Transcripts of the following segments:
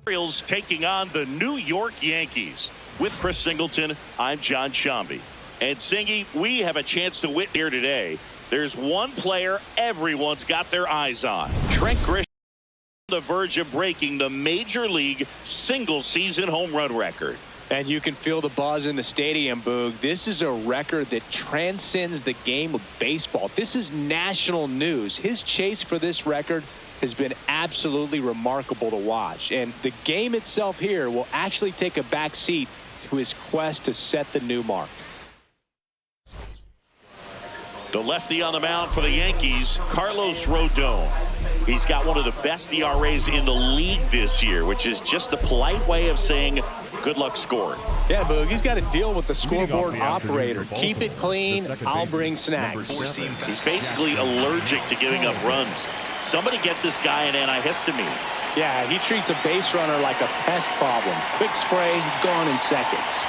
Orioles taking on the New York Yankees. With Chris Singleton, I'm John Shambi. And Singy, we have a chance to win here today. There's one player everyone's got their eyes on. Trent Grisham on the verge of breaking the Major League single-season home run record. And you can feel the buzz in the stadium, Boog. This is a record that transcends the game of baseball. This is national news. His chase for this record has been absolutely remarkable to watch. And the game itself here will actually take a back seat to his quest to set the new mark. The lefty on the mound for the Yankees, Carlos Rodon. He's got one of the best ERAs in the league this year, which is just a polite way of saying good luck scoring. Yeah, Boog, he's got to deal with the scoreboard operator. Keep it clean, I'll bring snacks. He's basically allergic to giving up runs. Somebody get this guy an antihistamine. Yeah, he treats a base runner like a pest problem. Quick spray, gone in seconds.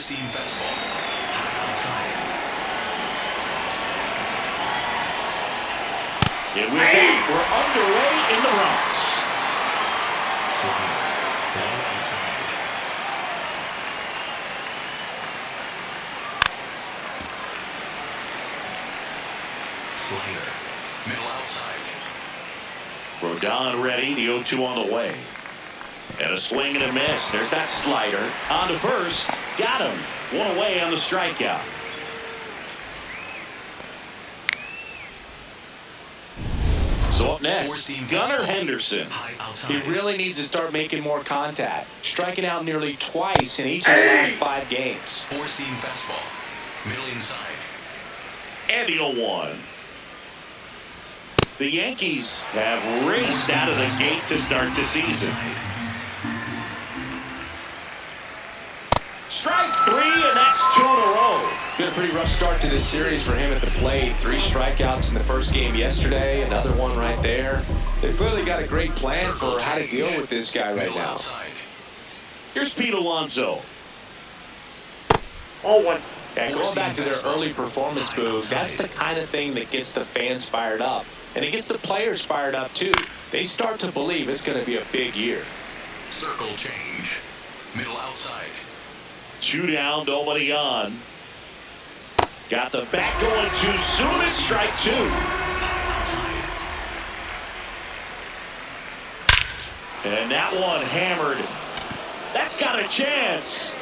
Four-seam fastball. High outside. And with that, we're underway in the Bronx. Slider. Ball outside. Slider. Middle outside. Rodon ready. The 0-2 on the way. And a swing and a miss. There's that slider. On to first. Got him. One away on the strikeout. So up next, Gunnar Henderson. High outside. He really needs to start making more contact, striking out nearly twice in each of the last 5 games. Four-seam fastball. Middle inside. And the 0-1. The Yankees have raced out of the gate to start the season. Strike 3, and that's 2 in a row. Been a pretty rough start to this series for him at the plate. 3 strikeouts in the first game yesterday, another one right there. They've clearly got a great plan for how to deal with this guy right now. Here's Pete Alonso. 0-1. And going back to their early performance booth, that's the kind of thing that gets the fans fired up. And it gets the players fired up too. They start to believe it's going to be a big year. Circle change. Middle outside. 2 down, nobody on. Got the bat going too soon. It's strike 2. Outside. And that one hammered. That's got a chance.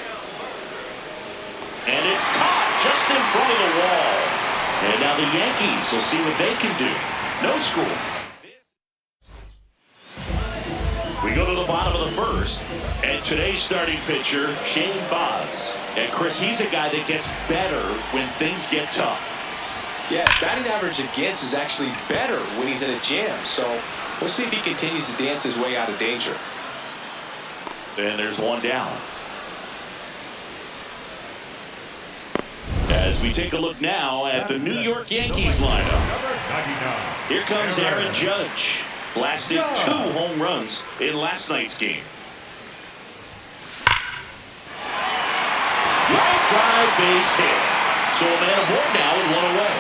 And it's caught just in front of the wall. And now the Yankees will see what they can do. No score. We go to the bottom of the first. And today's starting pitcher, Shane Baz. And Chris, he's a guy that gets better when things get tough. Yeah, batting average against is actually better when he's in a jam. So we'll see if he continues to dance his way out of danger. And there's one down. As we take a look now at the New York Yankees lineup. Here comes Aaron Judge. Blasted 2 home runs in last night's game. Line drive, base hit. So a man aboard now and 1 away.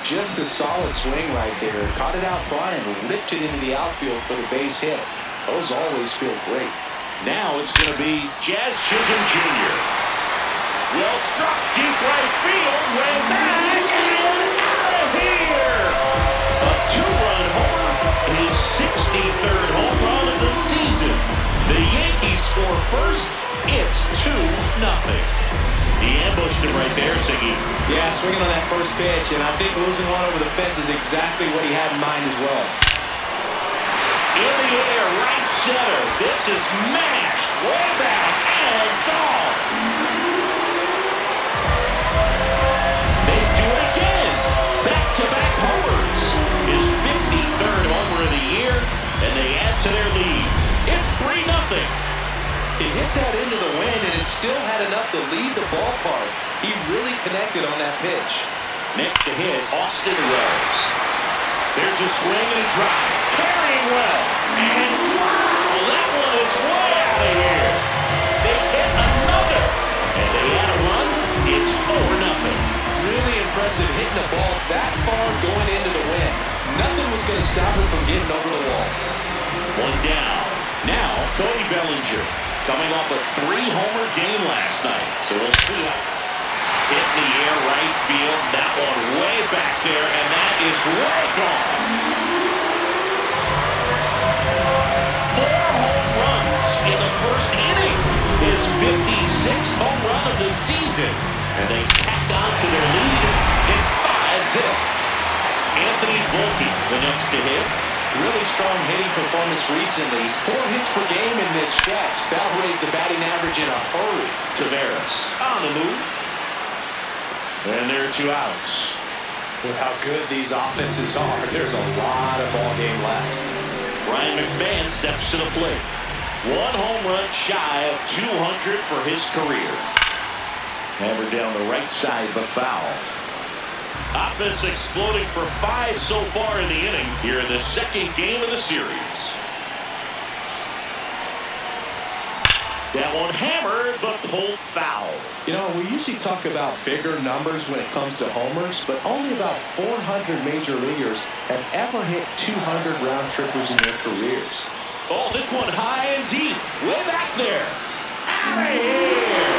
Just a solid swing right there. Caught it out front and ripped it into the outfield for the base hit. Those always feel great. Now it's going to be Jazz Chisholm Jr. Well struck deep right field. Way back and out of here. A 2-run homer. His 63rd home run of the season. The Yankees score first. It's 2-0. He ambushed him right there, Siggy. Yeah, swinging on that first pitch, and I think losing one over the fence is exactly what he had in mind as well. In the air, right center. This is mashed way back and gone. They do it again. Back-to-back homers. His 53rd homer of the year, and they add to their lead. It's 3-0. He hit that into the wind, and it still had enough to lead the ballpark. He really connected on that pitch. Next to hit, Austin Wells. There's a swing and a drive. Carrying well. And wow, that one is way out of here. They hit another. And they add a run. It's 4-0. Really impressive hitting the ball that far going into the wind. Nothing was going to stop him from getting over the wall. One down. Now, Cody Bellinger coming off a 3-homer game last night. So we'll see how. Hit in the air, right field. That one way back there, and that is way gone. 4 home runs in the first inning. His 56th home run of the season. And they tack on to their lead. It's 5-0. Anthony Volpe, the next to hit. Really strong hitting performance recently. 4 hits per game in this stretch. That'll raise the batting average in a hurry. Taveras on the move. And there are 2 outs. With how good these offenses are, there's a lot of ball game left. Ryan McMahon steps to the plate. 1 home run shy of 200 for his career. Hammered down the right side, but foul. Offense exploding for 5 so far in the inning here in the second game of the series. That one hammered, but pulled foul. You know, we usually talk about bigger numbers when it comes to homers, but only about 400 major leaguers have ever hit 200 round trippers in their careers. Oh, this one high and deep. Way back there. Out of here.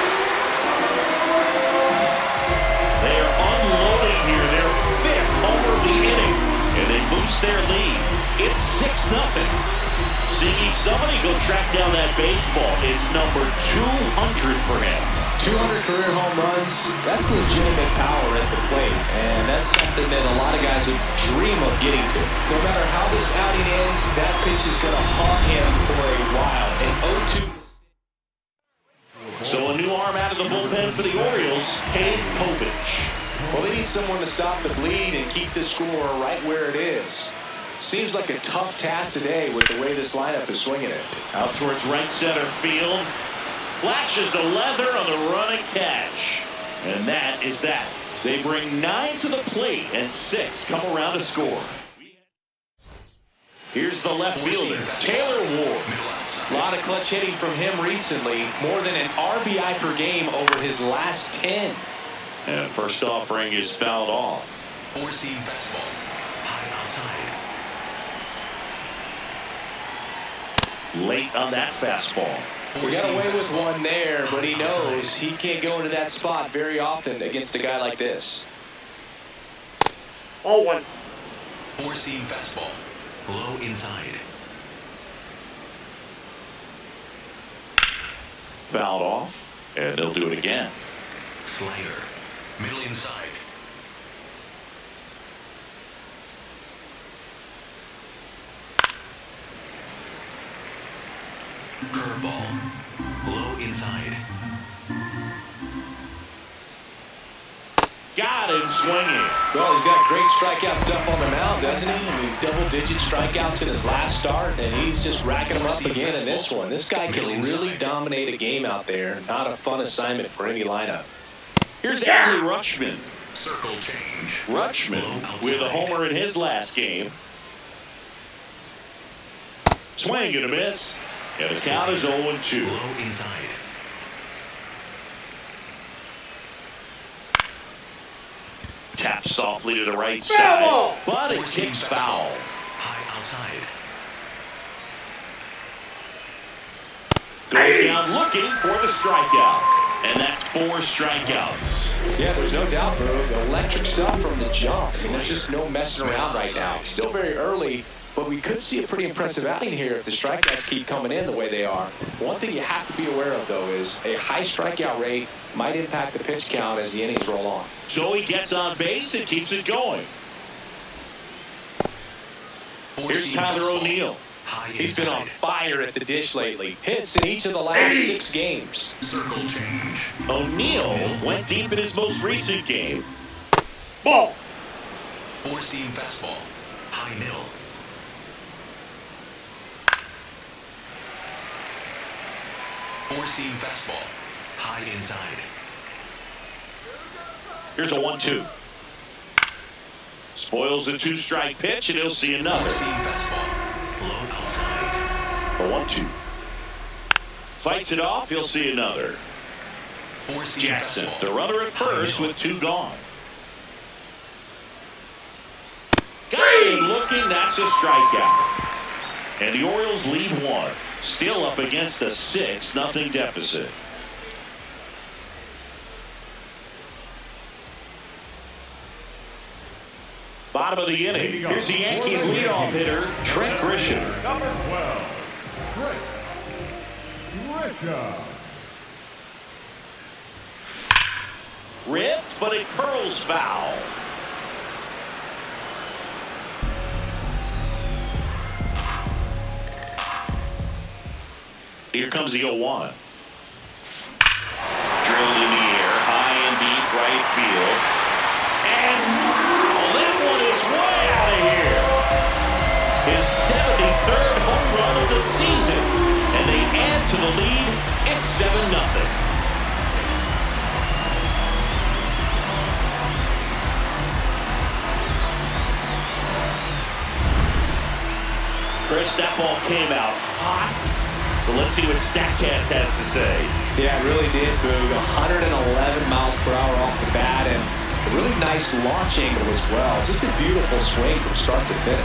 They are unloading here. Their fifth homer of the inning. And they boost their lead. It's 6-0. Ziggy, somebody go track down that baseball. It's number 200 for him. 200 career home runs, that's legitimate power at the plate. And that's something that a lot of guys would dream of getting to. No matter how this outing ends, that pitch is going to haunt him for a while. An 0-2. So a new arm out of the bullpen for the Orioles, Cade Povich. Well, they need someone to stop the bleed and keep the score right where it is. Seems like a tough task today with the way this lineup is swinging it. Out towards right center field. Flashes the leather on the running catch. And that is that. They bring 9 to the plate and 6 come around to score. Here's the left fielder, Taylor Ward. A lot of clutch hitting from him recently. More than an RBI per game over his last 10. And first offering is fouled off. Four-seam fastball. High outside. Late on that fastball. He got away with one there, but he knows he can't go into that spot very often against a guy like this. 0-1. Four-seam fastball. Low inside. Fouled off, and they'll do it again. Slider. Middle inside. Curveball. Low inside. Got him swinging. Well, he's got great strikeout stuff on the mound, doesn't he? I mean, double-digit strikeouts in his last start, and he's just racking them up again in this one. This guy can really dominate a game out there. Not a fun assignment for any lineup. Here's Adley Rutschman. Circle change. Rutschman with a homer in his last game. Swing and a miss. And the count is 0-2. Low inside. Taps softly to the right side. But it kicks foul. High outside. Goes down looking for the strikeout. And that's 4 strikeouts. Yeah, there's no doubt, bro. Electric stuff from the jump. I mean, there's just no messing around right now. It's still very early, but we could see a pretty impressive outing here if the strikeouts keep coming in the way they are. One thing you have to be aware of, though, is a high strikeout rate might impact the pitch count as the innings roll on. So he gets on base and keeps it going. Here's Tyler O'Neill. He's been on fire at the dish lately. Hits in each of the last 6 games. Circle change. O'Neill went deep in his most recent game. Ball. Four-seam fastball. High middle. Four-seam fastball. High inside. Here's a 1-2. Spoils the 2-strike pitch, and he'll see another. Four-seam fastball. Low outside. A 1-2. Fights it off, he'll see another. Four-seam Jackson, fastball. the runner at first with 2 gone. Got him looking, that's a strikeout. And the Orioles lead 1. Still up against a 6-0 deficit. Bottom of the inning. Here's the Yankees leadoff hitter, Trent Grisham. Number 12, Trent Grisham. Ripped, but it curls foul. Here comes the 0-1. Drilled in the air, high and deep right field. And wow, that one is way out of here. His 73rd home run of the season. And they add to the lead. It's 7-0. Chris, that ball came out hot, So let's see what StatCast has to say. Yeah, it really did, Boog. 111 miles per hour off the bat, and a really nice launch angle as well. Just a beautiful swing from start to finish.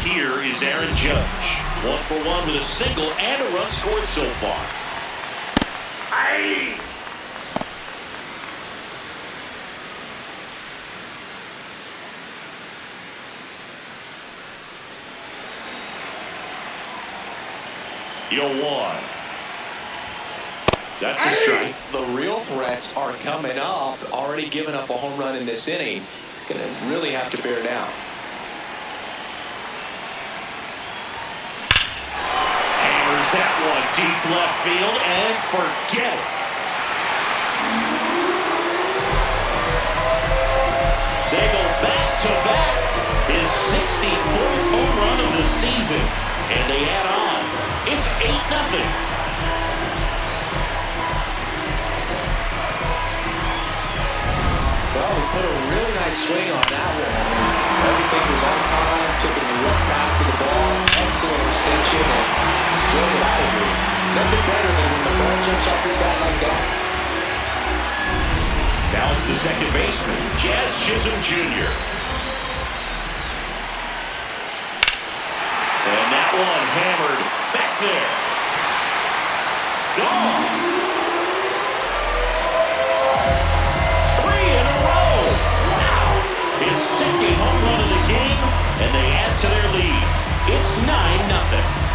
Here is Aaron Judge. 1 for 1 with a single and a run scored so far. Aye. Yo, 1. That's a strike. The real threats are coming up. Already giving up a home run in this inning. He's going to really have to bear down. Hammers that one deep left field and forget it. They go back to back. His 64th home run of the season. And they add on. It's 8-0. Well, we put a really nice swing on that one. Everything was on time. Took it right back to the ball. Excellent extension. And just drove it out of here. Nothing better than when the ball jumps off your bat like that. Now it's the second baseman, Jazz Chisholm Jr. And that one hammered back there. Gone. 3 in a row. Wow. His second home run of the game, and they add to their lead. It's 9-0.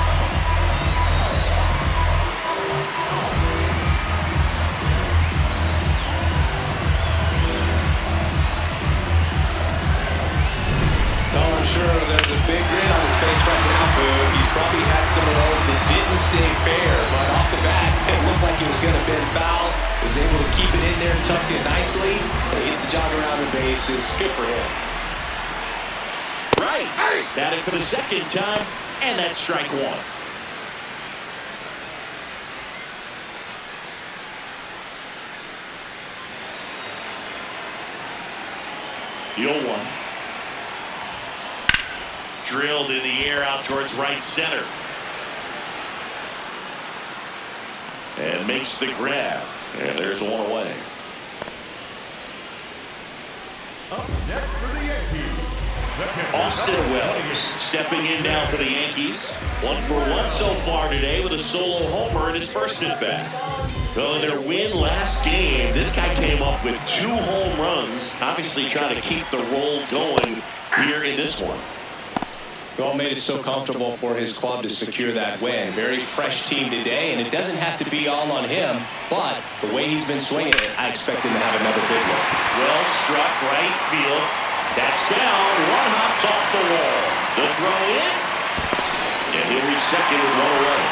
Sure, there's a big grin on his face right now, Boog. He's probably had some of those that didn't stay fair, but off the bat, it looked like he was going to bend foul. Was able to keep it in there, tucked it nicely, and he gets the jog around the bases. Good for him. Right. Batting for the second time, and that's strike 1. The 0-1. Drilled in the air out towards right center. And makes the grab. And there's one away. Up next for the Yankees, Austin Wells stepping in now for the Yankees. 1 for 1 so far today with a solo homer in his first at bat. Well, in their win last game, this guy came up with 2 home runs, obviously trying to keep the roll going here in this one. Well, made it so comfortable for his club to secure that win. Very fresh team today, and it doesn't have to be all on him, but the way he's been swinging it, I expect him to have another big one. Well struck right field. That's down. 1 hops off the wall. The throw in. And he'll reach second with 1 away.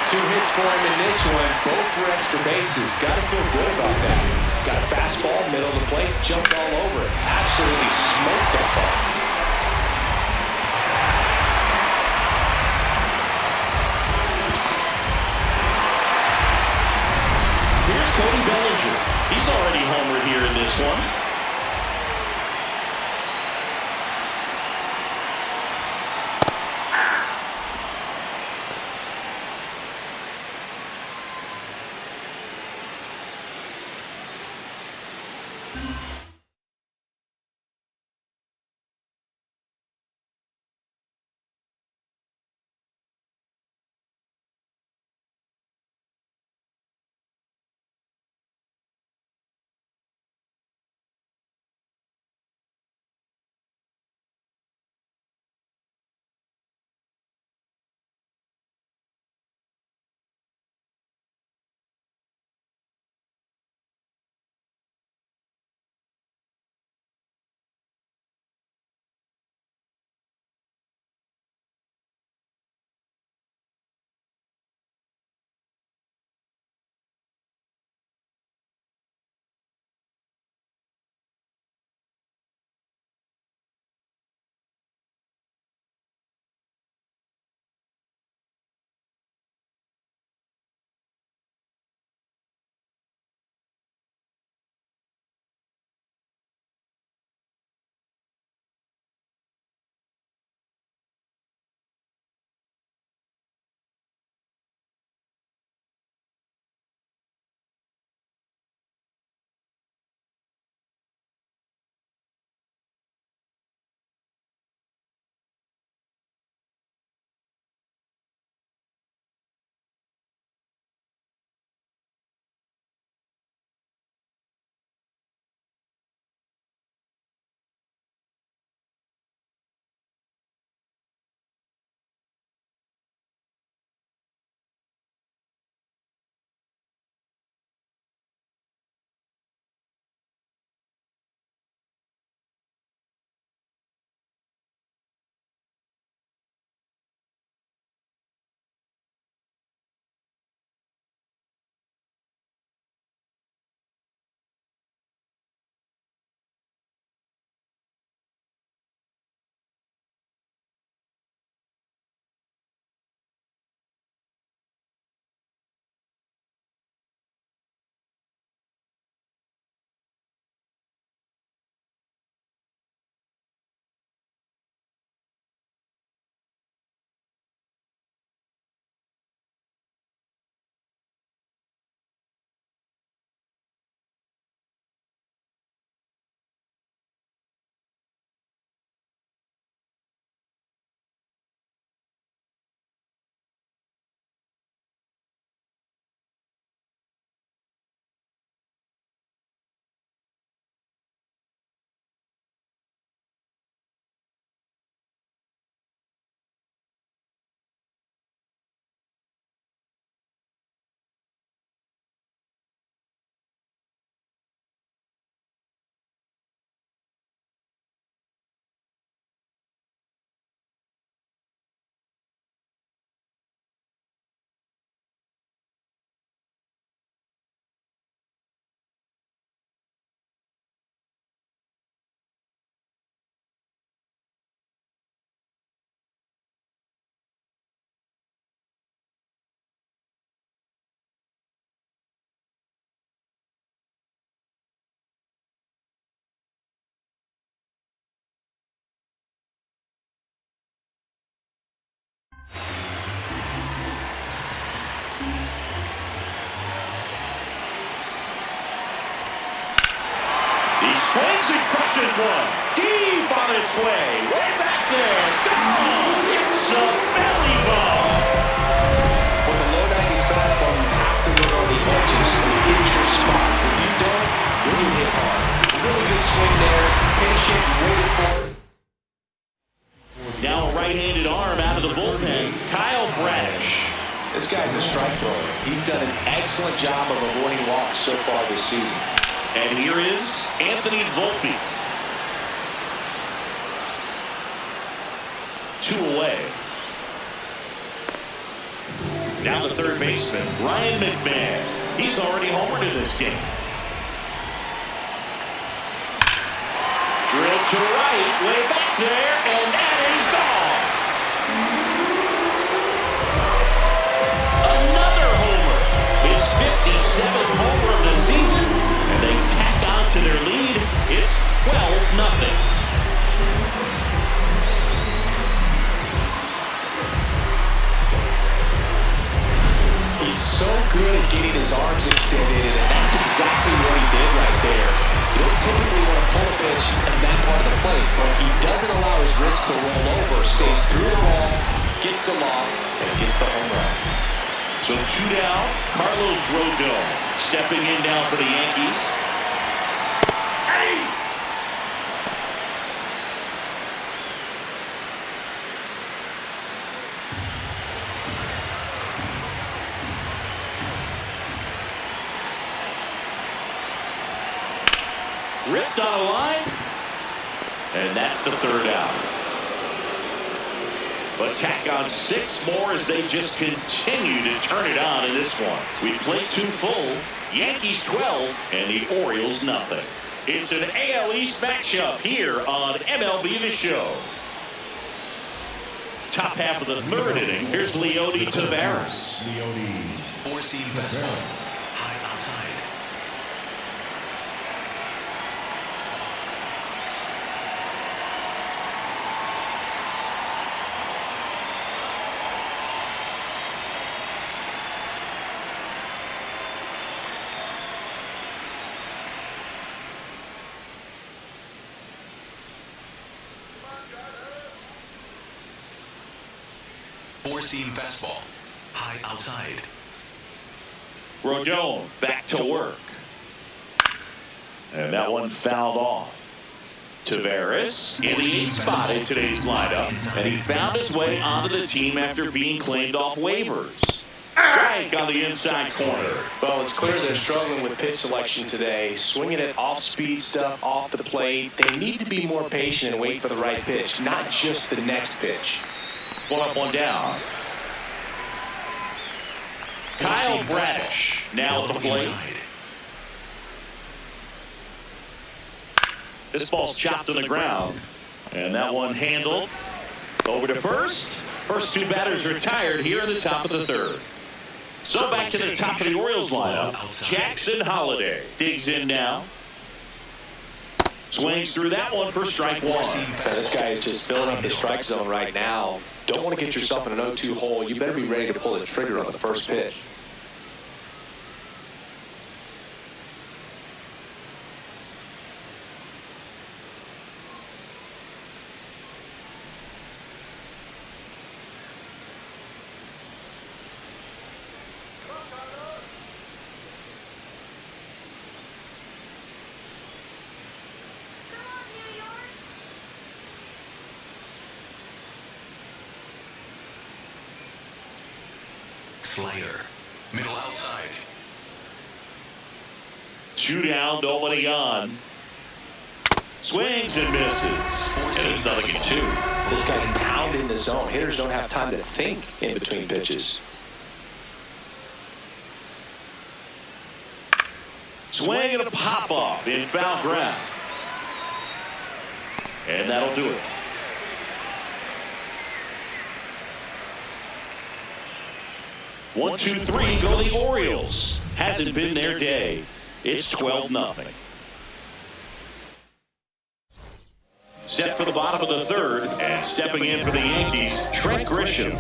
2 hits for him in this one, both for extra bases. Got to feel good about that. Got a fastball, middle of the plate, jumped all over it. Absolutely smoked that ball. Here's Cody Bellinger. He's already homered here in this one. He swings and crushes one. Deep on its way. Way back there. Gone. It's a belly ball. With the low 90s fastball, you have to look on the edges and hit your spots. If you don't, then you hit hard. Really good swing there. Patient, waited for it. Now a right-handed arm out of the bullpen. Kyle Bradish. This guy's a strike thrower. He's done an excellent job of avoiding walks so far this season. And here is Anthony Volpe. 2 away. Now the third baseman, Ryan McMahon. He's already homered in this game. Drill to right, way back there, and that is gone. Another homer. His 57th homer of the season, and they tack on to their lead. It's 12-0. He's so good at getting his arms extended, and that's exactly what he did right there. You don't typically want to pull a pitch in that part of the plate, but he doesn't allow his wrist to roll over, stays through the ball, gets the lob, and gets the home run. So 2 down, Carlos Rodon stepping in now for the Yankees. Hey! Ripped on a line, and that's the 3rd out. But tack on 6 more as they just continue to turn it on in this one. We played 2 full, Yankees 12, and the Orioles nothing. It's an AL East matchup here on MLB The Show. Top half of the 3rd inning, here's Leody Taveras. Four-seam fastball. High outside. Four-seam fastball. High outside. Rodon back to work. And that one fouled off. Taveras in the 8th spot in today's lineup, and he found his way onto the team after being claimed off waivers. Strike on the inside corner. Well, it's clear they're struggling with pitch selection today. Swinging it off-speed stuff off the plate. They need to be more patient and wait for the right pitch, not just the next pitch. 1 up, 1 down. Kyle Bradish now at the plate. This ball's chopped on the ground, and that one handled over to first. First 2 batters retired here in the top of the 3rd. So back to the top of the Orioles lineup. Jackson Holliday digs in now. Swings through that one for strike 1. This guy is just filling up the strike zone right now. Don't want to get yourself in an 0-2 hole. You better be ready to pull the trigger on the first pitch. Slider. Middle outside. 2 down, nobody on. Swings and misses. And it's nothing in 2. This guy's pounding the zone. Hitters don't have time to think in between pitches. Swing and a pop-off in foul ground. And that'll do it. 1, 2, 3, go the Orioles. Hasn't been their day. It's 12-0. Set for the bottom of the 3rd, and stepping in for the Yankees, Trent Grisham.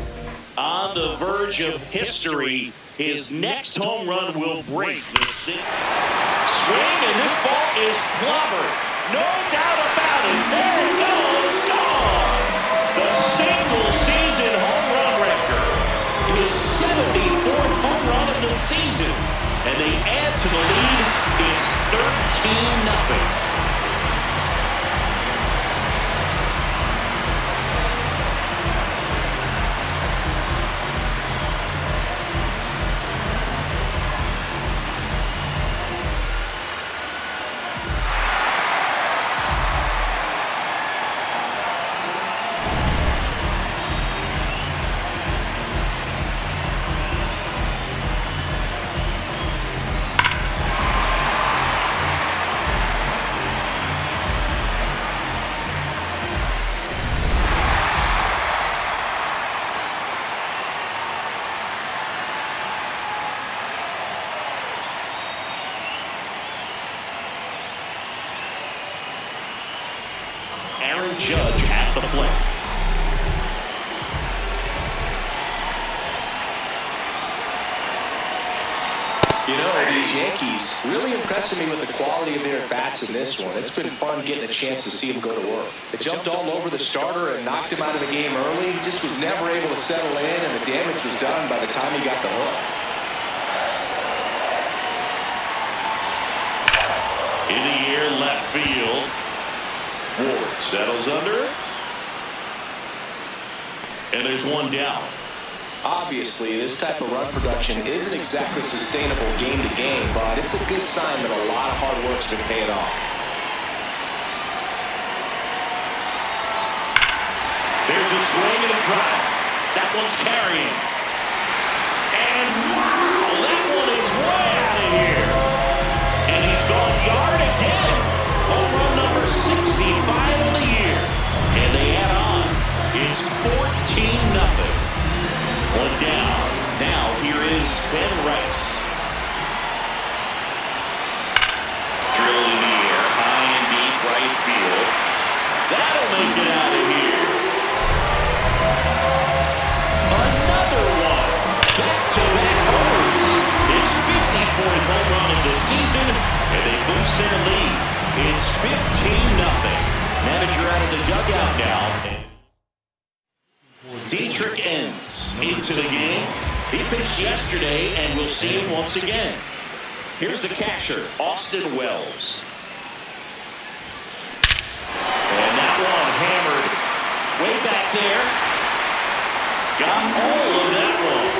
On the verge of history, his next home run will break the swing, and this ball is is clobbered. No doubt about it. There it goes. Gone. The single-season home run record. His 74th home run of the season. And they add to the lead. It's 13-0. Judge at the plate. You know, these Yankees really impressing me with the quality of their at-bats in this one. It's been fun getting a chance to see them go to work. They jumped all over the starter and knocked him out of the game early. He just was never able to settle in, and the damage was done by the time he got the hook. In the air, left field. Ward settles under. And there's one down. Obviously, this type of run production isn't exactly sustainable game to game, but it's a good sign that a lot of hard work's been paying off. There's a swing and a drive. That one's carrying. And wow, that one is way out of here. And he's gone yard again. Home run number 65 on the year. And they add on. It's 14-0. One down. Now here is Ben Rice. Drilled in the air, high and deep right field. That'll make it out of here. Another one. Back-to-back homers. His 54th home run of the season, and they boost their lead. It's 15-0. Manager out of the dugout now. Dietrich ends into the game. He pitched yesterday, and we'll see him once again. Here's the catcher, Austin Wells. And that one hammered way back there. Got all of that one.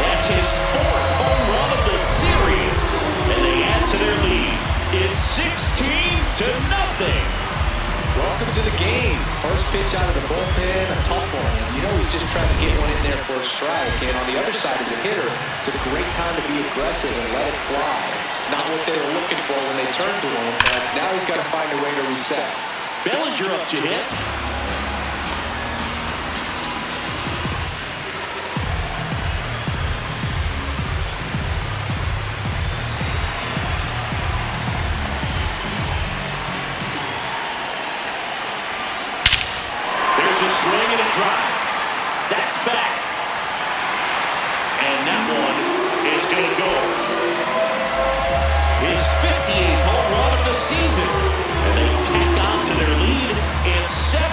That's his 4th home run of the series. And they add to their lead. It's 16-0. Welcome to the game. First pitch out of the bullpen, a tough one. You know he's just trying to get one in there for a strike. And on the other side, as a hitter, it's a great time to be aggressive and let it fly. It's not what they were looking for when they turned to him, but now he's got to find a way to reset. Bellinger up to hit. Swing and a drive. That's back. And that one is going to go. His 58th home run of the season. And they tack on to their lead. It's 17-0.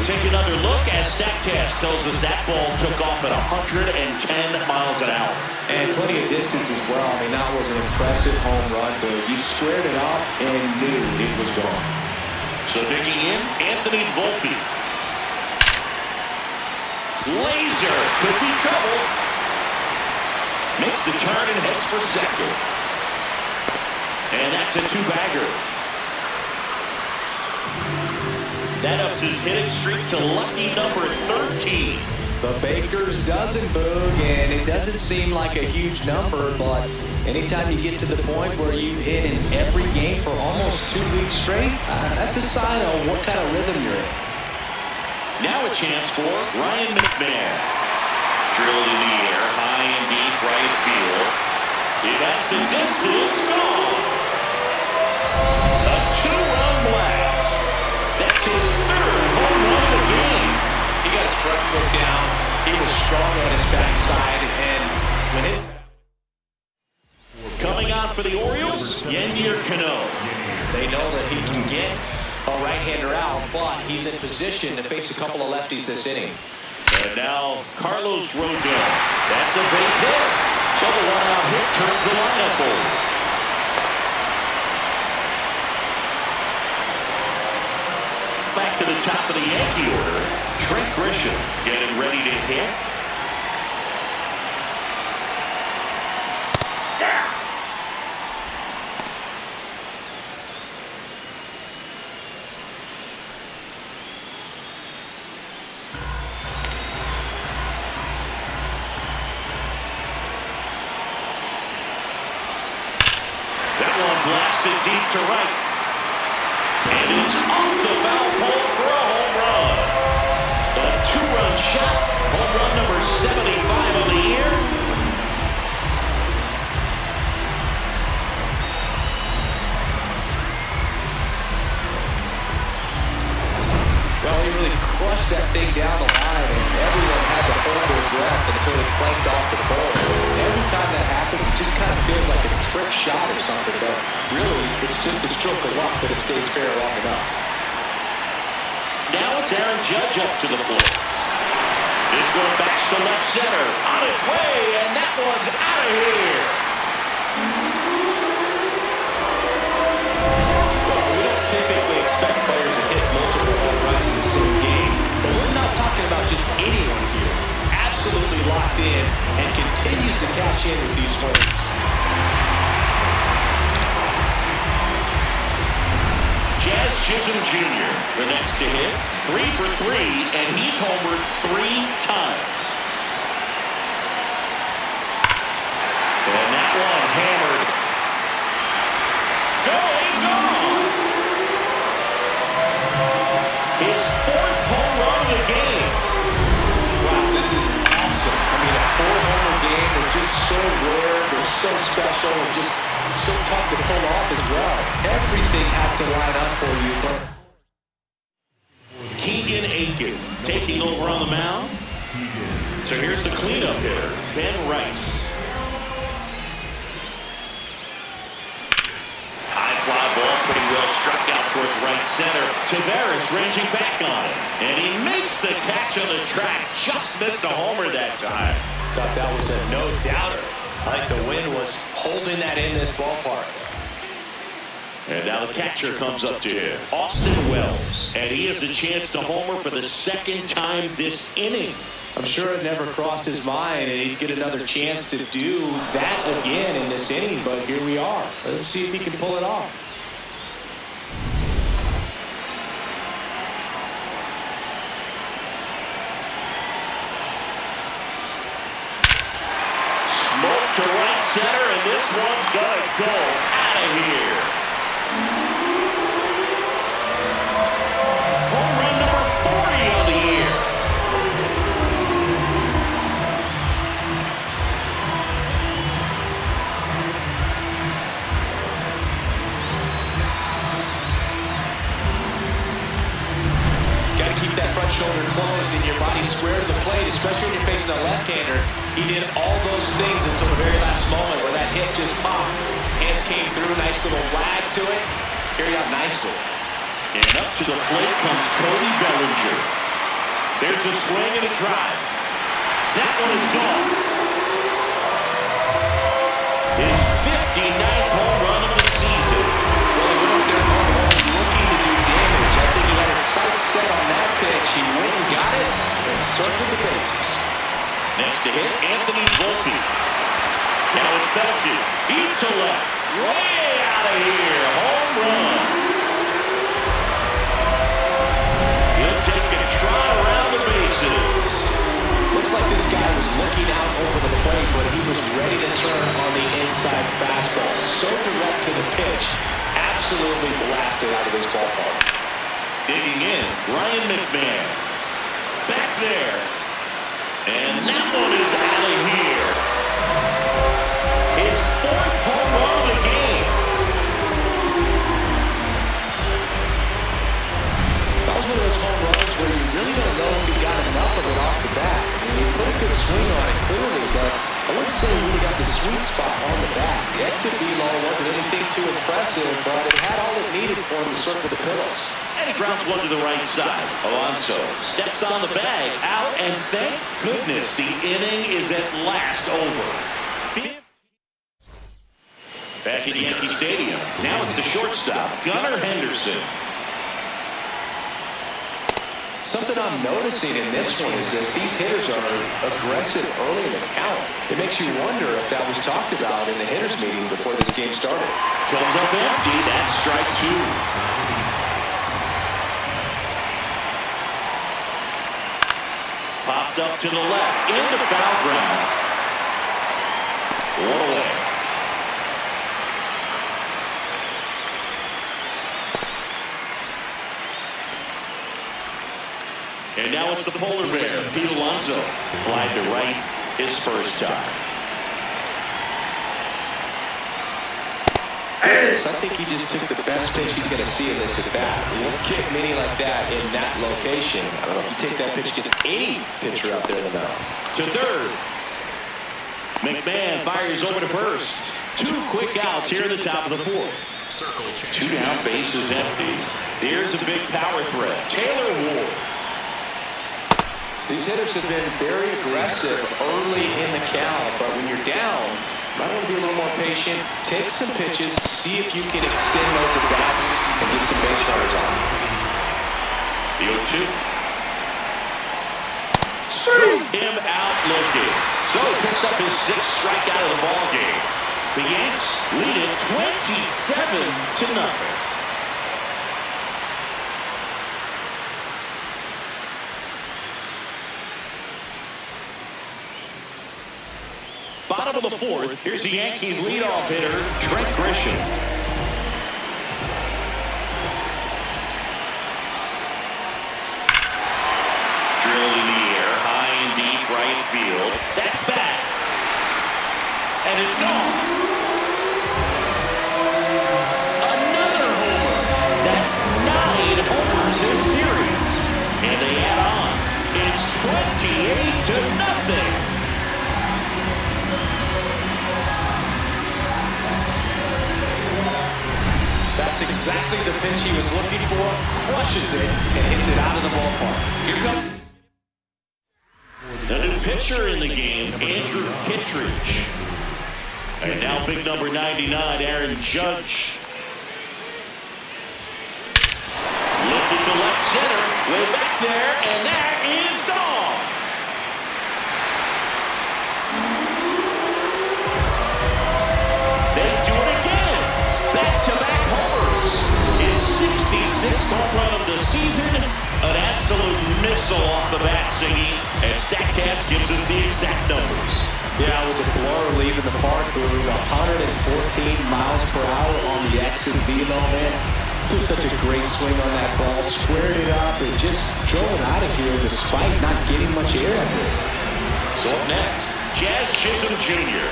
Take another look as StatCast tells us that ball took off at 110 miles an hour. And plenty of distance as well. I mean, that was an impressive home run, but he squared it up and knew it was gone. So digging in, Anthony Volpe. Laser could be trouble. Makes the turn and heads for second. And that's a two-bagger. That ups his hitting streak to lucky number 13. The Baker's dozen, Boog, and it doesn't seem like a huge number, but anytime you get to the point where you've hit in every game for almost 2 weeks straight, that's a sign of what kind of rhythm you're in. Now a chance for Ryan McMahon. Drilled in the air, high and deep right field. If that's the distance, gone. A two-run blast. They know that he can get a right-hander out, but he's in position to face a couple of lefties this inning. And now Carlos Rodon. That's a base hit. So the one-out hit turns the lineup over. Back to the top of the Yankee order. Trent Grisham getting ready to hit. Blasted deep to right. And it's off the foul pole for a home run. A two-run shot. Home run number 75 on the year. Well, he really crushed that thing down the line, and everyone had to hold their breath until he clanked off the pole. Every time that happens, it just kind of feels like a trick shot or something, but really, it's just a stroke of luck that it stays fair long enough. Now it's Aaron Judge up to the plate. This one backs to left center. On its way, and that one's out of here. Well, we don't typically expect players to hit multiple home runs in the same game, but we're not talking about just anyone here. Absolutely locked in and continues to cash in with these swings. Jazz Chisholm Jr., the next to hit. 3 for 3, and he's homered 3 times. And that one hammered. Going gone. His 4th home run of the game. Wow, this is awesome. I mean, a 4-homer game, they're just so rare, they're so special, and just so tough to pull off as well. Everything has to line up for you. Keegan Aiken taking over on the mound. So here's the cleanup hitter, Ben Rice. High fly ball, pretty well struck out towards right center. Tavares ranging back on it. And he makes the catch on the track. Just missed a homer that time. Thought that was a no-doubter. I think the wind was holding that in this ballpark. And now the catcher comes up to him, Austin Wells. And he has a chance to homer for the 2nd time this inning. I'm sure it never crossed his mind and he'd get another chance to do that again in this inning, but here we are. Let's see if he can pull it off. Smoke to right center, and this one's gonna go out of here. Home run number 40 on the year. Got to keep that front shoulder closed and your body square to the plate, especially when you're facing a left-hander. He did all those things until the very last moment where that hit just popped. Hands came through, nice little wag to it. Carried out nicely. And up to the plate comes Cody Bellinger. There's a swing and a drive. That one is gone. His 59th home run of the season. Well, he went up there almost looking to do damage. I think he had his sights set on that pitch. He went and got it and circled the bases. Next to hit, Anthony Volpe. Now it's belted. Deep to left. Way out of here. Home run. He'll take a trot around the bases. Looks like this guy was looking out over the plate, but he was ready to turn on the inside fastball. So direct to the pitch. Absolutely blasted out of this ballpark. Digging in, Ryan McMahon. Back there. And that one is out of here. His 4th home run of the game. That was one of those home runs where you really don't know if he got enough of it off the bat. I mean, he put a good swing on it clearly, but I wouldn't say say he really got the sweet spot on the bat. The exit velo wasn't anything too impressive, but it had all it needed for him to circle the pillows. And he grounds one to the right side. Alonso steps on the bag, out, and thank goodness the inning is at last over. Back at Yankee Stadium. Now it's the shortstop, Gunnar Henderson. Something I'm noticing in this one is that these hitters are aggressive early in the count. It makes you wonder if that was talked about in the hitters meeting before this game started. Comes up empty. That's strike two. Popped up to the left. Into foul ground. One away. And now it's the polar bear, Pete Alonso. Fly to right his first time. I think he just took the best pitch he's going to see in this at bat. You don't kick many like that in that location. I don't know if you take that pitch against any pitcher out there in the mound. To third. McMahon fires over to first. Two quick outs here at the top of the fourth. Two down, bases empty. Here's a big power threat. Taylor Ward. These hitters have been very aggressive early in the count, but when you're down, you might want to be a little more patient, take some pitches, see if you can extend those at-bats and get some base runners on. The 0-2. Straight him out looking. So he picks up his sixth strikeout of the ball game. The Yanks lead it 27-0. Bottom of the fourth, here's the Yankees leadoff hitter, Trent Grisham. Drilled in the air, high and deep right field. That's back. And it's gone. Another homer. That's 9 homers this series. And they add on. It's 28-0. That's exactly the pitch he was looking for. Crushes it and hits it out of the ballpark. Here comes the new pitcher in the game, Andrew Kittredge. And now big number 99, Aaron Judge. Lifted to left center, way back there, and that is gone. They do it again. Back-to-back homers. His 66th home run of the season. An absolute missile off the bat, Singy. And StatCast gives us the exact numbers. Yeah, it was a blur leaving the park. We were 114 miles per hour on the exit velo, man. Put such a great swing on that ball, squared it up, and just drove out of here despite not getting much air under it. So up next, Jazz Chisholm Jr.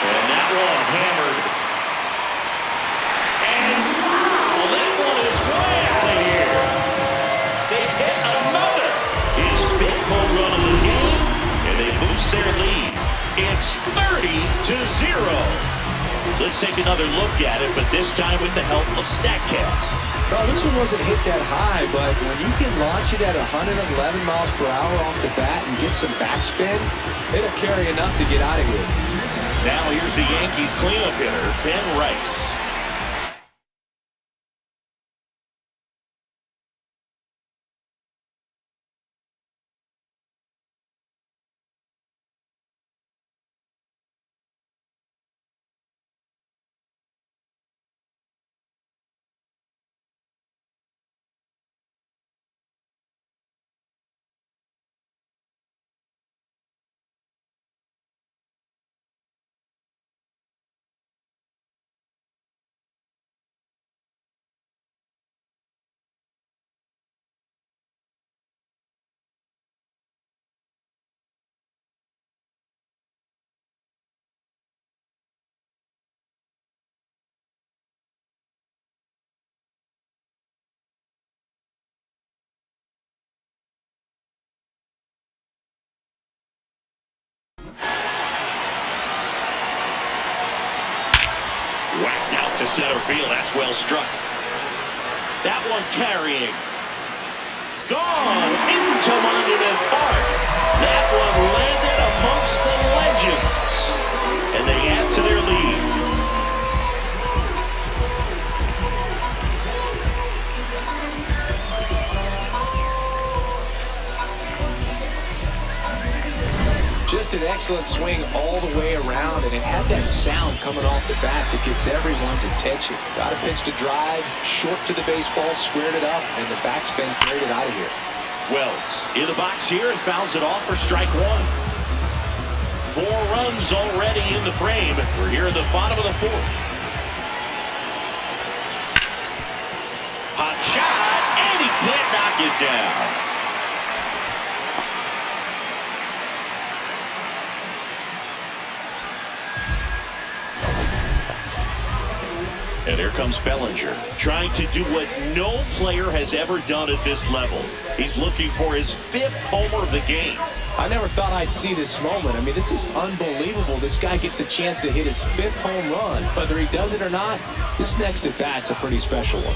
And that one hammered. And wow, that one is way out of here. They hit another. His fifth home run of the game, and they boost their lead. It's 30-0. Let's take another look at it, but this time with the help of StatCast. Well, this one wasn't hit that high, but when you can launch it at 111 miles per hour off the bat and get some backspin, it'll carry enough to get out of here. Now here's the Yankees cleanup hitter, Ben Rice. Whacked out to center field. That's well struck. That one carrying. Gone into Monument Park. That one landed amongst the legends. And they add to their lead. Just an excellent swing all the way around, and it had that sound coming off the bat that gets everyone's attention. Got a pitch to drive, short to the baseball, squared it up, and the backspin carried it out of here. Wells in the box here and fouls it off for strike one. 4 runs already in the frame. We're here in the bottom of the 4th. Hot shot, and he can't knock it down. And here comes Bellinger, trying to do what no player has ever done at this level. He's looking for his 5th homer of the game. I never thought I'd see this moment. I mean, this is unbelievable. This guy gets a chance to hit his 5th home run. Whether he does it or not, this next at bat's a pretty special one.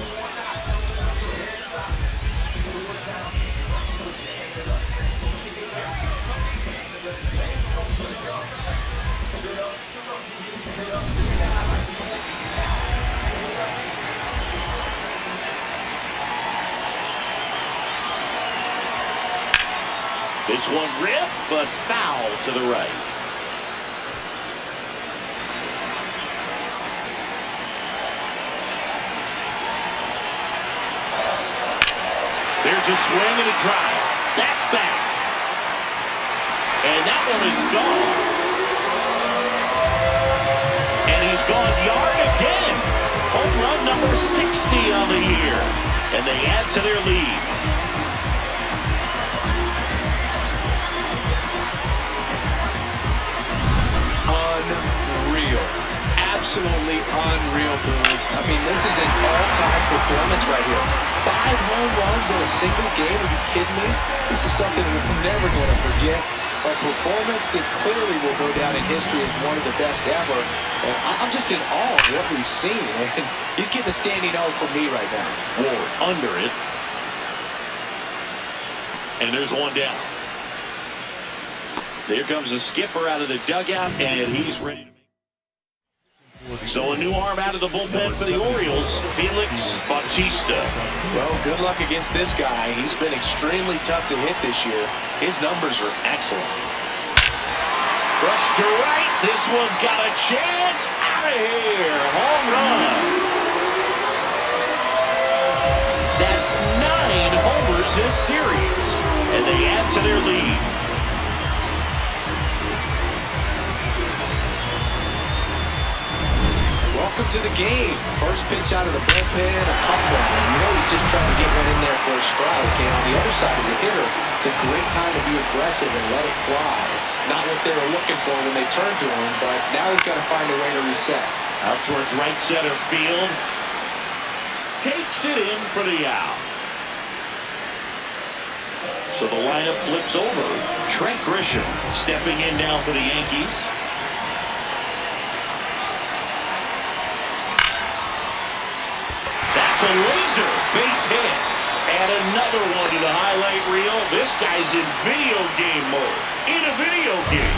This one ripped, but foul to the right. There's a swing and a drive. That's back. And that one is gone. And he's gone yard again. Home run number 60 on the year. And they add to their lead. Unreal. Absolutely unreal, Boog. I mean, this is an all-time performance right here. 5 home runs in a single game. Are you kidding me? This is something we're never going to forget. A performance that clearly will go down in history as one of the best ever. And I'm just in awe of what we've seen. And he's getting a standing O for me right now. Ward under it. And there's one down. There comes the skipper out of the dugout, and he's ready to make. So a new arm out of the bullpen for the Orioles, Felix Bautista. Well, good luck against this guy. He's been extremely tough to hit this year. His numbers are excellent. Rush to right. This one's got a chance. Out of here. Home run. That's 9 homers this series, and they add to their lead. Welcome to the game. First pitch out of the bullpen, a tough one. You know he's just trying to get one in there for a strike. And on the other side as a hitter, it's a great time to be aggressive and let it fly. It's not what they were looking for when they turned to him, but now he's got to find a way to reset. Out towards right center field. Takes it in for the out. So the lineup flips over. Trent Grisham stepping in now for the Yankees. That's a laser base hit. And another one to the highlight reel. This guy's in video game mode. In a video game.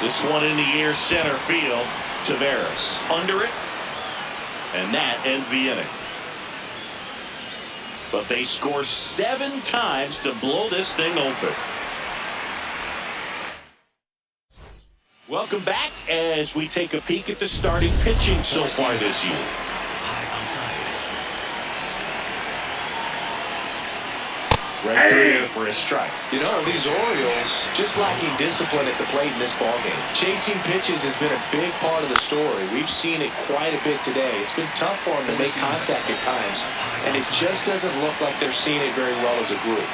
This one in the air center field. Taveras under it. And that ends the inning. But they score 7 times to blow this thing open. Welcome back as we take a peek at the starting pitching so far this year. High outside. Right through for a strike. You know, these Orioles just lacking discipline at the plate in this ballgame. Chasing pitches has been a big part of the story. We've seen it quite a bit today. It's been tough for them to make contact at times, and it just doesn't look like they're seeing it very well as a group.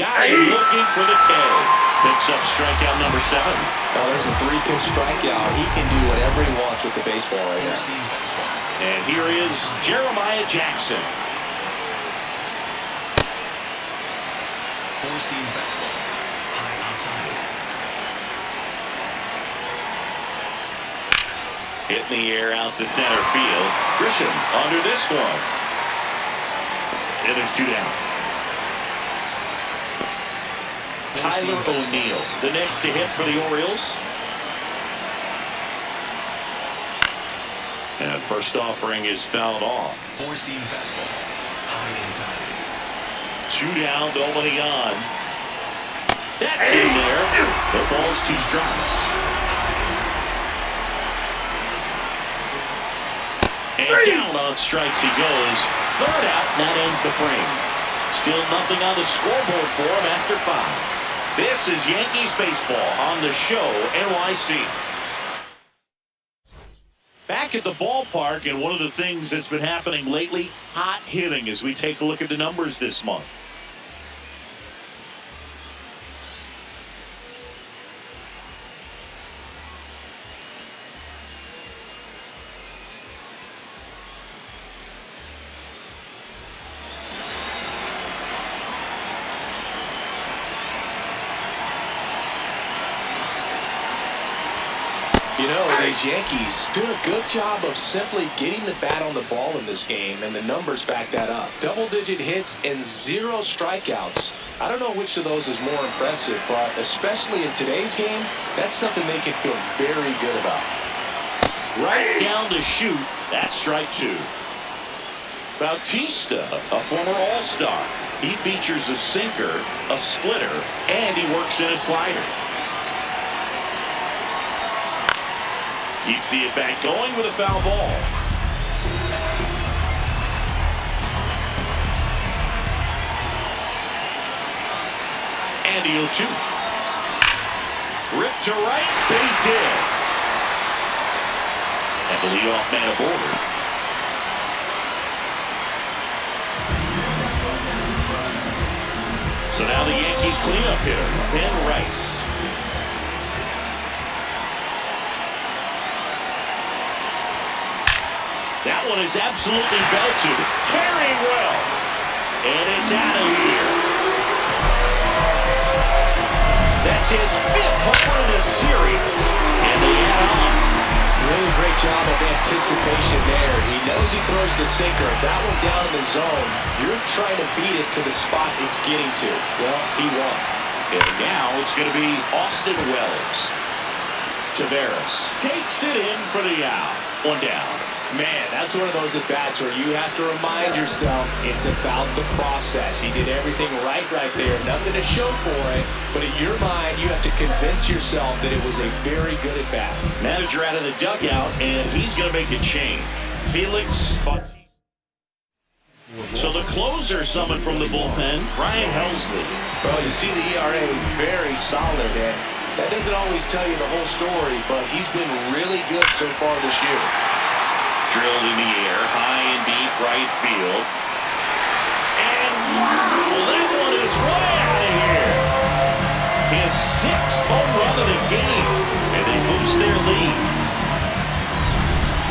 Got him looking for the K. Picks up strikeout number 7. Now there's a 3-pitch strikeout. He can do whatever he wants with the baseball right now. Four-seam fastball. And here is Jeremiah Jackson. Four-seam fastball. High outside. Hit in the air out to center field. Grisham under this one. And there's 2 down. Tyler O'Neill, the next to hit for the Orioles. And first offering is fouled off. Four-seam fastball. High inside. 2 down, nobody on. That's in there. The ball's 2 strikes. And down on strikes he goes. 3rd out, and that ends the frame. Still nothing on the scoreboard for him after 5. This is Yankees baseball on the show, NYC. Back at the ballpark, and one of the things that's been happening lately, hot hitting as we take a look at the numbers this month. You know, these Yankees do a good job of simply getting the bat on the ball in this game, and the numbers back that up. Double-digit hits and 0 strikeouts. I don't know which of those is more impressive, but especially in today's game, that's something they can feel very good about. Right down to shoot. That's strike 2. Bautista, a former All-Star. He features a sinker, a splitter, and he works in a slider. Keeps the at-bat going with a foul ball. And the 0-2. Ripped to right, base hit. And the leadoff man aboard. So now the Yankees cleanup hitter, Ben Rice. That one is absolutely belted. Carrying well. And it's out of here. That's his 5th home run in the series. And they add on. Really great job of anticipation there. He knows he throws the sinker. If that one down in the zone, you're trying to beat it to the spot it's getting to. Well, he won. And now it's going to be Austin Wells. Taveras takes it in for the out. 1 down. Man, that's one of those at-bats where you have to remind yourself it's about the process. He did everything right there. Nothing to show for it. But in your mind, you have to convince yourself that it was a very good at-bat. Manager out of the dugout, and he's going to make a change. Felix Bautista. So the closer summoned from the bullpen, Ryan Helsley. Well, you see the ERA very solid, and that doesn't always tell you the whole story, but he's been really good so far this year. Drilled in the air, high and deep right field. And wow, that one is way out of here. His 6th home run of the game, and they boost their lead.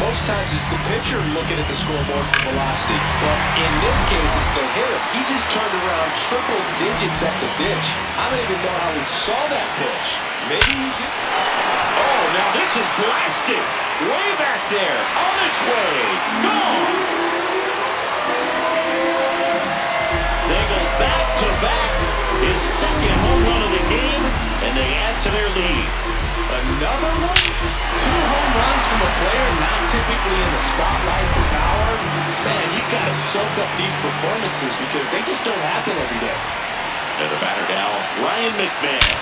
Most times it's the pitcher looking at the scoreboard for velocity, but in this case it's the hitter. He just turned around triple digits at the ditch. I don't even know how he saw that pitch. Maybe he did. Oh, now this is blasted. Way back there, on its way, gone. They go back-to-back, his 2nd home run of the game, and they add to their lead. Another one? 2 home runs from a player not typically in the spotlight for power. Man, you've got to soak up these performances because they just don't happen every day. And the batter now, Ryan McMahon.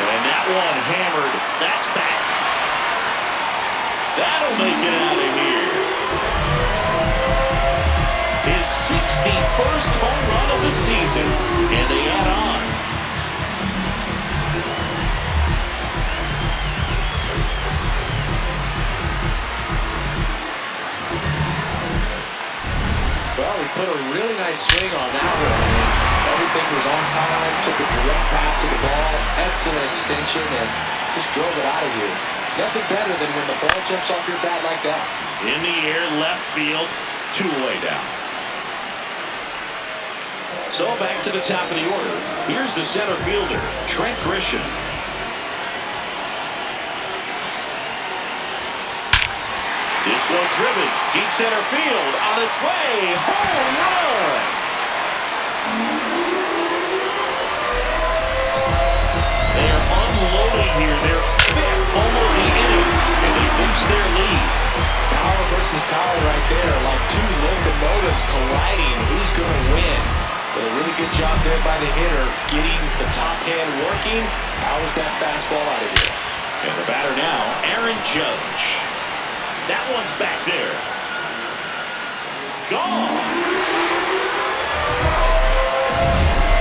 And that one hammered. That's back. That'll make it out of here. His 61st home run of the season, and they add on. Well, he put a really nice swing on that one. everything was on time, took a direct path to the ball, excellent extension, and just drove it out of here. Nothing better than when the ball jumps off your bat like that. In the air, left field, two-way down. So back to the top of the order. Here's the center fielder, Trent Grisham. This one driven, deep center field, on its way, home run! They're unloading here, they're fifth home of the inning, and they boost their lead. Power versus power right there, like two locomotives colliding. Who's going to win? But a really good job there by the hitter, getting the top hand working. Powers that fastball out of here. And the batter now, Aaron Judge. That one's back there. Gone.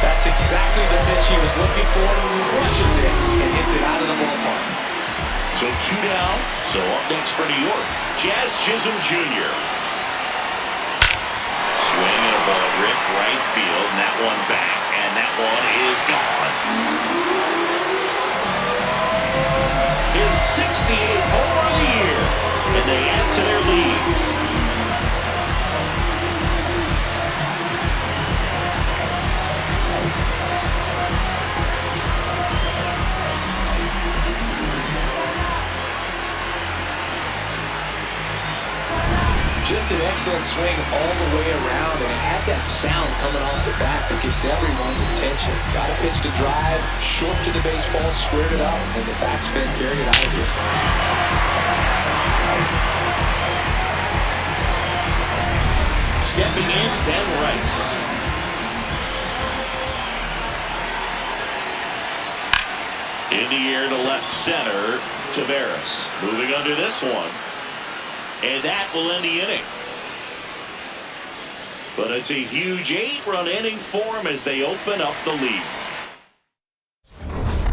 That's exactly the pitch he was looking for. Crushes it and hits it out of the ballpark. So two down. So up next for New York, Jazz Chisholm Jr. Swing and a ball ripped right field. And that one back. And that one is gone. His 68th homer of the year. And they add to their lead. Just an excellent swing all the way around, and it had that sound coming off the bat that gets everyone's attention. Got a pitch to drive, short to the baseball, squared it up, and the backspin carried it out of here. Stepping in, Ben Rice. In the air to left center, Taveras. Moving under this one. And that will end the inning. But it's a huge 8-run inning for them as they open up the lead.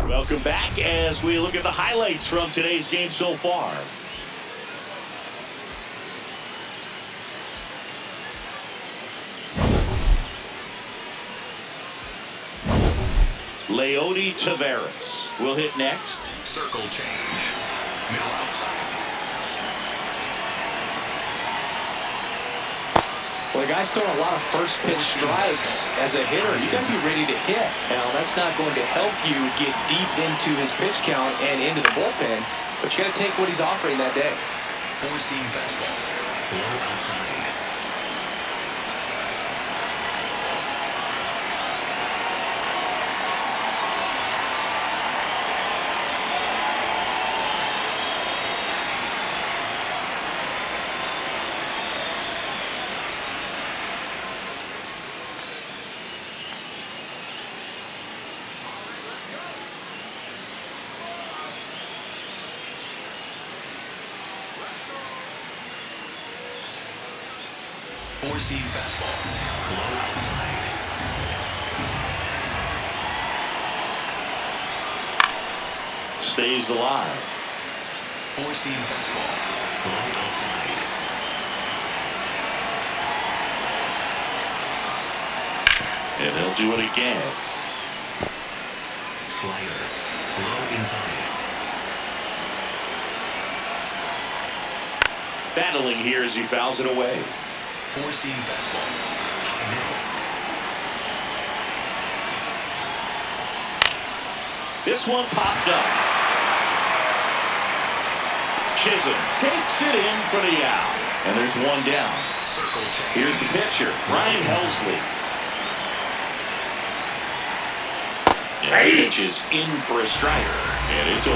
Welcome back as we look at the highlights from today's game so far. Leody Taveras will hit next. Circle change. Middle outside. Well, the guy's throwing a lot of first pitch strikes. As a hitter, you got to be ready to hit. Now, that's not going to help you get deep into his pitch count and into the bullpen, but you got to take what he's offering that day. Four-seam fastball. Low outside. Four-seam fastball. Low outside. Stays alive. Four-seam fastball. Low outside. And he'll do it again. Slider. Low inside. Battling here as he fouls it away. Four-seam fastball. High middle. This one popped up. Chisholm takes it in for the out. And there's one down. Circle change. Here's the pitcher, Ryan Helsley. And the pitch is in for a striker. And it's 0-1.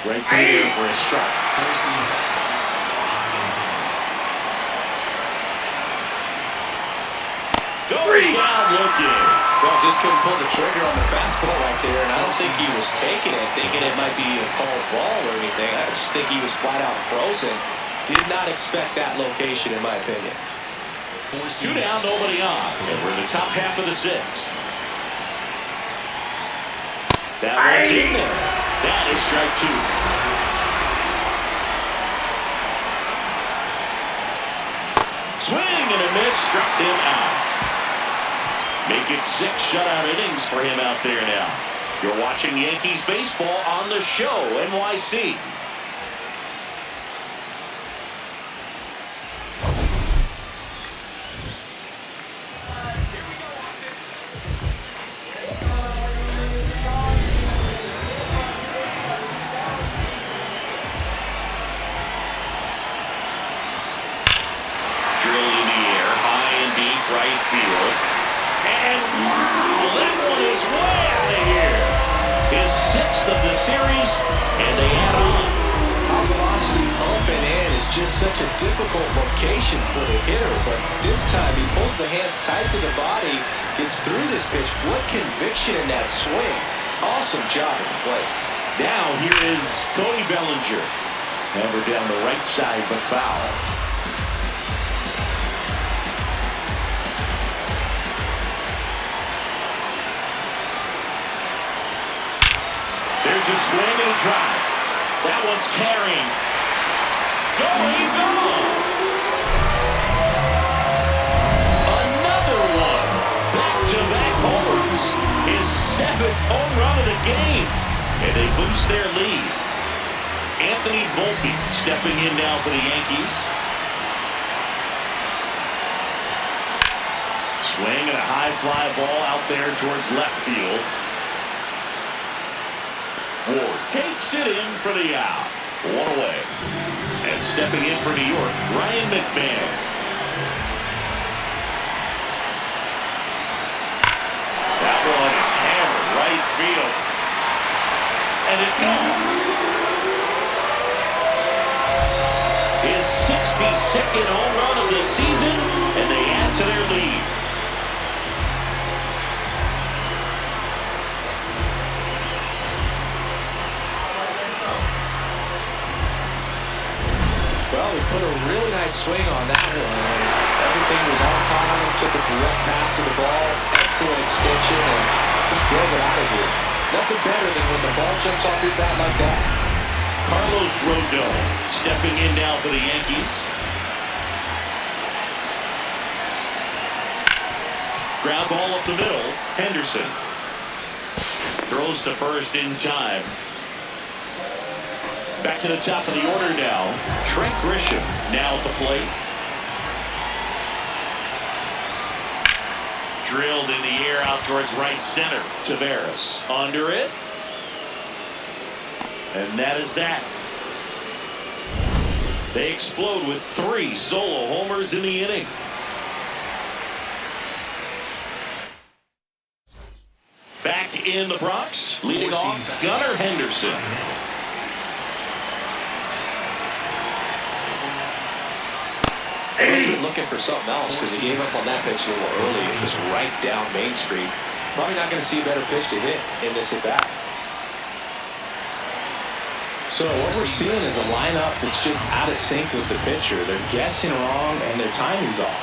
Right there for a strike. Four-seam fastball. High inside. Goes down looking. Well, just couldn't pull the trigger on the fastball right there, and I don't think he was taking it, thinking it might be a called ball or anything. I just think he was flat out frozen. Did not expect that location, in my opinion. Two down, nobody on. And we're in the top half of the sixth. That one's in there. That is strike two. Swing and miss, struck him out. Make it 6 shutout innings for him out there now. You're watching Yankees baseball on the show, NYC. Drilled in the air, high and deep right field. And wow, that one is way out of here. His 6th of the series, and they add on. High velocity pumping in is just such a difficult location for the hitter, but this time he pulls the hands tight to the body, gets through this pitch. What conviction in that swing. Awesome job at the plate. Now here is Cody Bellinger. Hammered down the right side, but foul. There's a swing and a drive. That one's carrying. Going, gone. Another one. Back-to-back homers. His 7th home run of the game. And they boost their lead. Anthony Volpe stepping in now for the Yankees. Swing and a high fly ball out there towards left field. Ward takes it in for the out. 1 away. And stepping in for New York, Ryan McMahon. That one is hammered right field. And it's gone. His 62nd home run of the season, and they add to their lead. Well, we put a really nice swing on that one. Everything was on time, took a direct path to the ball, excellent extension, and just drove it out of here. Nothing better than when the ball jumps off your bat like that. Carlos Rodon stepping in now for the Yankees. Ground ball up the middle. Henderson throws to first in time. Back to the top of the order now. Trent Grisham now at the plate. Drilled in the air out towards right center. Taveras under it. And that is that. They explode with 3 solo homers in the inning. Back in the Bronx, leading off Gunnar Henderson. He's been looking for something else because he gave up on that pitch a little early. It was right down Main Street. Probably not going to see a better pitch to hit in this at-bat. So what we're seeing is a lineup that's just out of sync with the pitcher. They're guessing wrong and their timing's off.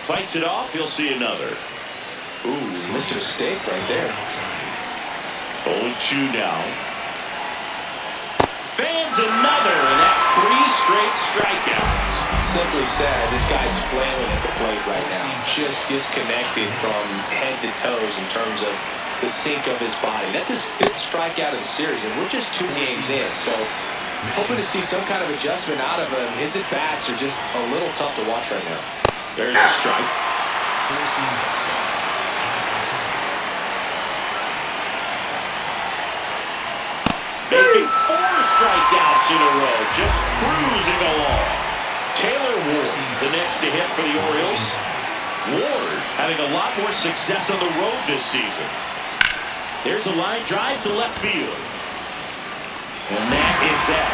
Fights it off, he'll see another. Ooh, missed a mistake right there. 0-2 now. Fans another, and that's 3 straight strikeouts. Simply said, this guy's flailing at the plate right now. Just disconnected from head to toes in terms of the sync of his body. That's his 5th strikeout of the series, and we're just 2 games in. So hoping to see some kind of adjustment out of him. His at-bats are just a little tough to watch right now. There's a strike. Making 4 strikeouts in a row, just cruising along. Taylor Ward, the next to hit for the Orioles. Ward having a lot more success on the road this season. There's a line drive to left field. And that is that.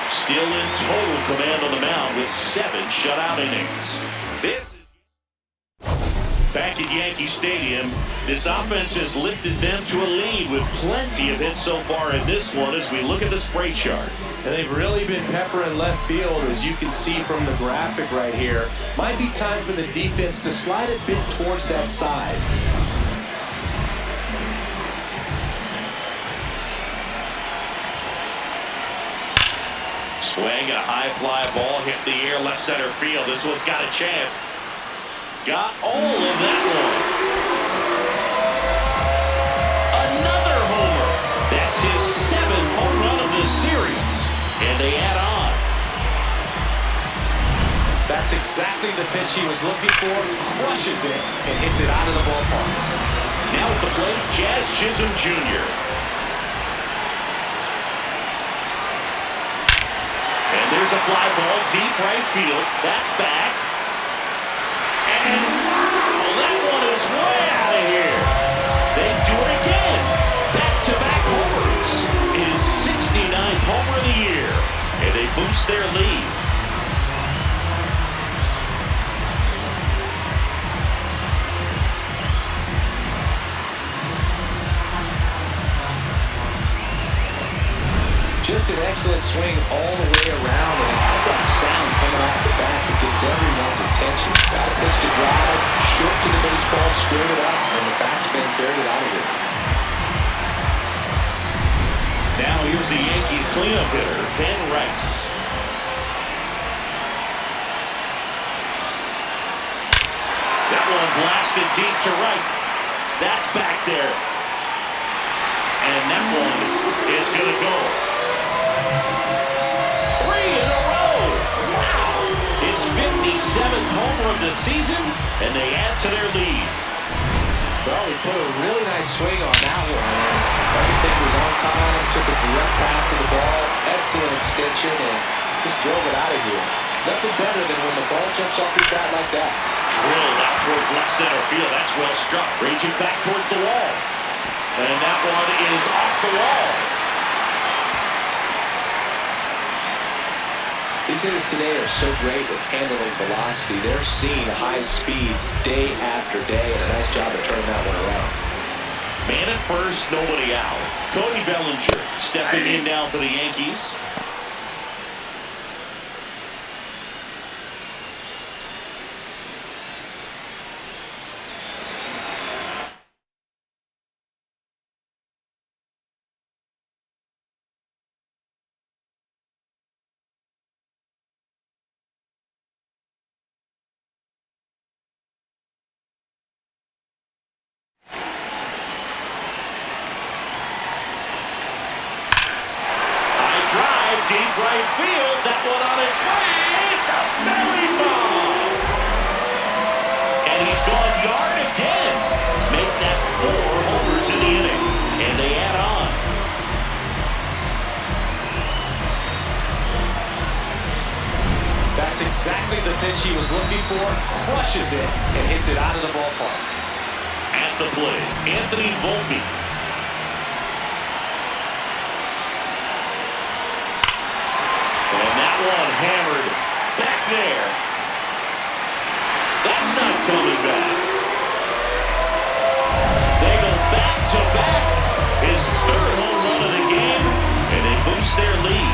Still in total command on the mound with 7 shutout innings. Back at Yankee Stadium, this offense has lifted them to a lead with plenty of hits so far in this one as we look at the spray chart. And they've really been peppering left field, as you can see from the graphic right here. Might be time for the defense to slide a bit towards that side. Swing, a high fly ball hit the air, left center field. This one's got a chance. Got all of that one. Another homer. That's his 7th home run of this series. And they add on. That's exactly the pitch he was looking for. Crushes it and hits it out of the ballpark. Now at the plate, Jazz Chisholm Jr. And there's a fly ball deep right field. That's back. And wow, that one is way out of here. They do it again. Back-to-back homers. His 69th homer of the year. And they boost their lead. Just an excellent swing all the way around, and how that sound coming off the bat that gets everyone's attention. Got a pitch to drive, short to the baseball, squared it up, and the batsman carried it out of here. Now here's the Yankees cleanup hitter, Ben Rice. That one blasted deep to right. That's back there. And that one is going to go. 3 in a row. Wow. His 57th homer of the season, and they add to their lead. Well, he put a really nice swing on that one. Everything was on time, took a direct path to the ball, excellent extension, and just drove it out of here. Nothing better than when the ball jumps off your bat like that. Drilled out towards left center field. That's well struck. Raging back towards the wall. And that one is off the wall. These hitters today are so great with handling velocity. They're seeing high speeds day after day, and a nice job of turning that one around. Man at first, nobody out. Cody Bellinger stepping in now for the Yankees. Deep right field, that one on its way, it's a belly ball. And he's gone yard again. Make that 4 homers in the inning, and they add on. That's exactly the pitch he was looking for, crushes it, and hits it out of the ballpark. At the plate, Anthony Volpe. And that one hammered back there. That's not coming back. They go back to back. His 3rd home run of the game, and they boost their lead.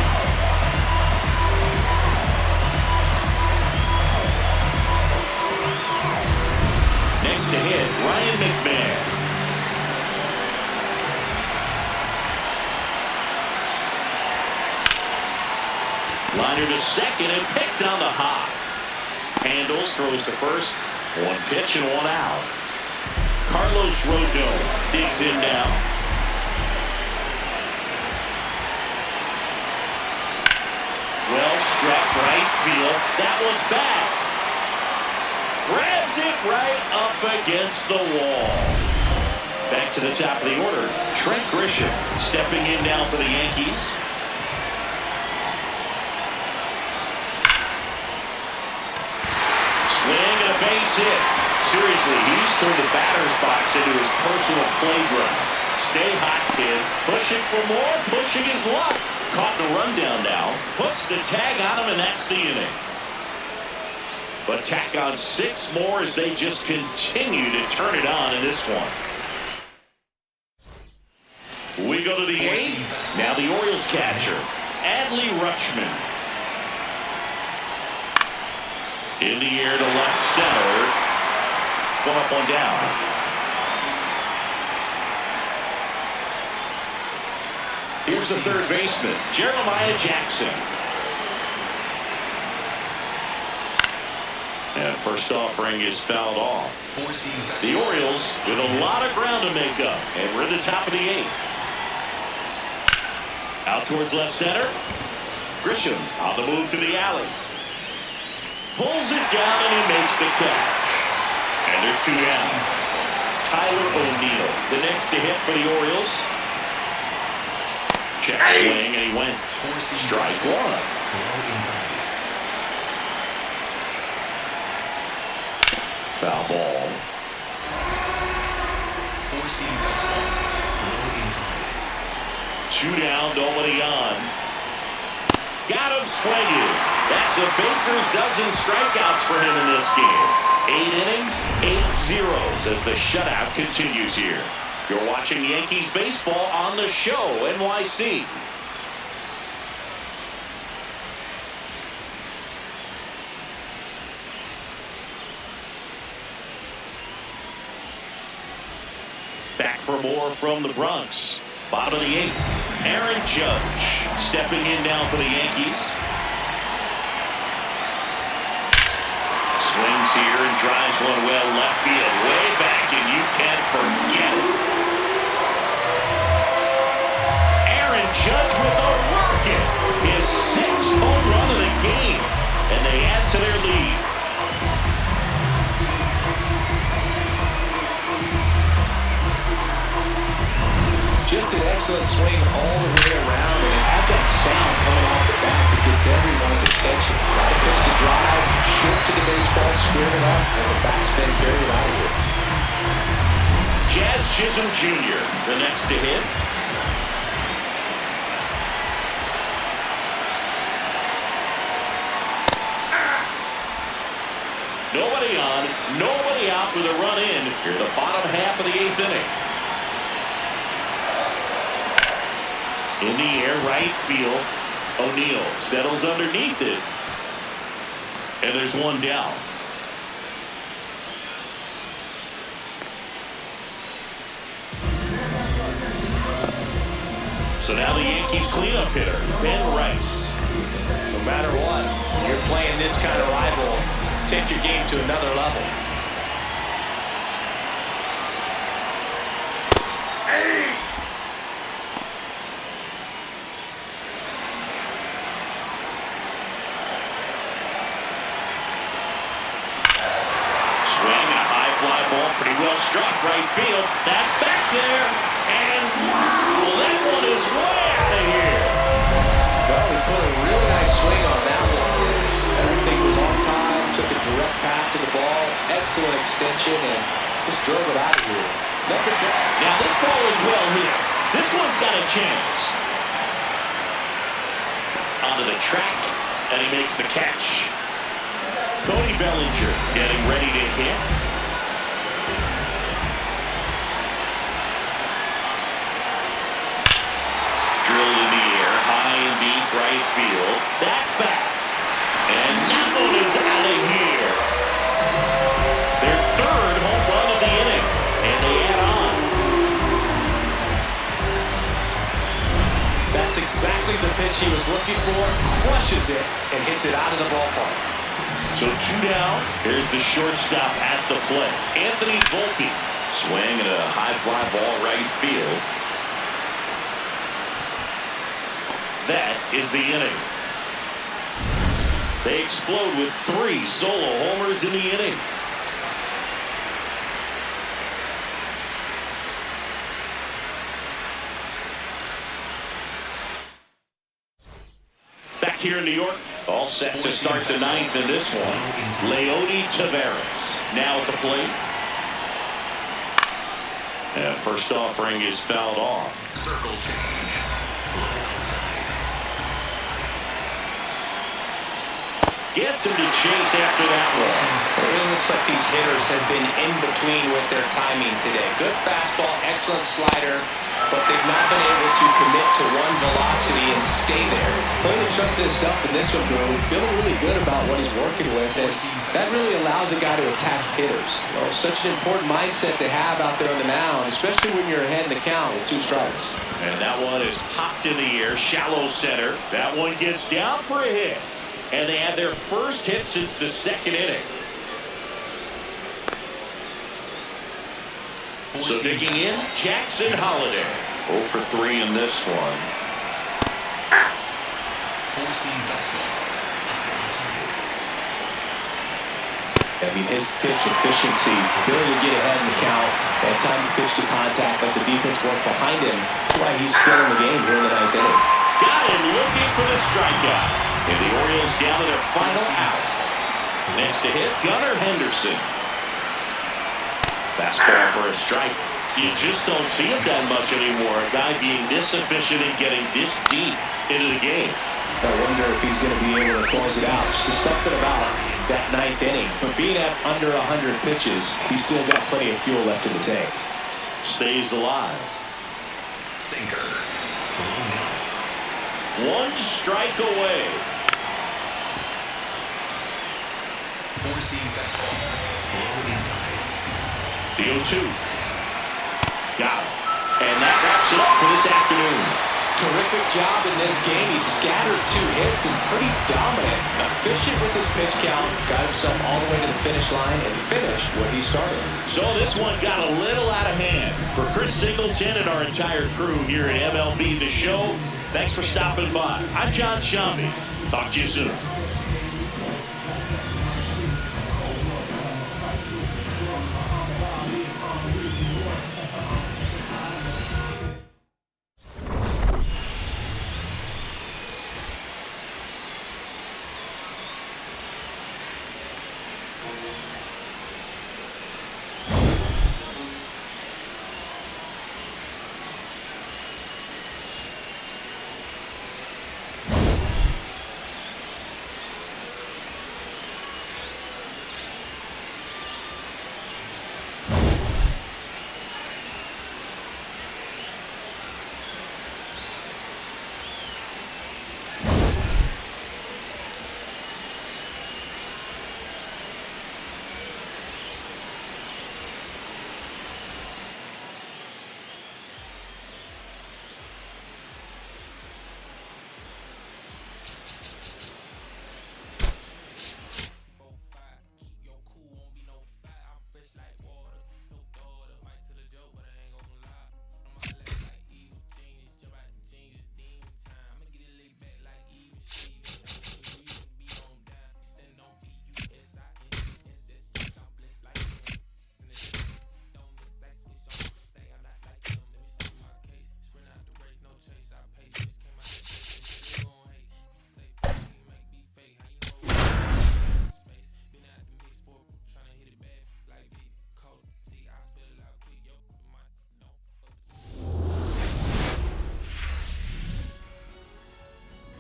Next to hit, Ryan McMahon. Liner to second and picked on the hop. Handles, throws to first. 1 pitch and 1 out. Carlos Rodon digs in now. Well struck right field. That one's back. Grabs it right up against the wall. Back to the top of the order. Trent Grisham stepping in now for the Yankees. Swing and a base hit. Seriously, he's turned the batter's box into his personal playground. Stay hot, kid. Pushing for more, pushing his luck. Caught in a rundown now. Puts the tag on him, and that's the inning. But tack on 6 more as they just continue to turn it on in this one. We go to the 8th. Now the Orioles catcher, Adley Rutschman. In the air to left center. Going up, one down. Here's the third baseman, Jeremiah Jackson. And first offering is fouled off. Four-seam fastball. The Orioles with a lot of ground to make up, and we're at the top of the 8th. Out towards left center. Grisham on the move to the alley. Pulls it down and he makes the catch. And there's 2 down. Tyler O'Neill, the next to hit for the Orioles. Check swing and he went. Strike 1. Low inside. Foul ball. Four-seam fastball. Low inside. 2 down, nobody on. Got him swinging. That's a baker's dozen strikeouts for him in this game. 8 innings, 8 zeros as the shutout continues here. You're watching Yankees baseball on the show, NYC. Back for more from the Bronx. Bottom of the 8th. Aaron Judge stepping in now for the Yankees. Swings here and drives one well left field. Way back, and you can't forget it. Aaron Judge with a rocket. His 6th home run of the game. And they add to their lead. Just an excellent swing all the way around, and it had that sound coming off the bat that gets everyone's attention. Got a pitch to drive, short to the baseball, squared it up, and the batsman carried it out of here. Jazz Chisholm Jr., the next to hit. Nobody on, nobody out with a run in. Here the bottom half of the 8th inning. In the air, right field. O'Neill settles underneath it. And there's 1 down. So now the Yankees cleanup hitter, Ben Rice. No matter what, you're playing this kind of rival, take your game to another level. Pretty well struck right field. That's back there. And wow, that one is way out of here. Well, he put a really nice swing on that one. Everything was on time, took a direct path to the ball, excellent extension, and just drove it out of here. Nothing but. Now this ball is well hit. This one's got a chance. Onto the track, and he makes the catch. Cody Bellinger getting ready to hit. Drilled in the air, high and deep right field. That's back. And that one is out of here. Their 3rd home run of the inning. And they add on. That's exactly the pitch he was looking for. Crushes it and hits it out of the ballpark. So 2 down. Here's the shortstop at the plate. Anthony Volpe. Swing at a high fly ball right field. That is the inning. They explode with 3 solo homers in the inning. Back here in New York, all set to start the 9th in this one. Leody Taveras now at the plate. And first offering is fouled off. Circle change. Low inside. Gets him to chase after that one. It really looks like these hitters have been in between with their timing today. Good fastball, excellent slider, but they've not been able to commit to one velocity and stay there. Clearly trusting his stuff in this one, Bill. Feeling really good about what he's working with, and that really allows a guy to attack hitters. You know, such an important mindset to have out there on the mound, especially when you're ahead in the count with 2 strikes. And that one is popped in the air, shallow center. That one gets down for a hit. And they had their first hit since the 2nd inning. So digging in, Jackson Holiday. 0 for 3 in this one. Four-seam fastball. High inside. I mean, his pitch efficiency, ability to get ahead in the count, at times pitch to contact, let the defense work behind him. That's why he's still in the game here in the ninth inning. Got him looking for the strikeout. And the Orioles down to their final out. Next to hit, Gunnar Henderson. Fastball for a strike. You just don't see it that much anymore. A guy being this efficient and getting this deep into the game. I wonder if he's going to be able to close it out. It's just something about that ninth inning. But being at under 100 pitches, he's still got plenty of fuel left in the tank. Stays alive. Sinker. Low now. 1 strike away. Four-seam fastball. Low inside. The 0-2. Got it. And that wraps it up for this afternoon. Terrific job in this game. He scattered 2 hits and pretty dominant. Efficient with his pitch count. Got himself all the way to the finish line and finished what he started. So this one got a little out of hand. For Chris Singleton and our entire crew here at MLB The Show, thanks for stopping by. I'm John Shambi. Talk to you soon.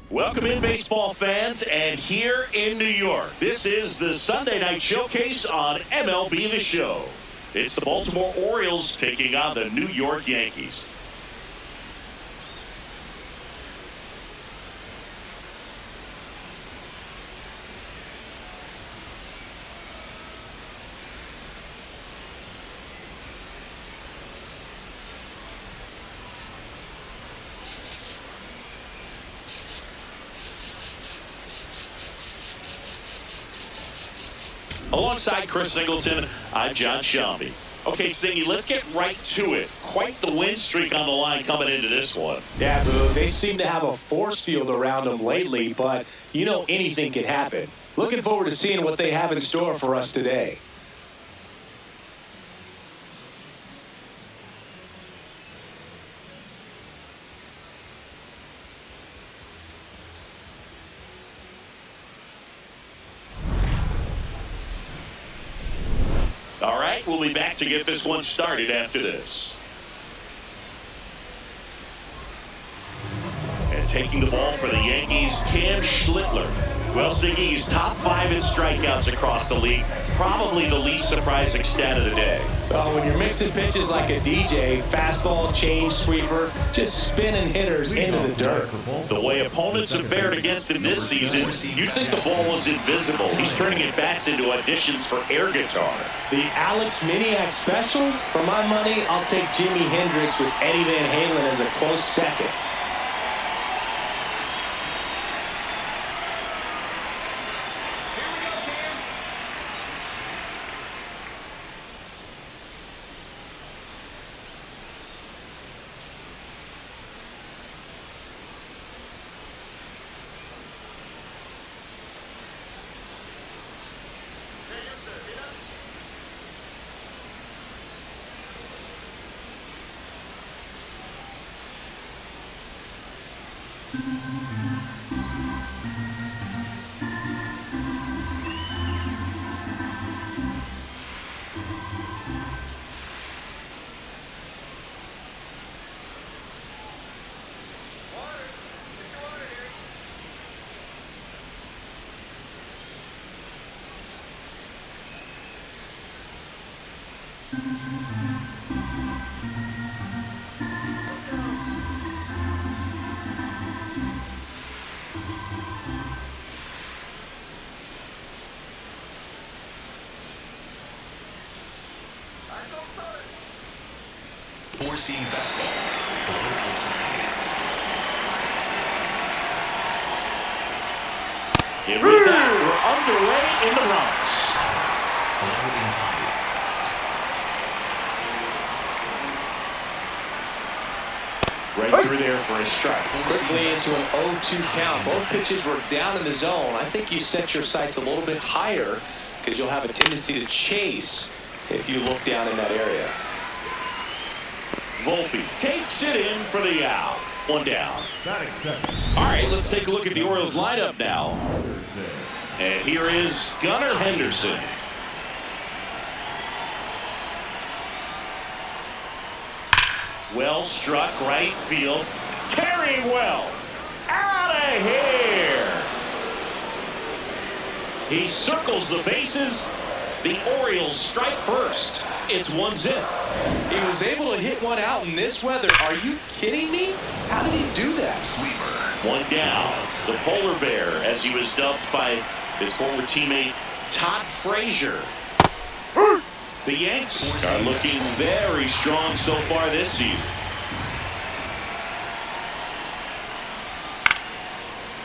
Welcome in, baseball fans, and here in New York, this is the Sunday Night Showcase on MLB The Show. It's the Baltimore Orioles taking on the New York Yankees. Alongside Chris Singleton, I'm John Shambi. Okay, Singy, let's get right to it. Quite the win streak on the line coming into this one. Yeah, Boo, they seem to have a force field around them lately, but you know anything can happen. Looking forward to seeing what they have in store for us today. All right, we'll be back to get this one started after this. And taking the ball for the Yankees, Cam Schlittler. Well, Siggy, he's top 5 in strikeouts across the league. Probably the least surprising stat of the day. Well, when you're mixing pitches like a DJ, fastball, change, sweeper, just spinning hitters into the dirt. The way opponents have fared against him this season, you'd think the ball was invisible. He's turning at bats into auditions for air guitar. The Alex Miniak special? For my money, I'll take Jimi Hendrix with Eddie Van Halen as a close second. Four-seam fastball. Below outside. And with that, we're underway in the Bronx. Below inside. Right through there for a strike. Quickly into an 0-2 count. Both pitches were down in the zone. I think you set your sights a little bit higher because you'll have a tendency to chase if you look down in that area. Volpe takes it in for the out. One down. Batting seven. All right, let's take a look at the Orioles lineup now. And here is Gunnar Henderson. Well struck right field. Carrying well. Out of here. He circles the bases. The Orioles strike first. It's one zip. He was able to hit one out in this weather. Are you kidding me? How did he do that? Sweeper. One down. The polar bear, as he was dubbed by his former teammate Todd Frazier. The Yanks are looking very strong so far this season.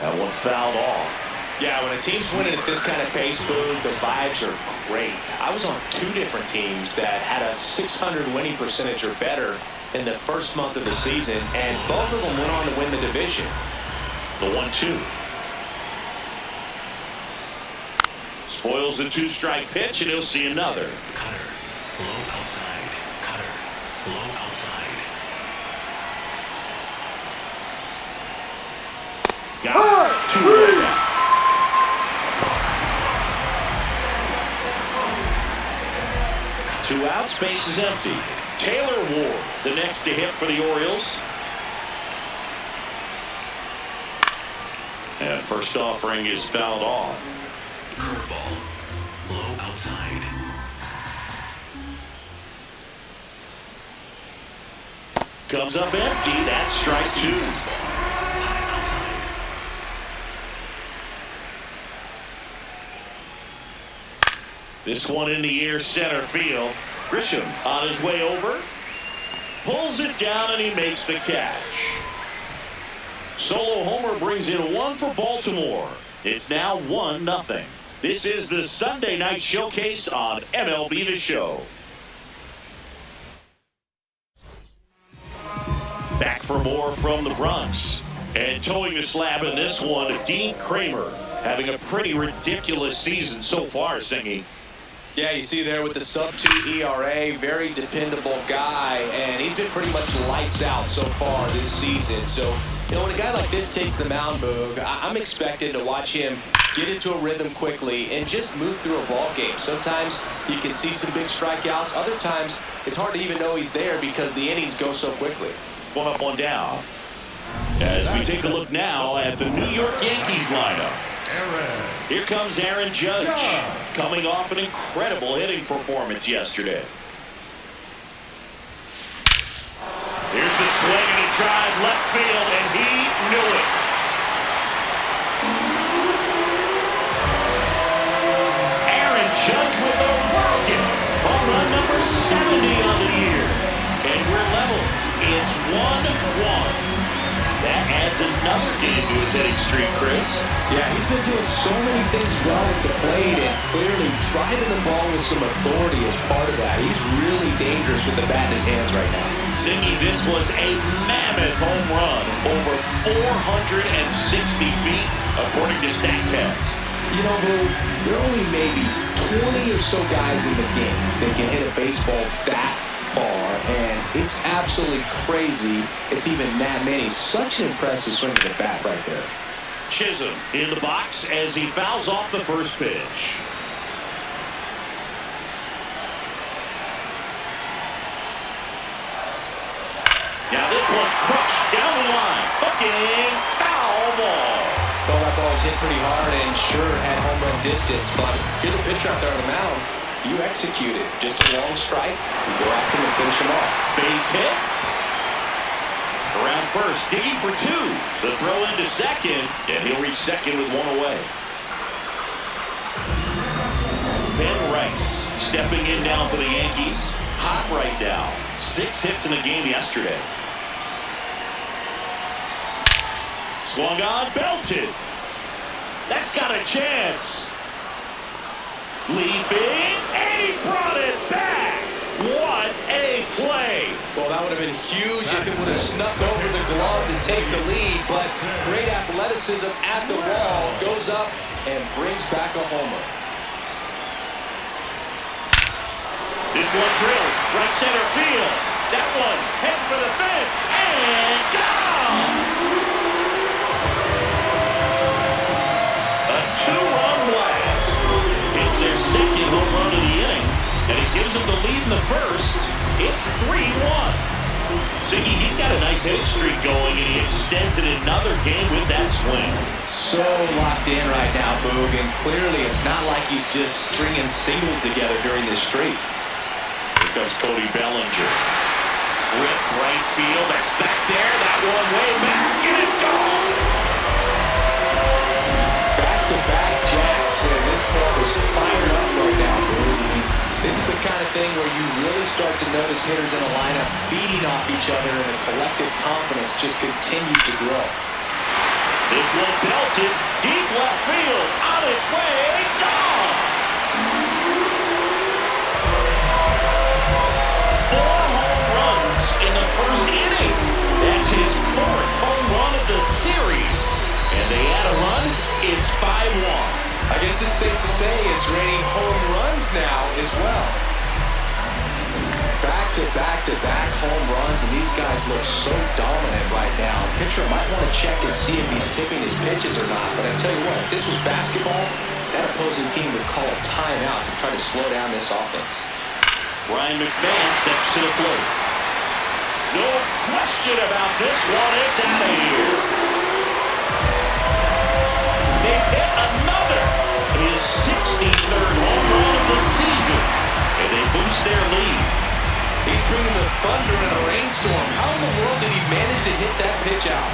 That one fouled off. Yeah, when a team's winning at this kind of pace, Boog, the vibes are great. I was on 2 different teams that had a 600 winning percentage or better in the first month of the season, and both of them went on to win the division. The 1-2. Spoils the 2-strike pitch, and he'll see another. Cutter. Below outside. Cutter. Below outside. Got it. 2 away now. Two outs, base is empty. Taylor Ward, the next to hit for the Orioles. And first offering is fouled off. Curveball. Below outside. Comes up empty. That's strike 2. High outside. This one in the air, center field. Grisham on his way over. Pulls it down and he makes the catch. Solo homer brings in 1 for Baltimore. It's now 1-0. This is the Sunday night showcase on MLB The Show. Back for more from the Bronx. And towing the slab in this one, Dean Kramer, having a pretty ridiculous season so far, Singy. Yeah, you see there with the sub-2 ERA, very dependable guy, and he's been pretty much lights out so far this season. So, you know, when a guy like this takes the mound, Boog, I'm expected to watch him get into a rhythm quickly and just move through a ball game. Sometimes you can see some big strikeouts. Other times it's hard to even know he's there because the innings go so quickly. 1 up, 1 down. As we take a look now at the New York Yankees lineup. Here comes Aaron Judge, coming off an incredible hitting performance yesterday. Here's a swing and a drive left field, and he knew it. Aaron Judge with a rocket. Home run number 70 on the year. And we're level. It's 1-1. That adds another game to his hitting streak, Chris. Yeah, he's been doing so many things well at the plate and clearly driving the ball with some authority as part of that. He's really dangerous with the bat in his hands right now. Singy, this was a mammoth home run, over 460 feet, according to StatCast. You know, Boo, there are only maybe 20 or so guys in the game that can hit a baseball that far And it's absolutely crazy. It's even that many. Such an impressive swing of the bat right there. Chisholm in the box as he fouls off the first pitch. Now this one's crushed down the line. Hooking, foul ball. Well, that ball was hit pretty hard and sure had home run distance, but if you're the pitcher out there on the mound, you execute it. Just a long strike, you go after him and finish him off. Base hit. Around first, digging for two. The throw into second, and he'll reach second with one away. Ben Rice stepping in now for the Yankees. Hot right now. 6 hits in the game yesterday. Swung on, belted. That's got a chance. Leaping, and he brought it back. What a play. Well, that would have been huge if it would have snuck over the glove to take the lead, but great athleticism at the wall, goes up and brings back a homer. This one drilled, right center field. That one heading for the fence, and gone! A 2-run blast. It's their second home run of the inning, and it gives them the lead in the first. It's 3-1. Siggy, he's got a nice hitting streak going, and he extends it another game with that swing. So locked in right now, Boog, and clearly it's not like he's just stringing singles together during this streak. Here comes Cody Bellinger. Ripped right field. That's back there. That one way back, and it's gone. Back-to-back jacks, and this club is fired up right now, Boog. This is the kind of thing where you really start to notice hitters in a lineup feeding off each other, and the collective confidence just continues to grow. This one belted. Deep left field. On its way. Gone. 4 home runs in the first inning. That's his 4th home run of the series. And they add a run. It's 5-1. I guess it's safe to say it's raining home runs now as well. Back-to-back-to-back home runs, and these guys look so dominant right now. Pitcher might want to check and see if he's tipping his pitches or not, but I tell you what, if this was basketball, that opposing team would call a timeout to try to slow down this offense. Ryan McMahon steps to the plate. No question about this one. It's out of here. They've hit another. His 63rd home run of the season. And they boost their lead. He's bringing the thunder in a rainstorm. How in the world did he manage to hit that pitch out?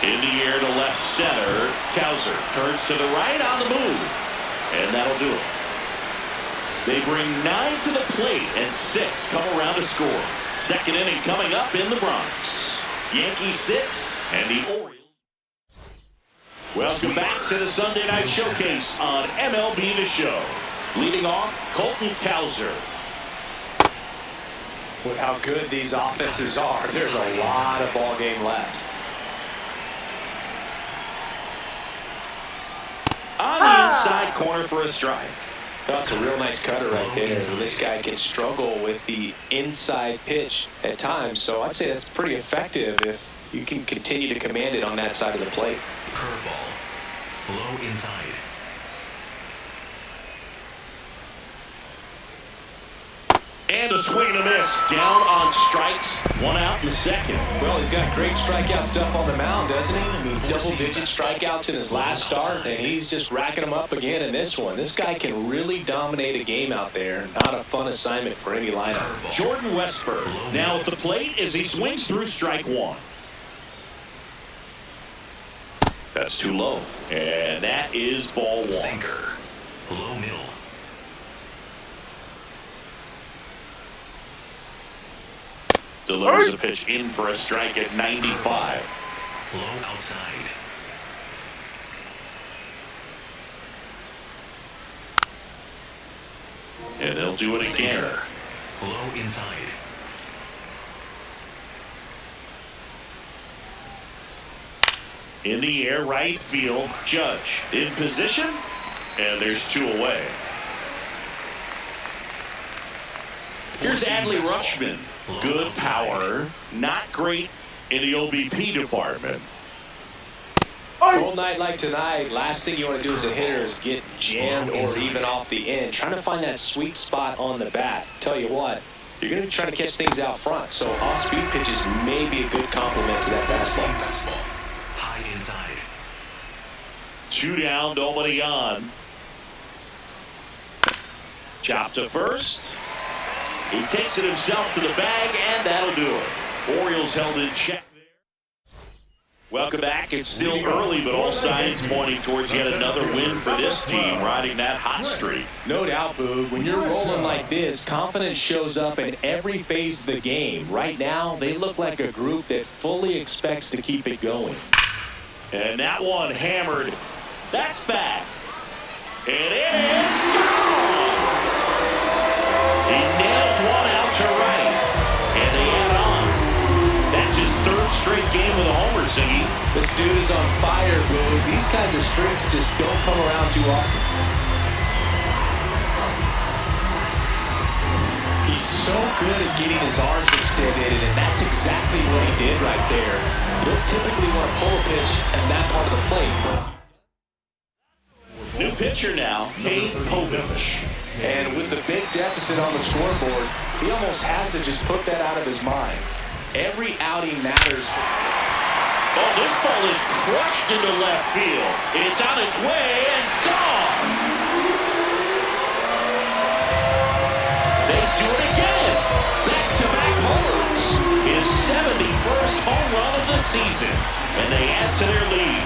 In the air to left center. Cowser turns to the right on the move. And that'll do it. They bring 9 to the plate and 6 come around to score. Second inning coming up in the Bronx. Yankees 6 and the Orioles. Welcome back to the Sunday Night Showcase on MLB The Show. Leading off, Colton Cowser. With how good these offenses are, there's a lot of ball game left. On the inside corner for a strike. That's a real nice cutter right there. This guy can struggle with the inside pitch at times, so I'd say that's pretty effective if you can continue to command it on that side of the plate. Curveball. Low inside. And a swing and a miss. Down on strikes. 1 out in the second. Well, he's got great strikeout stuff on the mound, doesn't he? I mean, double-digit strikeouts in his last start, and he's just racking them up again in this one. This guy can really dominate a game out there. Not a fun assignment for any lineup. Jordan Westberg now at the plate as he swings through strike 1. That's too low. And that is ball 1. Sinker. Low middle. Delivers a pitch in for a strike at 95. Low outside. And he'll do it again. Sinker. Low inside. In the air, right field. Judge in position. And there's 2 away. Here's Adley Rutschman. Good power, not great in the OBP department. Cold night like tonight, last thing you want to do as a hitter is get jammed or even off the end. Trying to find that sweet spot on the bat. Tell you what, you're going to be trying to catch things out front, so off-speed pitches may be a good complement to that fastball. High inside. 2 down, nobody on. Chop to first. He takes it himself to the bag, and that'll do it. Orioles held in check. Welcome back. It's still early, but all signs pointing towards yet another win for this team, riding that hot streak. No doubt, Boog. When you're rolling like this, confidence shows up in every phase of the game. Right now, they look like a group that fully expects to keep it going. And that one hammered. That's back. It is gone. He nails one out to right, and they add on. That's his 3rd straight game with a homer, Siggy. This dude is on fire, Boog. These kinds of streaks just don't come around too often. He's so good at getting his arms extended, and that's exactly what he did right there. You don't typically want to pull a pitch at that part of the plate. New pitcher now, Kane Povich. And with the big deficit on the scoreboard, he almost has to just put that out of his mind. Every outing matters. Oh, this ball is crushed into left field. It's on its way and gone. They do it again. Back-to-back homers. His 71st home run of the season. And they add to their lead.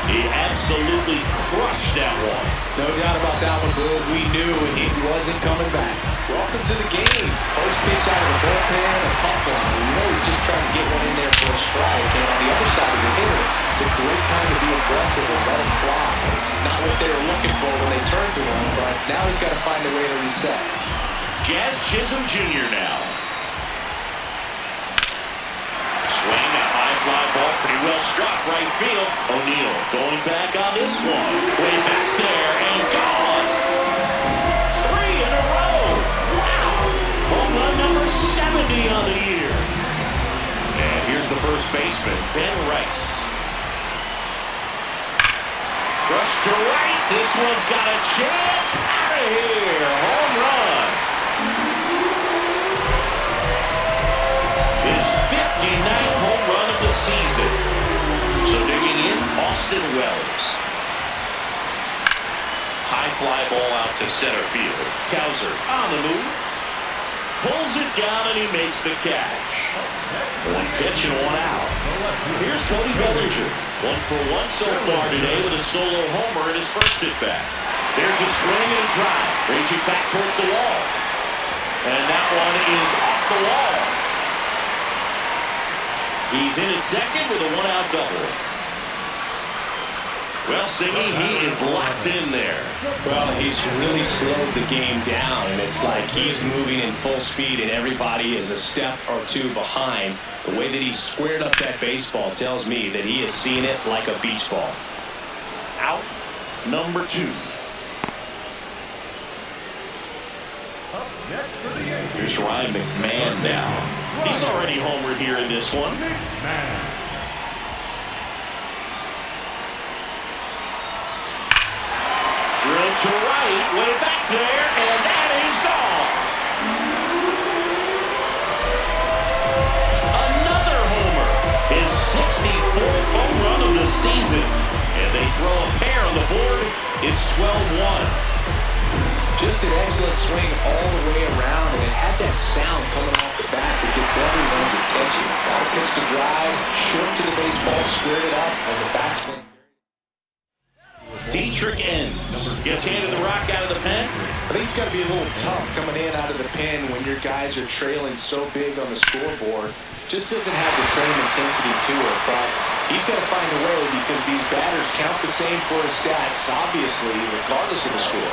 He absolutely crushed that one. No doubt about that one, Boog. We knew he wasn't coming back. Welcome to the game. First pitch out of the bullpen, a tough one. We know he's just trying to get one in there for a strike. And on the other side, as a hitter, it's a great time to be aggressive and let him fly. It's not what they were looking for when they turned to him, but now he's got to find a way to reset. Jazz Chisholm Jr. now. Swing, a high fly ball, pretty well struck right field. O'Neal going back on this one. Way back there and gone. 3 in a row. Wow. Home run number 70 on the year. And here's the first baseman, Ben Rice. Rush to right. This one's got a chance. Out of here. Home run. His 59th home run of the season. So digging in, Austin Wells. High fly ball out to center field. Kowser on the move. Pulls it down and he makes the catch. 1 pitch and 1 out. Here's Cody Bellinger. 1 for 1 so far today with a solo homer in his first at bat. There's a swing and a drive. Raging back towards the wall. And that one is off the wall. He's in at second with a 1-out double. Well, Siggy, he is locked in there. Well, he's really slowed the game down, and it's like he's moving in full speed, and everybody is a step or 2 behind. The way that he squared up that baseball tells me that he has seen it like a beach ball. Out number 2. Up next for the Yankees. Here's Ryan McMahon now. He's already homered here in this one. Man. Drilled to right, way back there, and that is gone. Another homer. His 64th home run of the season. And they throw a pair on the board. It's 12-1. Just an excellent swing all the way around, and it had that sound coming off the bat that gets everyone's attention. Got a pitch to drive, short to the baseball, squared it up, and the batsman. Dietrich ends. Gets handed the rock out of the pen. I think it's got to be a little tough coming in out of the pen when your guys are trailing so big on the scoreboard. Just doesn't have the same intensity to it, but he's got to find a way because these batters count the same for his stats, obviously, regardless of the score.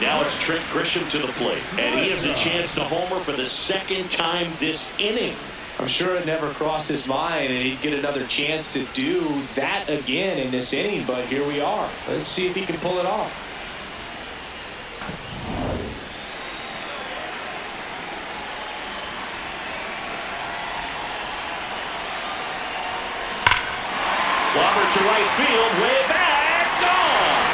Now it's Trent Grisham to the plate, and he has a chance to homer for the 2nd time this inning. I'm sure it never crossed his mind and he'd get another chance to do that again in this inning, but here we are. Let's see if he can pull it off. Lobber to right field, way back, gone.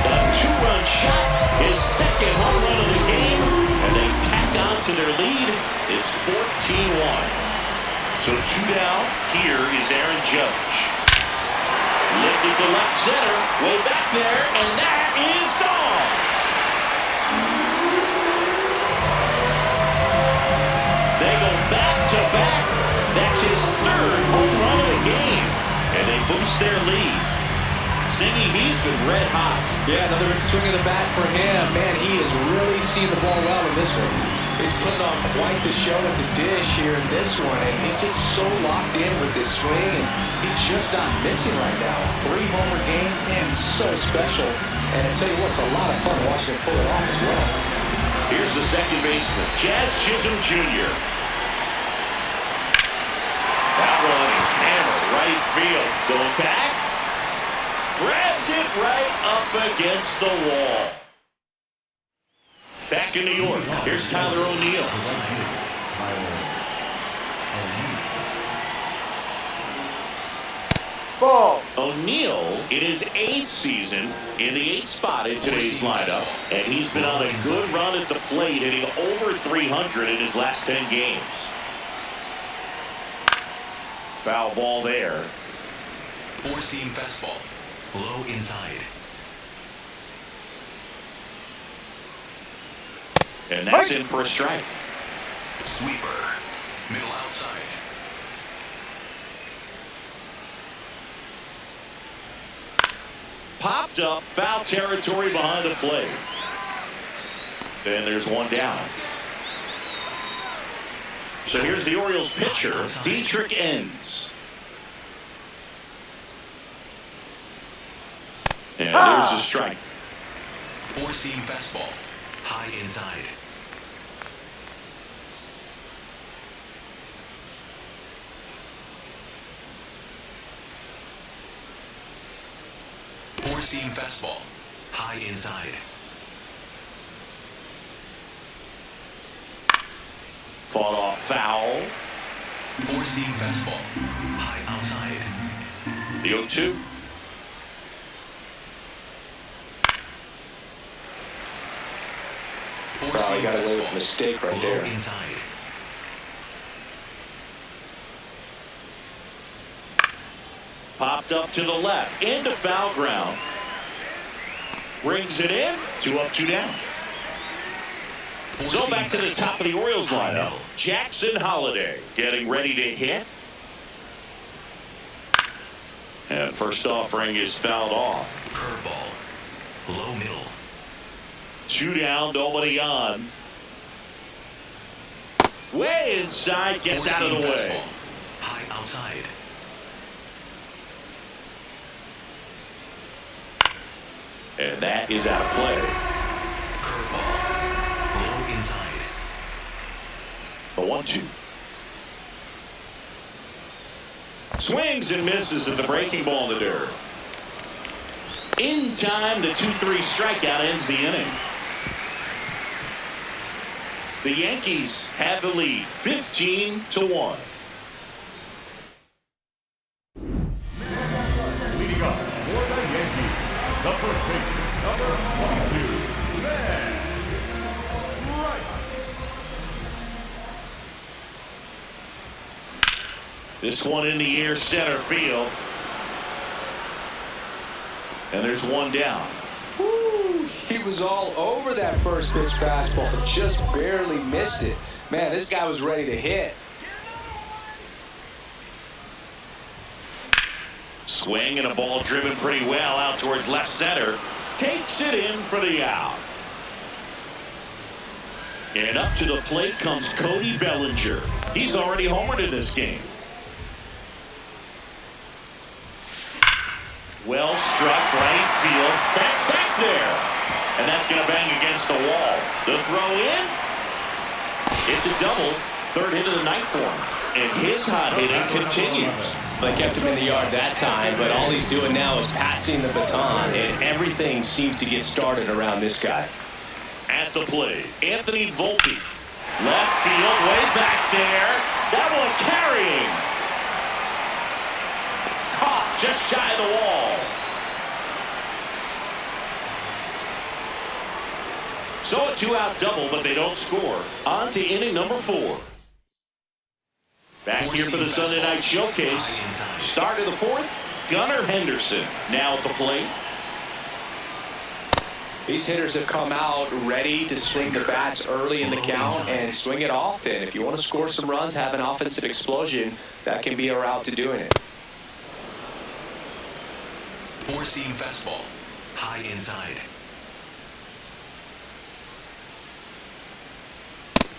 A two-run shot, his second home run of the game, and they tack on to their lead. It's 14-1. So two down. Here is Aaron Judge. Lifted to left center, way back there, and that is gone. They go back-to-back. That's his third home run of the game, and they boost their lead. Singy, he's been red hot. Yeah, another big swing of the bat for him. Man, he has really seen the ball well in this one. He's putting on quite the show at the dish here in this one, and he's just so locked in with this swing, and he's just not missing right now. 3-homer game, man, it's so special. And I tell you what, it's a lot of fun watching him pull it off as well. Here's the second baseman, Jazz Chisholm Jr. That one is hammered right field. Going back. Grabs it right up against the wall. Back in New York, here's Tyler O'Neill. Ball. O'Neill in his 8th season in the 8th spot in today's lineup, and he's been on a good run at the plate, hitting over 300 in his last 10 games. Foul ball there. Four-seam fastball. Low inside. And that's in for a strike. Sweeper. Middle outside. Popped up, foul territory behind the plate. And there's one down. So here's the Orioles pitcher, Dietrich Enns. And there's the strike. Four-seam fastball. High inside. Four-seam fastball. High inside. Fought off foul. Four-seam fastball. High outside. The 0-2. Probably got away with a mistake right there. Inside. Popped up to the left, into foul ground. Brings it in, 2 up, 2 down. So back to the top of the Orioles lineup. Jackson Holliday getting ready to hit. And first offering is fouled off. Curveball. Low middle. 2 down, nobody on. Way inside, gets out of the way. High outside. And that is out of play. Curveball. Low inside. The 1-2. Swings and misses at the breaking ball in the dirt. In time, the 2-3 strikeout ends the inning. The Yankees have the lead, 15-1. Leading up for the Yankees, the first baseman, number 22, man. Right. This one in the air, center field. And there's one down. Woo, he was all over that first pitch fastball, just barely missed it. Man, this guy was ready to hit. Swing and a ball driven pretty well out towards left center. Takes it in for the out. And up to the plate comes Cody Bellinger. He's already homered in this game. Well struck right field. That's back there. And that's going to bang against the wall. The throw in. It's a double. Third hit of the night for him. And his hot hitting continues. They kept him in the yard that time, but all he's doing now is passing the baton, and everything seems to get started around this guy. At the plate, Anthony Volpe. Left field, way back there. That one carrying. Caught just shy of the wall. So a two-out double, but they don't score. On to inning number 4. Back here for the Sunday Night Showcase. Start of the 4th, Gunnar Henderson now at the plate. These hitters have come out ready to swing the bats early in the count and swing it often. If you want to score some runs, have an offensive explosion, that can be a route to doing it. 4-seam fastball. High inside.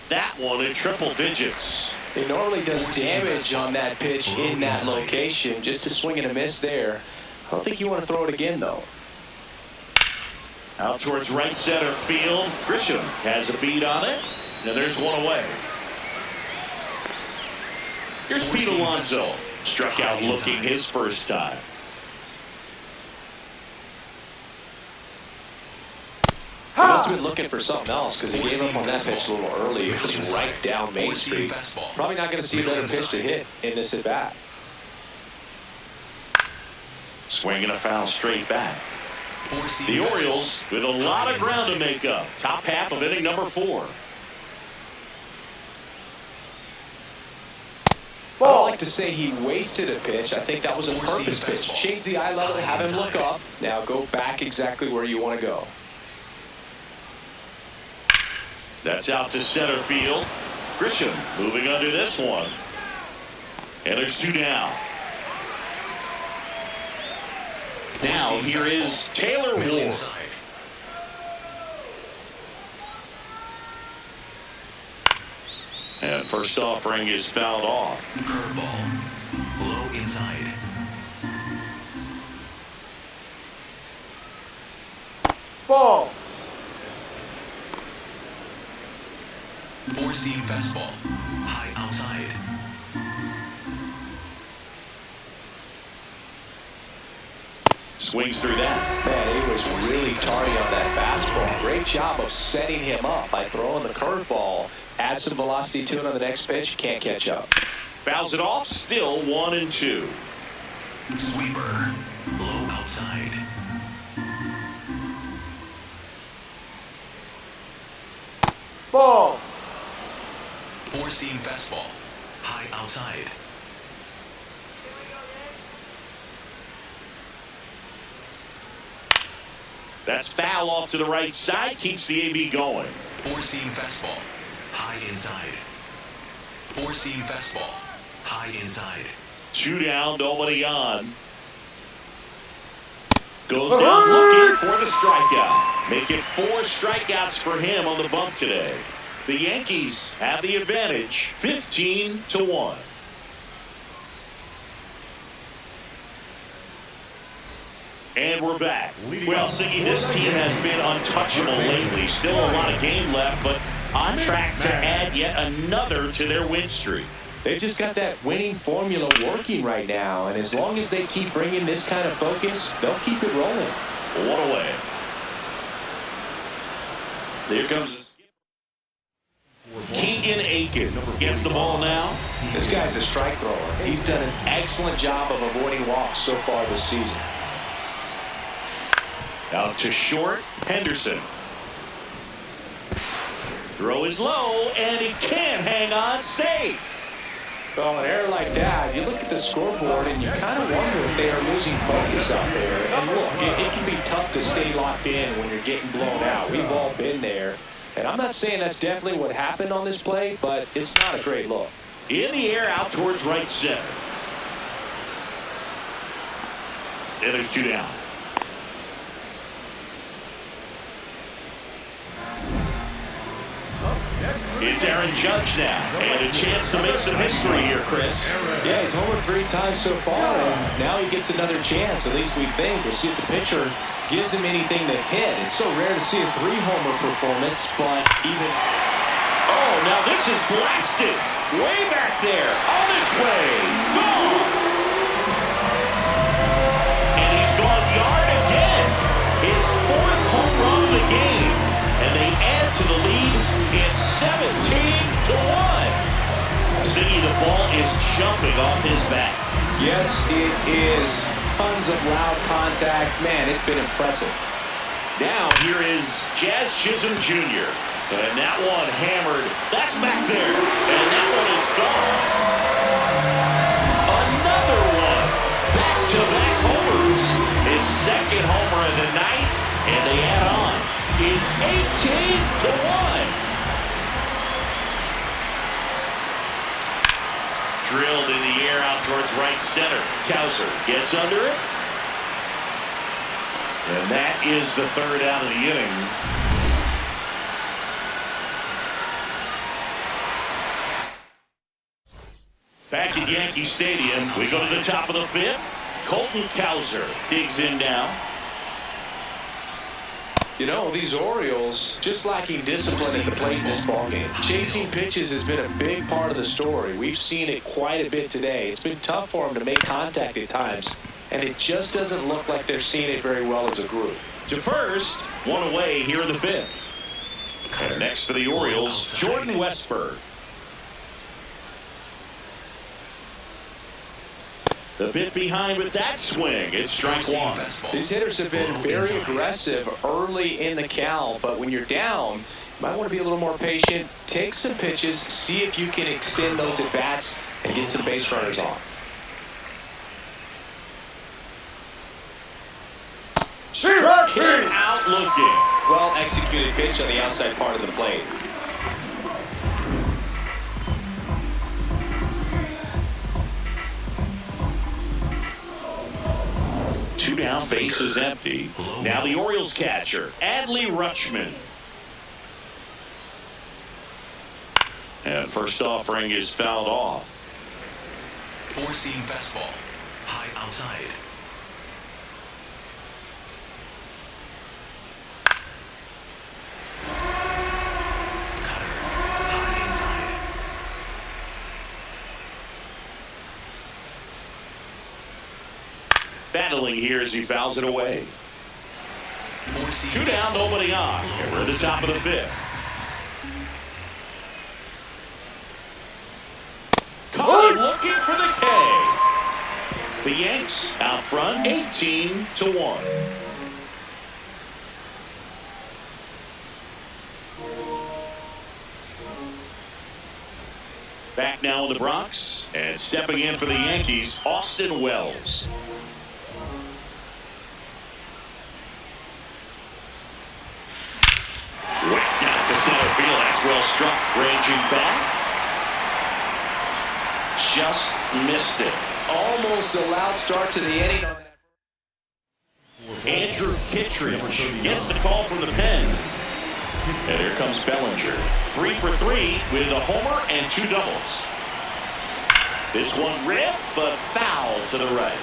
That one in triple digits. It normally does damage on that pitch in that location. Just to swing and a miss there. I don't think you want to throw it again, though. Out towards right center field. Grisham has a beat on it. Now there's one away. Here's Pete Alonso. Struck out looking his first time. He must have been looking for something else because he gave up on that pitch a little early. It was right down Main Street. Probably not going to see a better pitch to hit in this at-bat. Swinging a foul straight back. The Orioles with a lot of ground to make up. Top half of inning number 4. I don't like to say he wasted a pitch. I think that was a purpose pitch. Change the eye level, have him look up. Now go back exactly where you want to go. That's out to center field. Grisham moving under this one. And there's 2 down. Now here is Taylor Ward. And first offering is fouled off. Curveball. Low inside. Ball. 4-seam fastball. High outside. Swings through that. Man, he was really tardy on that fastball. Great job of setting him up by throwing the curveball. Add some velocity to it on the next pitch. Can't catch up. Fouls it off. Still 1-2. Sweeper. Low outside. Ball. 4-seam fastball. High outside. That's foul off to the right side. Keeps the AB going. 4-seam fastball. High inside. 4-seam fastball. High inside. 2 down, nobody on. Goes down looking for the strikeout. Make it 4 strikeouts for him on the bump today. The Yankees have the advantage, 15-1. And we're back. Well, Siggy, this team has been untouchable lately. Still a lot of game left, but on track to add yet another to their win streak. They've just got that winning formula working right now, and as long as they keep bringing this kind of focus, they'll keep it rolling. One away. There comes Keegan Aiken. Gets the ball now. This guy's a strike thrower. He's done an excellent job of avoiding walks so far this season. Out to short, Henderson. Throw is low, and he can't hang on. Safe. Well, an error like that, you look at the scoreboard and you kind of wonder if they are losing focus out there. And look, it can be tough to stay locked in when you're getting blown out. We've all been there. And I'm not saying that's definitely what happened on this play, but it's not a great look. In the air, out towards right center. And there's 2 down. It's Aaron Judge now, and a chance to make some history here, Chris. Yeah, he's homered 3 times so far, and now he gets another chance, at least we think. We'll see if the pitcher gives him anything to hit. It's so rare to see a 3-homer performance, but even... Oh, now this is blasted. Way back there, on its way, gone. And he's gone yard again. His 4th home run of the game. And they add to the lead. It's 17-1. City the ball jumping off his bat. Yes, it is. Tons of loud contact. Man, it's been impressive. Now here is Jazz Chisholm Jr. And that one hammered. That's back there. And that one is gone. Another one. Back-to-back homers. His second homer of the night. And they add on. It's 18-1. Drilled in the air out towards right center. Cowser gets under it. And that is the third out of the inning. Back at Yankee Stadium, we go to the top of the fifth. Colton Cowser digs in now. You know, these Orioles just lacking discipline at the plate in this ballgame. Chasing pitches has been a big part of the story. We've seen it quite a bit today. It's been tough for them to make contact at times, and it just doesn't look like they're seeing it very well as a group. To first, one away here in the fifth. And next for the Orioles, Jordan Westburg. The bit behind with that swing. It's strike one. These hitters have been very aggressive early in the count, but when you're down, you might want to be a little more patient. Take some pitches, see if you can extend those at-bats and get some base runners on. Struck him out looking. Well-executed pitch on the outside part of the plate. Two down, base is empty. Now the Orioles catcher, Adley Rutschman. And first offering is fouled off. Four-seam fastball. High outside. Cutter. High inside. Battling here as he fouls it away. Two down, nobody on. And we're at the top of the fifth. Caught looking for the K. The Yanks out front, 18-1. Back now in the Bronx, and stepping in for the Yankees, Austin Wells. Whacked out to center field. That's well struck. Ranging back. Just missed it. Almost a loud start to the inning. Andrew Kittredge gets the call from the pen. And here comes Bellinger. 3 for 3 with a homer and 2 doubles. This one ripped, but foul to the right.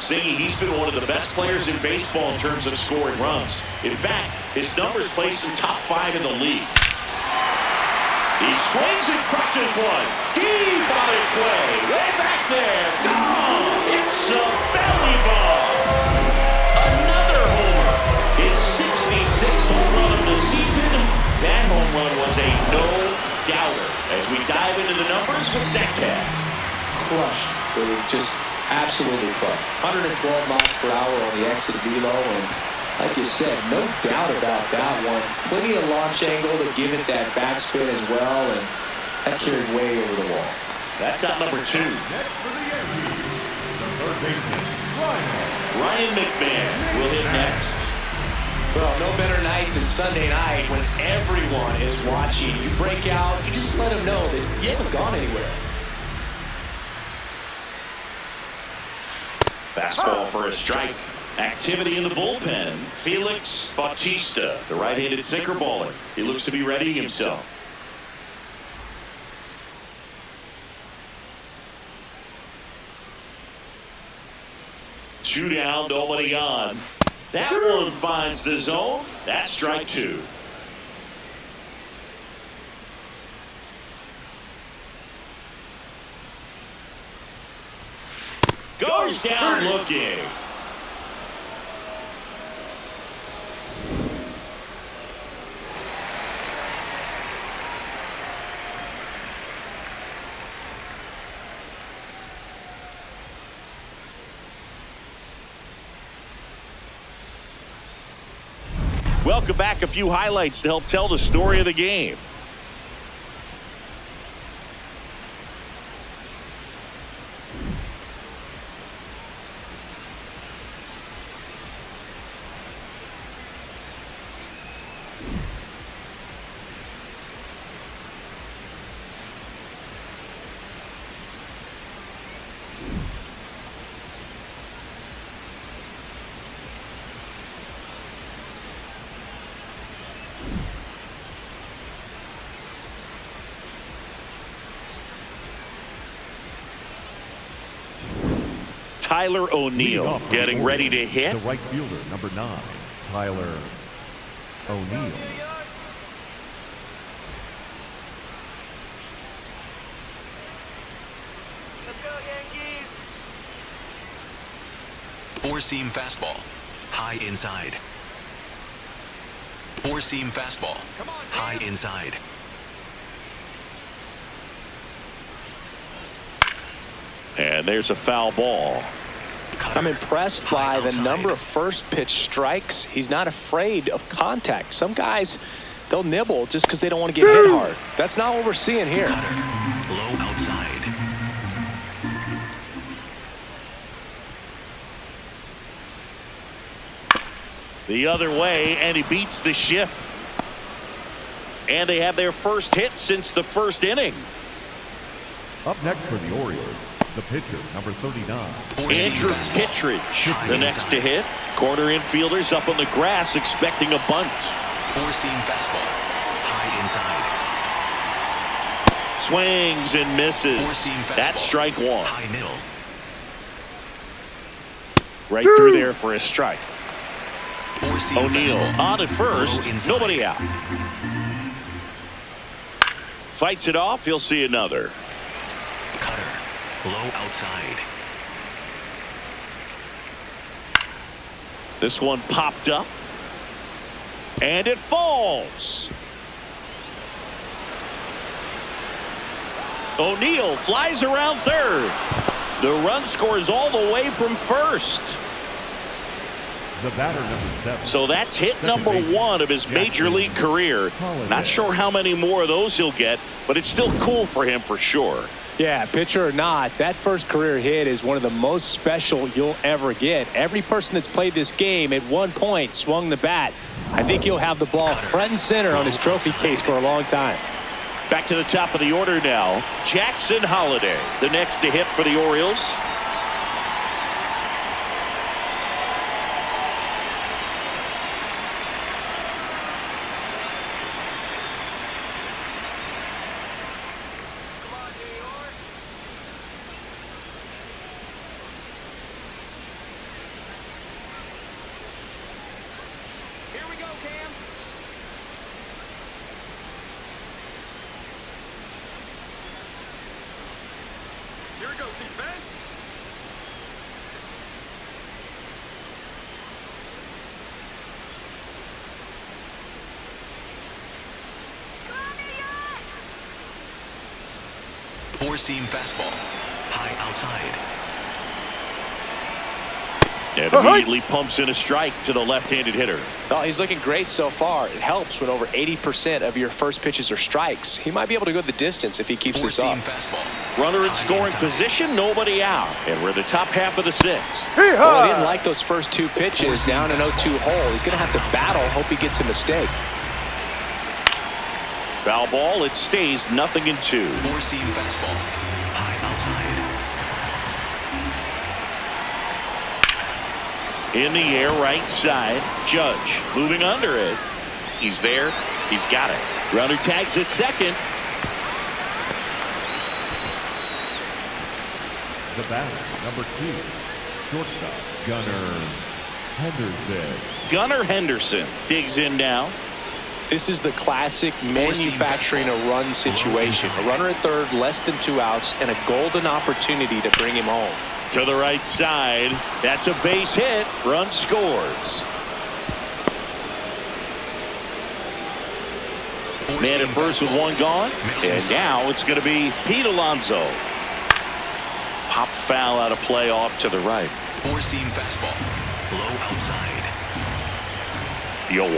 Singy, he's been one of the best players in baseball in terms of scoring runs. In fact, his numbers place him top 5 in the league. He swings and crushes one. Deep on its way. Way back there. Gone. It's a belly ball. Another homer. His 66th home run of the season. That home run was a no-doubter. As we dive into the numbers with StatCast. Crushed. Really just absolutely crushed. 112 miles per hour on the exit velo, and like you said, no doubt about that one. Plenty of launch angle to give it that backspin as well, and that carried way over the wall. That's out number 2. Next for the Yankees, the third baseman, Ryan McMahon will hit next. Well, no better night than Sunday night when everyone is watching. You break out, you just let them know that you haven't gone anywhere. Fastball for a strike. Activity in the bullpen. Felix Bautista, the right-handed sinker baller. He looks to be readying himself. Two down, nobody on. That one finds the zone. That's strike 2. Goes down looking. Welcome back. A few highlights to help tell the story of the game. Tyler O'Neill getting ready to hit. The right fielder, number 9, Tyler O'Neill. Let's go, Yankees! Four-seam fastball. High inside. Four-seam fastball. High inside. And there's a foul ball. I'm impressed by the number of first pitch strikes. He's not afraid of contact. Some guys, they'll nibble just because they don't want to get hit hard. That's not what we're seeing here. Cutter. Low outside. The other way, and he beats the shift. And they have their first hit since the first inning. Up next for the Orioles, the pitcher, number 39. Andrew Kittredge, the next to hit. Corner infielders up on the grass expecting a bunt. Four-seam fastball. High inside. Swings and misses. Four-seam fastball. That's strike one. High middle. Right through there for a strike. Four-seam O'Neill fastball. on at first. Low inside. Nobody out. Fights it off. He'll see another. Cutter. Low outside. This one popped up. And it falls. O'Neill flies around third. The run scores all the way from first. The batter, number 7. So that's hit number 1 of his major league career. Not sure how many more of those he'll get, but it's still cool for him for sure. Yeah, pitcher or not, that first career hit is one of the most special you'll ever get. Every person that's played this game at one point swung the bat. I think he'll have the ball front and center on his trophy case for a long time. Back to the top of the order now. Jackson Holliday, the next to hit for the Orioles. Here we go, Cam. Here we go, defense. Four-seam fastball. High outside. And immediately pumps in a strike to the left-handed hitter. Well, he's looking great so far. It helps when over 80% of your first pitches are strikes. He might be able to go the distance if he keeps this up. Four-seam fastball. Runner in High scoring inside. position, nobody out. And we're in the top half of the 6th. Well, he didn't like those first 2 pitches down an 0-2 hole. He's going to have to battle. Hope he gets a mistake. Foul ball. It stays 0-2. Four-seam fastball. High outside. In the air, right side. Judge moving under it. He's there. He's got it. Runner tags at second. The batter, number 2, shortstop, Gunnar Henderson. Gunnar Henderson digs in now. This is the classic manufacturing a run situation. A runner at third, less than 2 outs, and a golden opportunity to bring him home. To the right side. That's a base hit. Run scores. Man at first with 1 gone. And now it's going to be Pete Alonso. Pop foul out of play off to the right. Four-seam fastball. Low outside. The 0-1.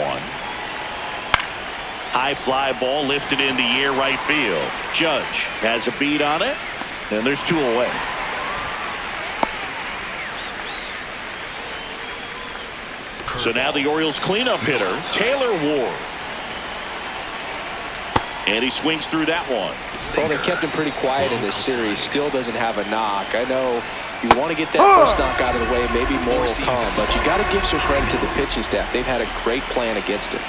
High fly ball lifted in the air right field. Judge has a beat on it, and there's 2 away. So now the Orioles cleanup hitter, Taylor Ward. And he swings through that one. Well, they kept him pretty quiet in this series. Still doesn't have a knock. I know you want to get that first knock out of the way. Maybe more will come. But you got to give some credit to the pitching staff. They've had a great plan against him.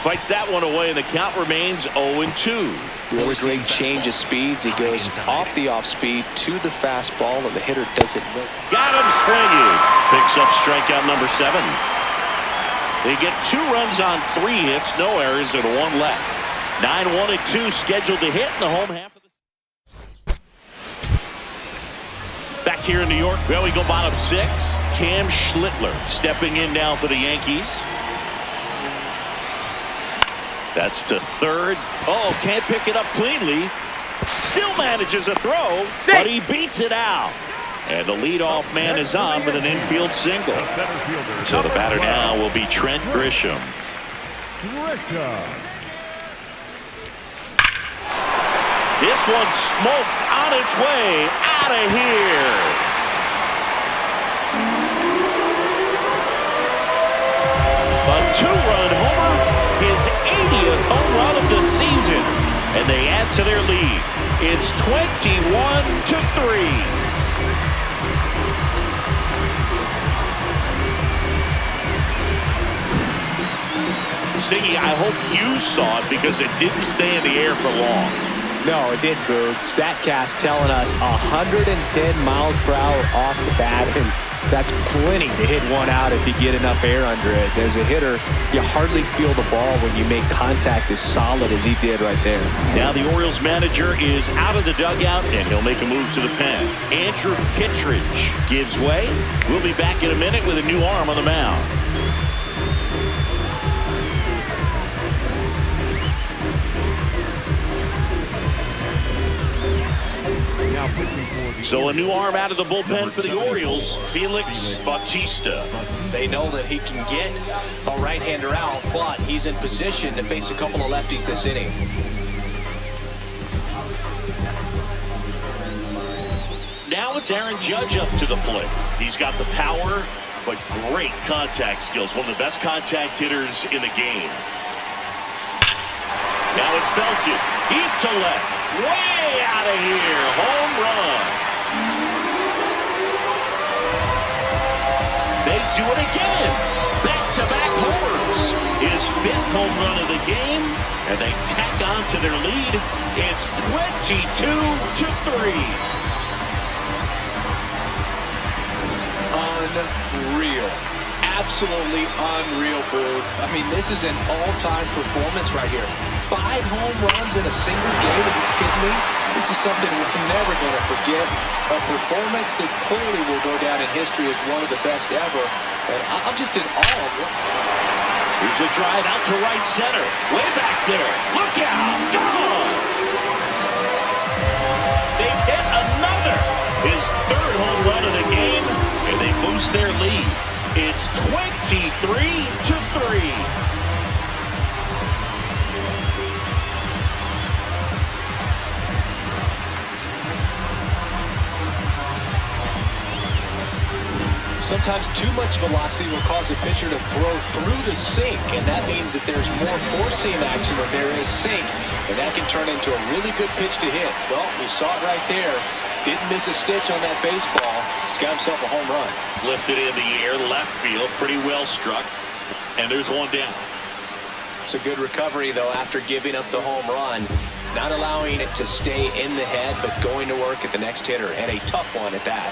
Fights that one away, and the count remains 0-2. Really great change of speeds. He goes off the off speed to the fastball, and the hitter doesn't know. Got him swinging. Picks up strikeout number 7. They get 2 runs on 3 hits, no errors, and 1 left. 9-1-2 scheduled to hit in the home half of the. Back here in New York, well, we go bottom 6. Cam Schlittler stepping in now for the Yankees. That's to third. Oh, can't pick it up cleanly. Still manages a throw, but he beats it out. And the leadoff man is on with an infield single. So the batter now will be Trent Grisham. This one smoked on its way out of here. A 2-run homer, his 80th home run of the season. And they add to their lead. It's 21-3. Siggy, I hope you saw it because it didn't stay in the air for long. No, it didn't, Boog. StatCast telling us 110 miles per hour off the bat, and that's plenty to hit one out if you get enough air under it. As a hitter, you hardly feel the ball when you make contact as solid as he did right there. Now the Orioles manager is out of the dugout, and he'll make a move to the pen. Andrew Kittredge gives way. We'll be back in a minute with a new arm on the mound. So a new arm out of the bullpen for the Orioles, Felix Bautista. They know that he can get a right-hander out, but he's in position to face a couple of lefties this inning. Now it's Aaron Judge up to the plate. He's got the power, but great contact skills. One of the best contact hitters in the game. Now it's belted. Deep to left. Way out of here. Home run. They do it again. Back-to-back homers. His 5th home run of the game, and they tack on to their lead. It's 22-3. Unreal. Absolutely unreal, Boog. I mean, this is an all-time performance right here. 5 home runs in a single game. Are you kidding me? This is something we're never going to forget. A performance that clearly will go down in history as one of the best ever. And I'm just in awe of it. Here's a drive out to right center. Way back there. Look out. Gone. They've hit another. His 3rd home run of the game, and they boost their lead. It's 23-3. Sometimes too much velocity will cause a pitcher to throw through the sink, and that means that there's more four-seam action than there is sink, and that can turn into a really good pitch to hit. Well, we saw it right there. Didn't miss a stitch on that baseball. He's got himself a home run. Lifted in the air, left field, pretty well struck, and there's one down. It's a good recovery, though, after giving up the home run. Not allowing it to stay in the head, but going to work at the next hitter, and a tough one at that.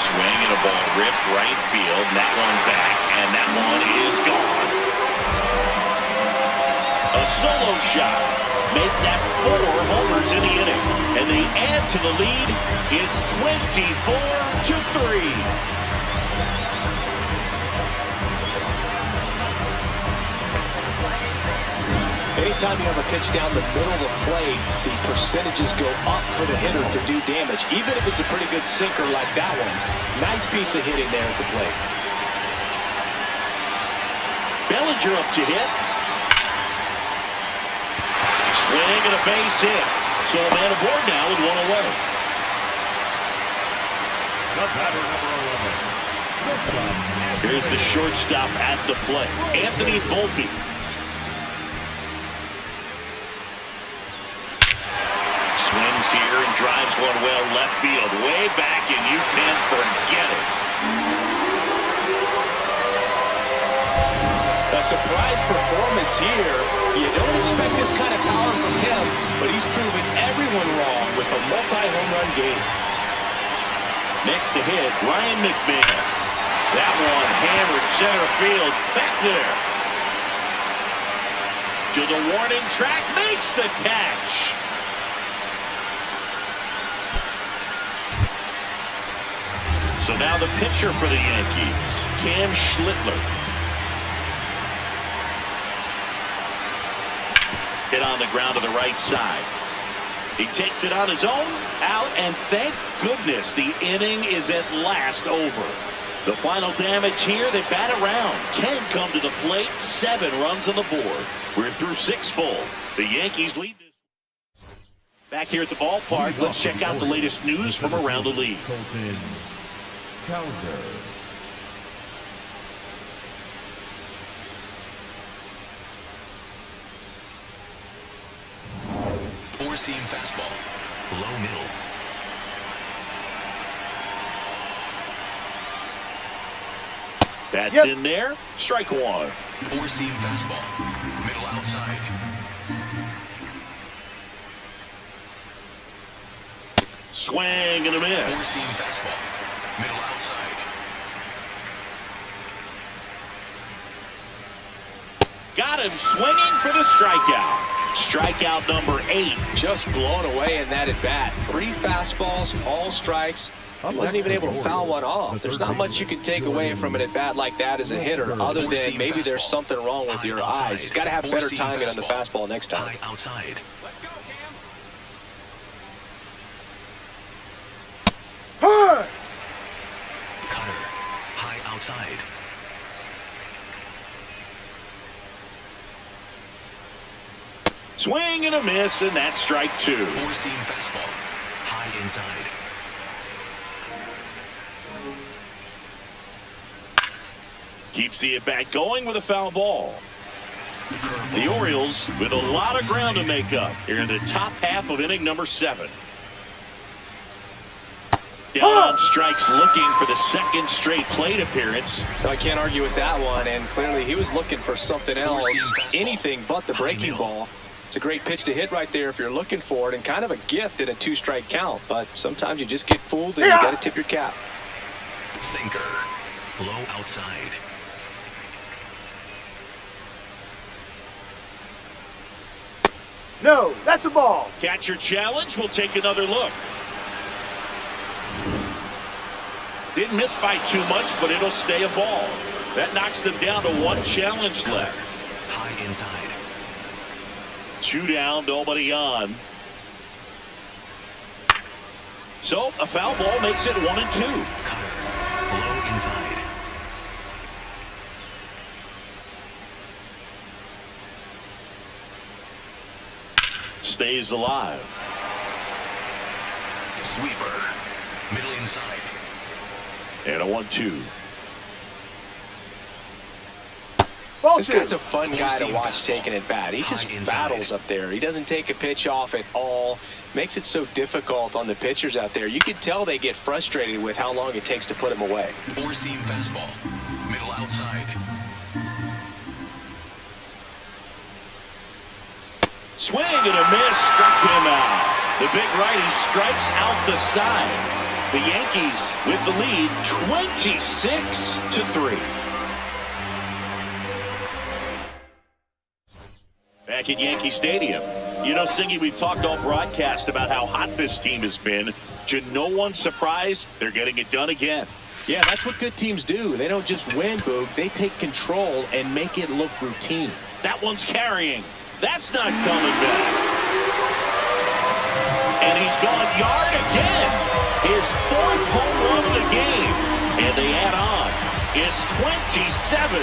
Swing and a ball ripped right field, and that one back, and that one is gone. A solo shot. Make that 4 homers in the inning, and they add to the lead. It's 24-3. anytime you have a pitch down the middle of the plate, the percentages go up for the hitter to do damage, even if it's a pretty good sinker like that one. Nice piece of hitting there at the plate. Bellinger up to hit. Swing and a base hit. So a man aboard now with one away. The batter, number 11. Here's the shortstop at the plate, Anthony Volpe. Swings here and drives one well left field, way back, and you can forget it. A surprise performance here. You don't expect this kind of power from him, but he's proven everyone wrong with a multi-home run game. Next to hit, Ryan McMahon. That one hammered center field, back there. To the warning track, makes the catch. So now the pitcher for the Yankees, Cam Schlittler. Hit on the ground to the right side. He takes it on his own, out, and thank goodness the inning is at last over. The final damage here, they bat around. 10 come to the plate, 7 runs on the board. We're through 6 full. The Yankees lead this. Back here at the ballpark, let's check out the latest news from around the league. Colton Cowser. Four-seam fastball. Low middle. That's in there. Strike one. Four-seam fastball. Middle outside. Swing and a miss. Four-seam fastball. Middle outside. Got him swinging for the strikeout. Strikeout number 8. Just blown away in that at bat. 3 fastballs, all strikes. He wasn't even able to foul one off. There's not much you can take away from an at bat like that as a hitter, other than maybe there's something wrong with your eyes. He's got to have better timing on the fastball next time. High outside. Let's go, Cam. Cutter. High outside. Swing and a miss, and that's strike 2. Four-seam fastball. High inside. Keeps the at-bat going with a foul ball. The Orioles with a lot of ground to make up here in the top half of inning number 7. Down on strikes, looking for the second straight plate appearance. I can't argue with that one, and clearly he was looking for something else, anything but the breaking ball. It's a great pitch to hit right there if you're looking for it, and kind of a gift in a 2-strike count, but sometimes you just get fooled and you got to tip your cap. Sinker. Low outside. No, that's a ball. Catcher challenge, we'll take another look. Didn't miss by too much, but it'll stay a ball. That knocks them down to 1 challenge left. High inside. 2 down, nobody on. So a foul ball makes it 1-2. Cutter. Low inside. Stays alive. Sweeper. Middle inside. And a 1-2. This guy's a fun guy to watch taking at bat. He just battles up there. He doesn't take a pitch off at all. Makes it so difficult on the pitchers out there. You can tell they get frustrated with how long it takes to put him away. Four-seam fastball. Middle outside. Swing and a miss, struck him out. The big righty strikes out the side. The Yankees with the lead, 26-3. Back at Yankee Stadium. You know, Singy, we've talked all broadcast about how hot this team has been. To no one's surprise, they're getting it done again. Yeah, that's what good teams do. They don't just win, Boog. They take control and make it look routine. That one's carrying. That's not coming back. And he's gone yard again. His 4th home run of the game. And they add on. It's 27-3.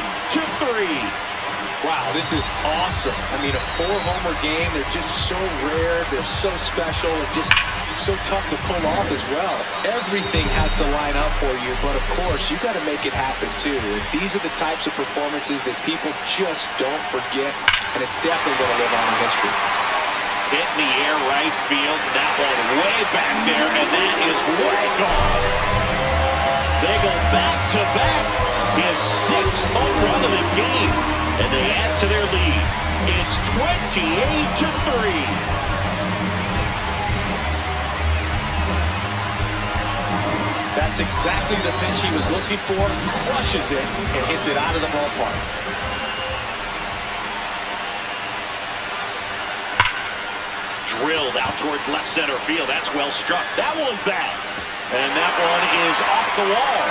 Wow, this is awesome. I mean, a 4-homer game, they're just so rare. They're so special. They're just so tough to pull off as well. Everything has to line up for you, but of course, you got to make it happen too. And these are the types of performances that people just don't forget, and it's definitely going to live on in history. Hit in the air right field. That one way back there, and that is way gone. They go back-to-back. His 6th home run of the game, and they add to their lead. It's 28-3. That's exactly the pitch he was looking for. Crushes it and hits it out of the ballpark. Drilled out towards left center field. That's well struck. That one back. And that one is off the wall.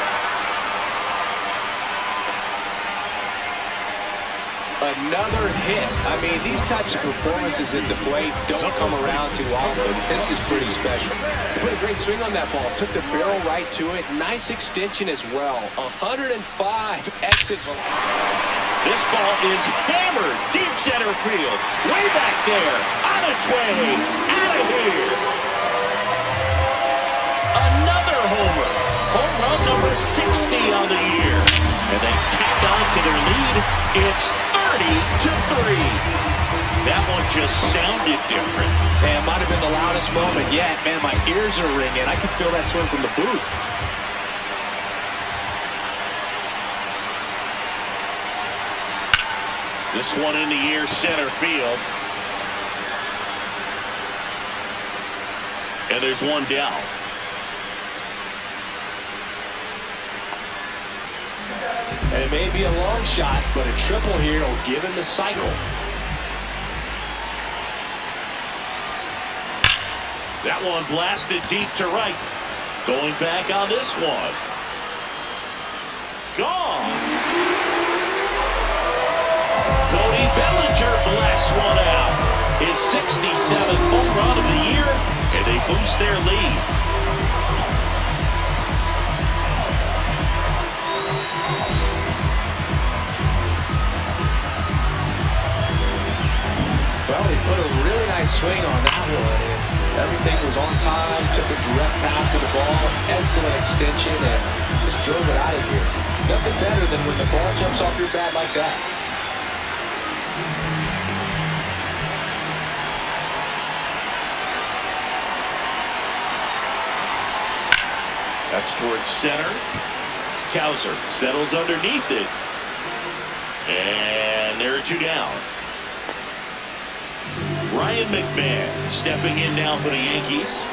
Another hit. I mean, these types of performances at the plate don't come around too often. This is pretty special. He put a great swing on that ball. Took the barrel right to it. Nice extension as well. 105 exit. This ball is hammered deep center field. Way back there. On its way. Out of here. Another homer. Home run number 60 on the year. And they tack on to their lead. It's 30-3. That one just sounded different. Man, might have been the loudest moment yet. Man, my ears are ringing. I can feel that swing from the booth. This one in the air center field. And there's one down. And it may be a long shot, but a triple here will give him the cycle. That one blasted deep to right. Going back on this one. Gone. Cody Bellinger blasts one out. His 67th home run of the year, and they boost their lead. Well, he put a really nice swing on that one. Everything was on time, took a direct path to the ball, excellent extension, and just drove it out of here. Nothing better than when the ball jumps off your bat like that. That's towards center. Cowser settles underneath it. And there are 2 down. Ryan McMahon stepping in now for the Yankees.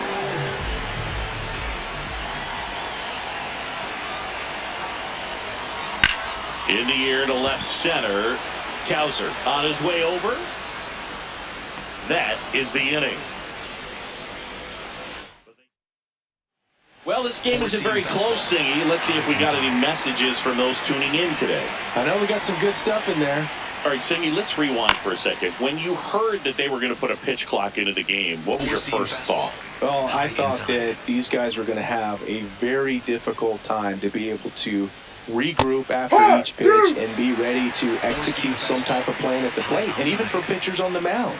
In the air to left center. Cowser on his way over. That is the inning. Well, this game isn't very close, Singy. Let's see if we got any messages from those tuning in today. I know we got some good stuff in there. All right, Singy, let's rewind for a second. When you heard that they were going to put a pitch clock into the game, what was your first thought? Well, I thought that these guys were going to have a very difficult time to be able to regroup after each pitch and be ready to execute some type of plan at the plate, and even for pitchers on the mound.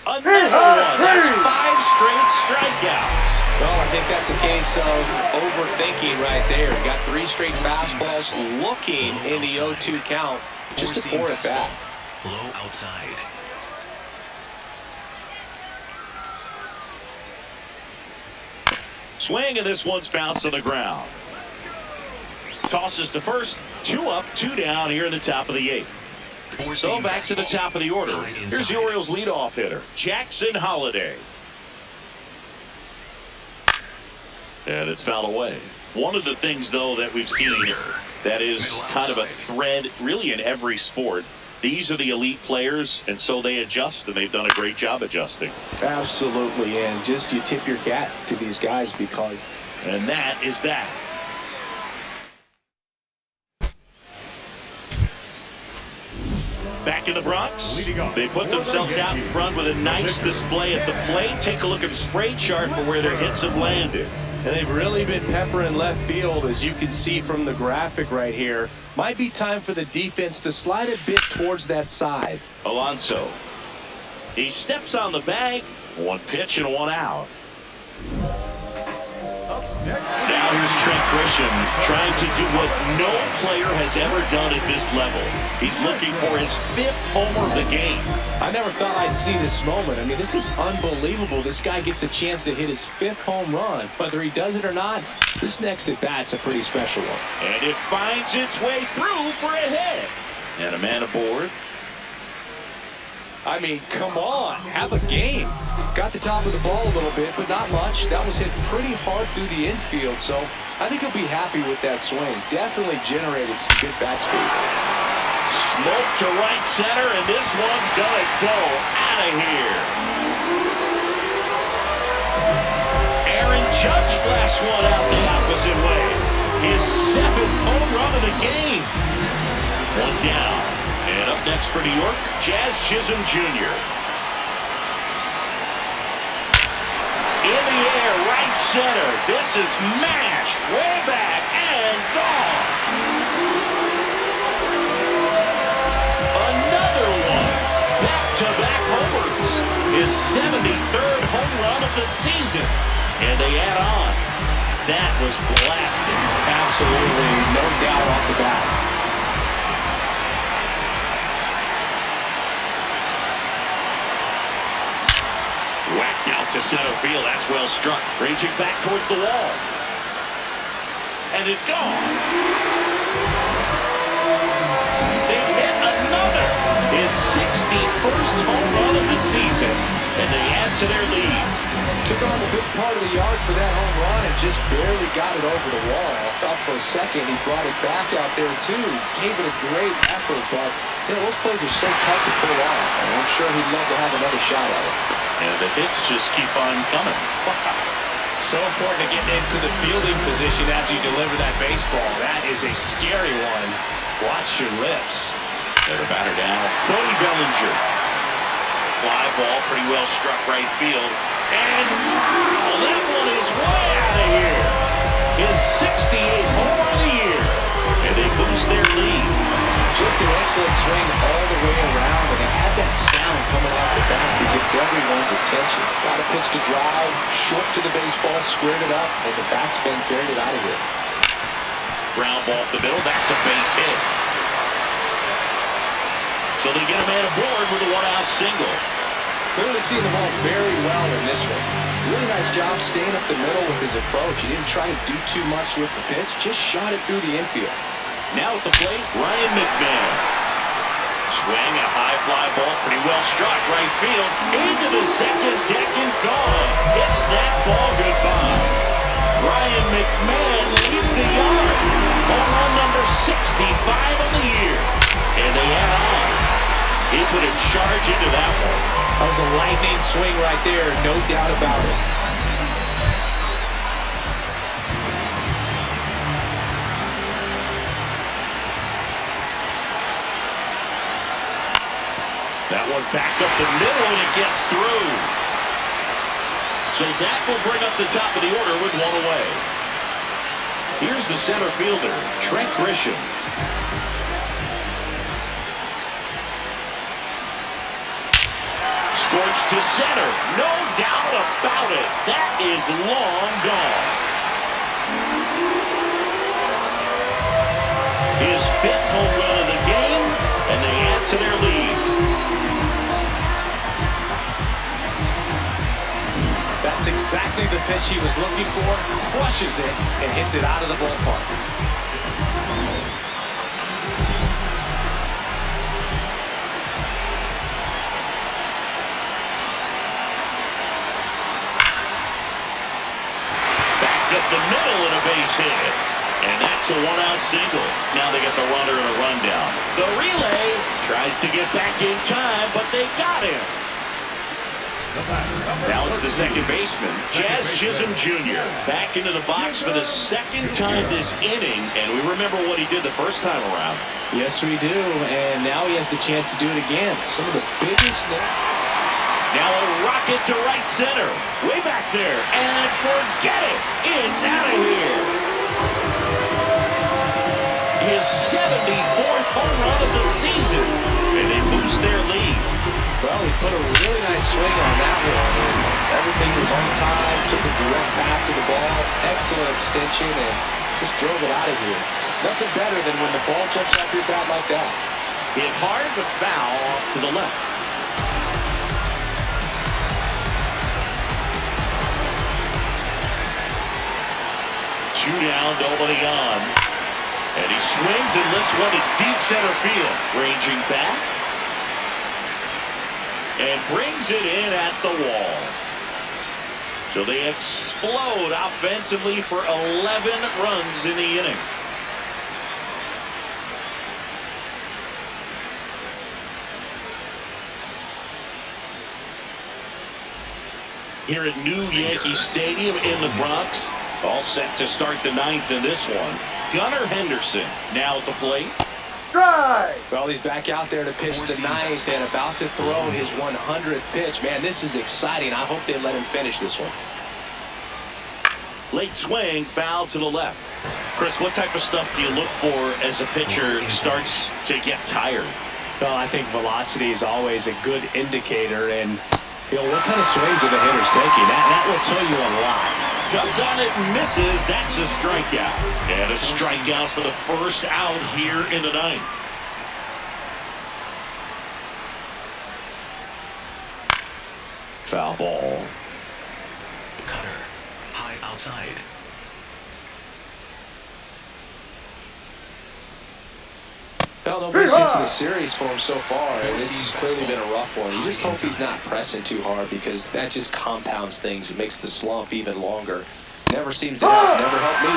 Another one. That's 5 straight strikeouts. Well, I think that's a case of overthinking right there. Got 3 straight fastballs looking in the 0-2 count just to pour it back. Low outside. Swing, and this one's bounced to the ground. Tosses to first. 2 up, 2 down here in the top of the 8th. So back to the top of the order. Here's the Orioles leadoff hitter, Jackson Holliday. And it's fouled away. One of the things, though, that we've seen that is kind of a thread really in every sport, these are the elite players, and so they adjust, and they've done a great job adjusting. Absolutely, and just you tip your cap to these guys because... And that is that. Back in the Bronx, Leading off they put for the themselves out in Yankees, front with a nice pitcher, display at the plate. Take a look at the spray chart for where their hits have landed. And they've really been peppering left field, as you can see from the graphic right here. Might be time for the defense to slide a bit towards that side. Alonso. He steps on the bag. One pitch and one out. Now here's Trent Grisham trying to do what no player has ever done at this level. He's looking for his 5th homer of the game. I never thought I'd see this moment. I mean, this is unbelievable. This guy gets a chance to hit his 5th home run. Whether he does it or not, this next at-bat's a pretty special one. And it finds its way through for a hit. And a man aboard. I mean, come on, have a game. Got the top of the ball a little bit, but not much. That was hit pretty hard through the infield, so I think he'll be happy with that swing. Definitely generated some good bat speed. Smoke to right center, and this one's gonna go out of here. Aaron Judge blasts one out the opposite way. His 7th home run of the game. One down. And up next for New York, Jazz Chisholm Jr. In the air, right center. This is mashed way back and gone. Another one. Back-to-back homers. His 73rd home run of the season. And they add on. That was blasted. Absolutely, no doubt off the bat. Whacked out to center field. That's well struck. Ranging back towards the wall. And it's gone. They hit another. His 61st home run of the season. And they add to their lead. Took on the big part of the yard for that home run and just barely got it over the wall. I thought for a second he brought it back out there too. Gave it a great effort, but those plays are so tough to pull off. And I'm sure he'd love to have another shot at it. And the hits just keep on coming. So important to get into the fielding position after you deliver that baseball. That is a scary one. Watch your lips. They're the batter down. Cody Bellinger. Fly ball, pretty well struck right field. And wow, that one is way out of here. His 68th home run of the year. And they boost their lead. Just an excellent swing all the way around, and it had that sound coming off the bat that gets everyone's attention. Got a pitch to drive, short to the baseball, squared it up, and the backspin carried it out of here. Ground ball up the middle, that's a base hit. So they get a man aboard with a one-out single. Clearly seeing the ball very well in this one. Really nice job staying up the middle with his approach. He didn't try to do too much with the pitch, just shot it through the infield. Now at the plate, Ryan McMahon. Swing, a high fly ball, pretty well struck, right field, into the second deck and gone. Hits that ball goodbye. Ryan McMahon leaves the yard. Home run number 65 on the year. And they add on. He put a charge into that one. That was a lightning swing right there, no doubt about it. That one back up the middle and it gets through. So that will bring up the top of the order with one away. Here's the center fielder, Trent Grisham. Scorched to center. No doubt about it. That is long gone. His 5th home run of the game, and they add to their lead. That's exactly the pitch he was looking for. Crushes it and hits it out of the ballpark. Back up the middle and a base hit. And that's a one-out single. Now they get the runner and a rundown. The relay tries to get back in time, but they got him. Now it's the second baseman, Jazz Chisholm Jr. back into the box for the second time this inning, and we remember what he did the first time around. Yes, we do, and now he has the chance to do it again. Some of the biggest... Now a rocket to right center, way back there, and forget it, it's out of here. His 74th home run of the season, and they boost their lead. Well, he put a really nice swing on that one. Everything was on time, took a direct path to the ball, excellent extension, and just drove it out of here. Nothing better than when the ball jumps off your bat like that. Hit hard but foul off to the left. Two down, nobody on. And he swings and lifts one to deep center field. Ranging back. And brings it in at the wall. So they explode offensively for 11 runs in the inning. Here at New Yankee Stadium in the Bronx. All set to start the ninth in this one. Gunnar Henderson now at the plate. Well, he's back out there to pitch the ninth and about to throw his 100th pitch. Man, this is exciting. I hope they let him finish this one. Late swing, foul to the left. Chris, what type of stuff do you look for as a pitcher starts to get tired? Well, I think velocity is always a good indicator, and what kind of swings are the hitters taking? That will tell you a lot. Comes on it and misses. That's a strikeout. And a strikeout for the first out here in the ninth. Foul ball. Cutter. High outside. Well, nobody's into the series for him so far, and it's clearly been a rough one. You just hope he's not pressing too hard because that just compounds things. It makes the slump even longer. Never seems to help, never helped me.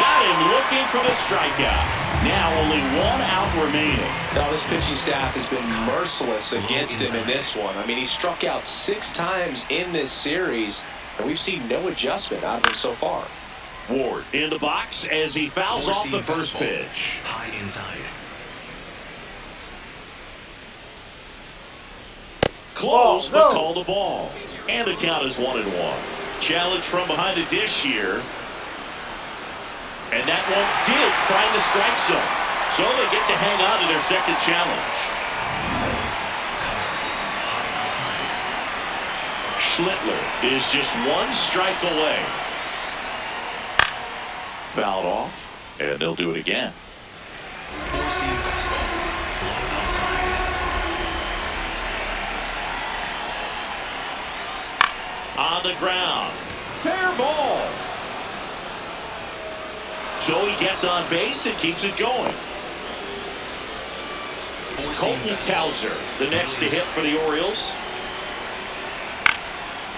Got him looking for the strikeout. Now only one out remaining. Now this pitching staff has been merciless against him in this one. I mean, he struck out 6 times in this series, and we've seen no adjustment out of him so far. Ward in the box as he fouls off the first pitch. High inside. Close, but call the ball. And the count is 1-1. Challenge from behind the dish here. And that one did find the strike zone. So they get to hang on to their second challenge. Schlittler is just 1 strike away. Fouled off, and they'll do it again. Four-seam fastball. Low outside. On the ground. Fair ball. So he gets on base and keeps it going. Colton Cowser, the next to hit for the Orioles.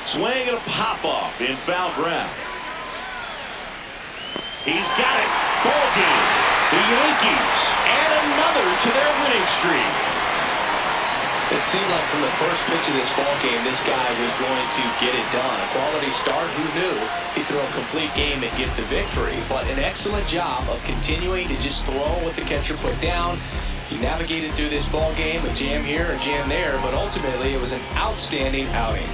Swing and a pop-off in foul ground. He's got it. Ball game. The Yankees add another to their winning streak. It seemed like from the first pitch of this ball game, this guy was going to get it done. A quality start, who knew? He'd throw a complete game and get the victory. But an excellent job of continuing to just throw what the catcher put down. He navigated through this ball game, a jam here, a jam there, but ultimately it was an outstanding outing.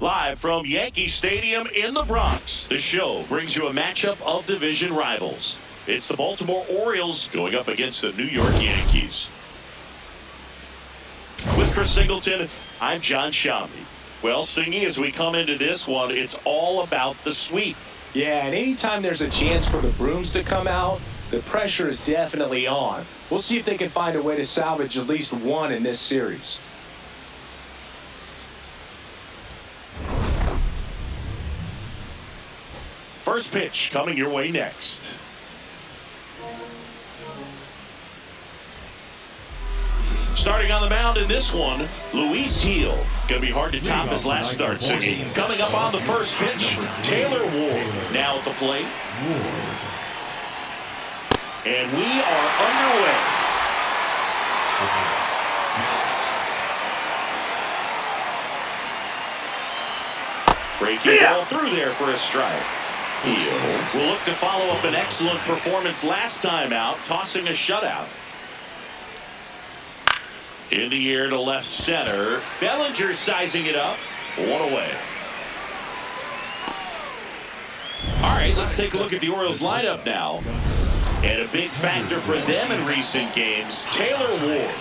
Live from Yankee Stadium in the Bronx, the show brings you a matchup of division rivals. It's the Baltimore Orioles going up against the New York Yankees. With Chris Singleton, I'm John Shambi. Well, Singy, as we come into this one, it's all about the sweep. Yeah, and anytime there's a chance for the brooms to come out, the pressure is definitely on. We'll see if they can find a way to salvage at least one in this series. First pitch coming your way next. Starting on the mound in this one, Luis Gil. Going to be hard to top his last start, Singy. Coming up on the first pitch, Taylor Ward now at the plate. And we are underway. Breaking ball through there for a strike. Gil will look to follow up an excellent performance last time out, tossing a shutout. In the air to left center. Bellinger sizing it up. One away. All right, let's take a look at the Orioles lineup now. And a big factor for them in recent games, Taylor Ward.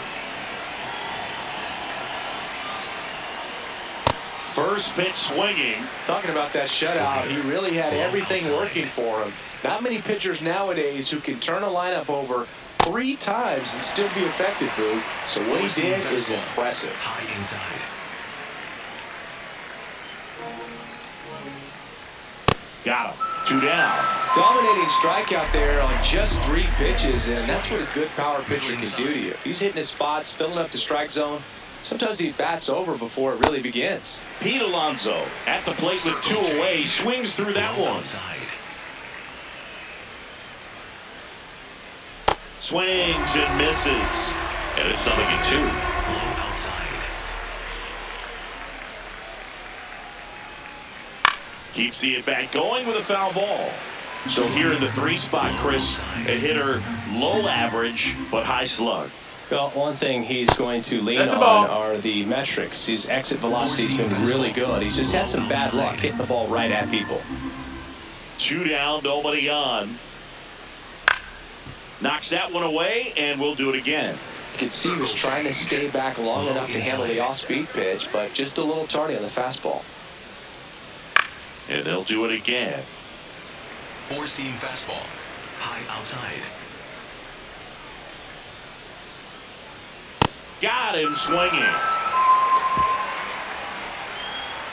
First pitch swinging. Talking about that shutout, he really had everything working for him. Not many pitchers nowadays who can turn a lineup over 3 times and still be effective, Boog. So what he did is impressive. High inside. Got him. 2 down. Dominating strikeout there on just 3 pitches, and that's what a good power pitcher can do to you. If he's hitting his spots, filling up the strike zone, sometimes he bats over before it really begins. Pete Alonso at the plate with 2 away. Swings through that one. Outside. Swings and misses. And it's 0-2. Low outside. Keeps the at-bat going with a foul ball. So here in the 3 spot, Chris, a hitter low average but high slug. Well, one thing he's going to lean on are the metrics. His exit velocity has been really good. He's just had some bad luck hitting the ball right at people. 2 down, nobody on. Knocks that one away, and we'll do it again. You can see he was trying to stay back long enough to handle the off-speed pitch, but just a little tardy on the fastball. And they'll do it again. 4-seam fastball. High outside. Got him swinging.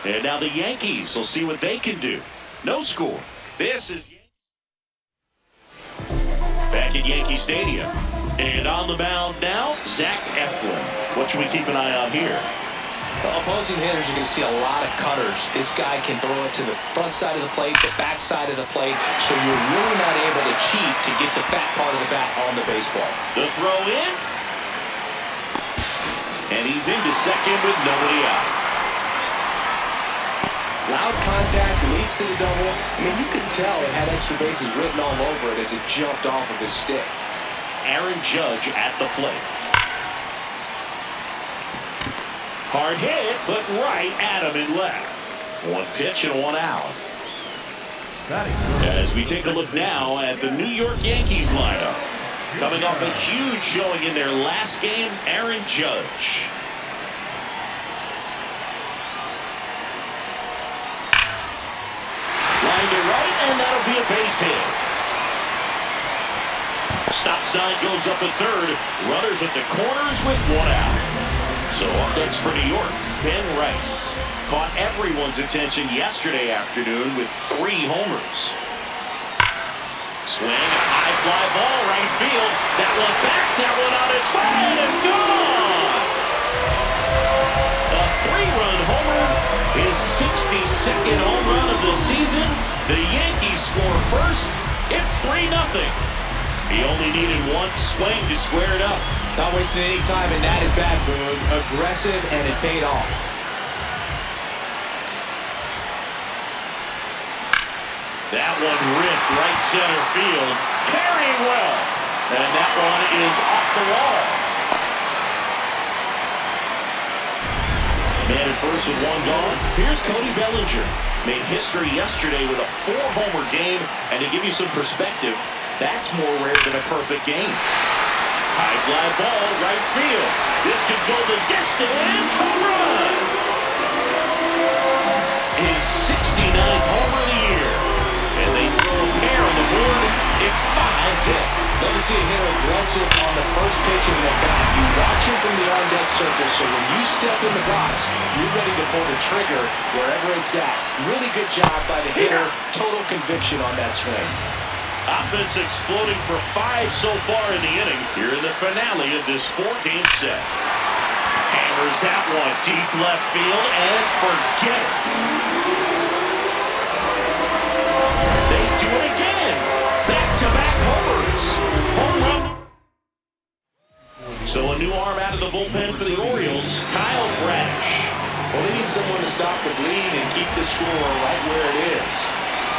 And now the Yankees will see what they can do. No score. This is back at Yankee Stadium. And on the mound now, Zach Eflin. What should we keep an eye on here? Well, opposing hitters are going to see a lot of cutters. This guy can throw it to the front side of the plate, the back side of the plate, so you're really not able to cheat to get the fat part of the bat on the baseball. The throw in. And he's into second with nobody out. Loud contact leads to the double. I mean, you could tell it had extra bases written all over it as it jumped off of his stick. Aaron Judge at the plate. Hard hit, but right at him and left. 1 pitch and 1 out. As we take a look now at the New York Yankees lineup. Coming off a huge showing in their last game, Aaron Judge. Line to right, and that'll be a base hit. Stop sign goes up at third. Runners at the corners with 1 out. So up next for New York, Ben Rice. Caught everyone's attention yesterday afternoon with 3 homers. Swing, a high fly ball, right field. That one back, that one on its way, and it's gone! A 3-run homer, his 62nd home run of the season. The Yankees score first. It's 3-0. He only needed 1 swing to square it up. Not wasting any time in that at-bat, Boog. Aggressive, and it paid off. That one ripped right center field, carrying well, and that one is off the wall. Man at first with one gone. Here's Cody Bellinger. Made history yesterday with a 4-homer game. And to give you some perspective, that's more rare than a perfect game. High fly ball, right field. This could go the distance. Home run! His 69th homer of the year. And they throw a pair on the board. It's 5-zip. Love to see a hitter aggressive on the first pitch of the bat. You watch him from the on-deck circle, so when you step in the box, you're ready to pull the trigger wherever it's at. Really good job by the hitter. Total conviction on that swing. Offense exploding for 5 so far in the inning. Here in the finale of this 4-game set. Hammers that one deep left field and forget it. They do it again. Back-to-back homers. Home run. So a new arm out of the bullpen for the Orioles, Kyle Bradish. Well, they need someone to stop the bleed and keep the score right where it is.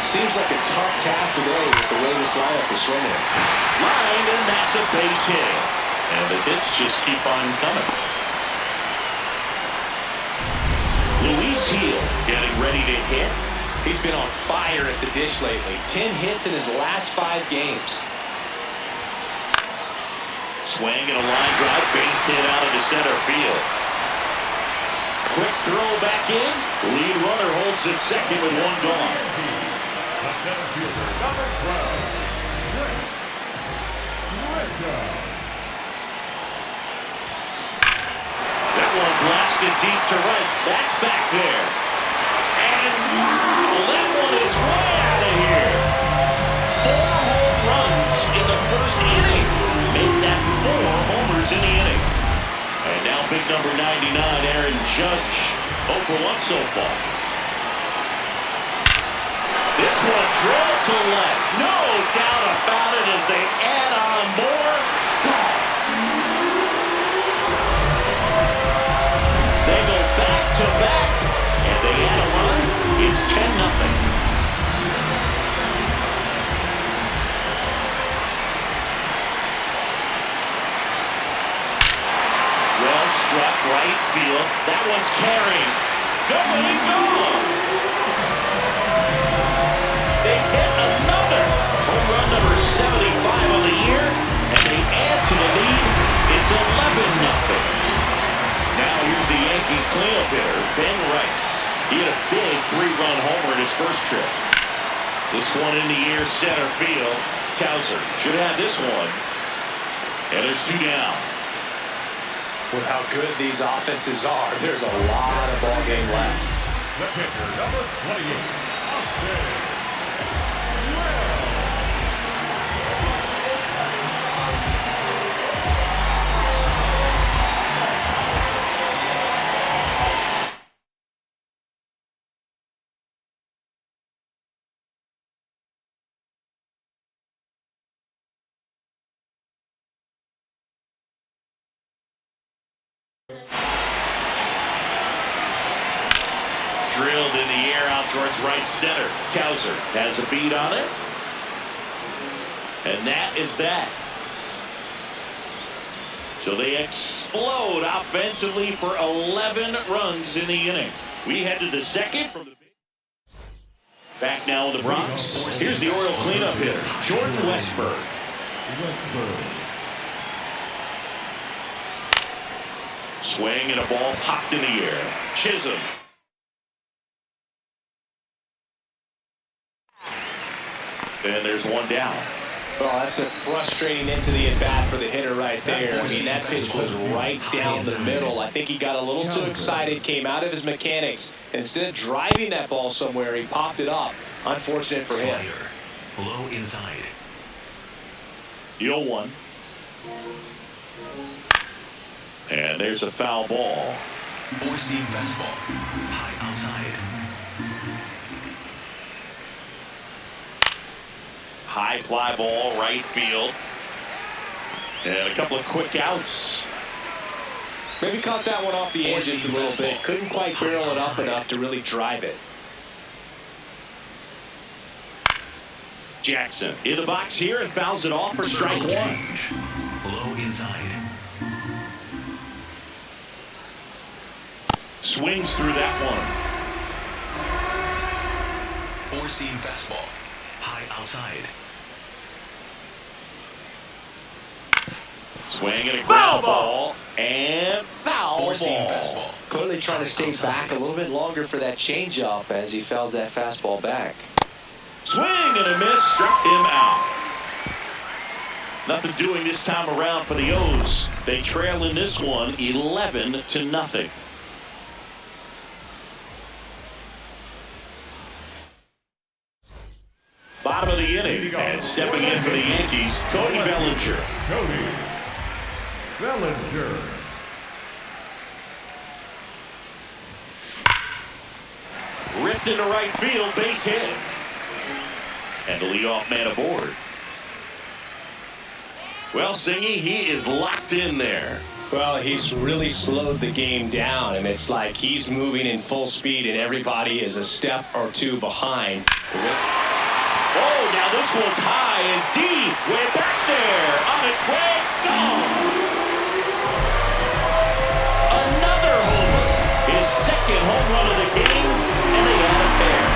Seems like a tough task today with the way this lineup is swinging. Line, and that's a base hit. And the hits just keep on coming. Luis Gil getting ready to hit. He's been on fire at the dish lately. 10 hits in his last 5 games. Swing and a line drive, base hit out into center field. Quick throw back in. Lead runner holds at second with one gone. The center fielder, number 12, Rick. That one blasted deep to right. That's back there. And wow, that one is way out of here. 4 home runs in the first inning. Make that 4 homers in the inning. And now big number 99, Aaron Judge. 0 for 1 so far. This one drilled to left. No doubt about it as they add on more. They go back to back, and they add a run. It's 10-0. Well struck right field. That one's carrying. Going, gone. They hit another home run number 75 on the year, and they add to the lead. It's 11-0. Now here's the Yankees cleanup hitter, Ben Rice. He had a big 3-run homer in his first trip. This one in the air, center field. Cowser should have this one. And there's 2 down. With how good these offenses are, there's a lot of ball game left. The pitcher, number 28, Austin. Drilled in the air out towards right center. Cowser has a beat on it. And that is that. So they explode offensively for 11 runs in the inning. We head to the second from the back now in the Bronx. Here's the Oriole cleanup hitter, Jordan Westburg. Swing and a ball popped in the air. Chisholm. And there's one down. Well, that's a frustrating end to the at-bat for the hitter right there. I mean, that pitch was right down the middle. I think he got a little too excited, came out of his mechanics. And instead of driving that ball somewhere, he popped it up. Unfortunate for him. Low inside. The 0-1. And there's a foul ball. Four seam fastball. High outside. High fly ball, right field. And a couple of quick outs. Maybe caught that one off the edge just a little bit. Couldn't quite barrel it up enough to really drive it. Jackson in the box here and fouls it off for strike 1. Low inside. Swings through that one. Four-seam fastball. High outside. Swing and a ground ball. And foul Four-seam ball. fastball. Clearly trying to stay Outside. back a little bit longer for that changeup as he fouls that fastball back. Swing and a miss. Struck him out. Nothing doing this time around for the O's. They trail in this one 11-0. Bottom of the inning, and stepping in for the Yankees, Cody Bellinger. Cody Bellinger. Ripped into right field, base hit. And the leadoff man aboard. Well, Singy, he is locked in there. Well, he's really slowed the game down, and it's like he's moving in full speed, and everybody is a step or two behind. Oh, now this one's high and deep. Way back there. On its way. Gone. Another homer. His second home run of the game. And they add a pair.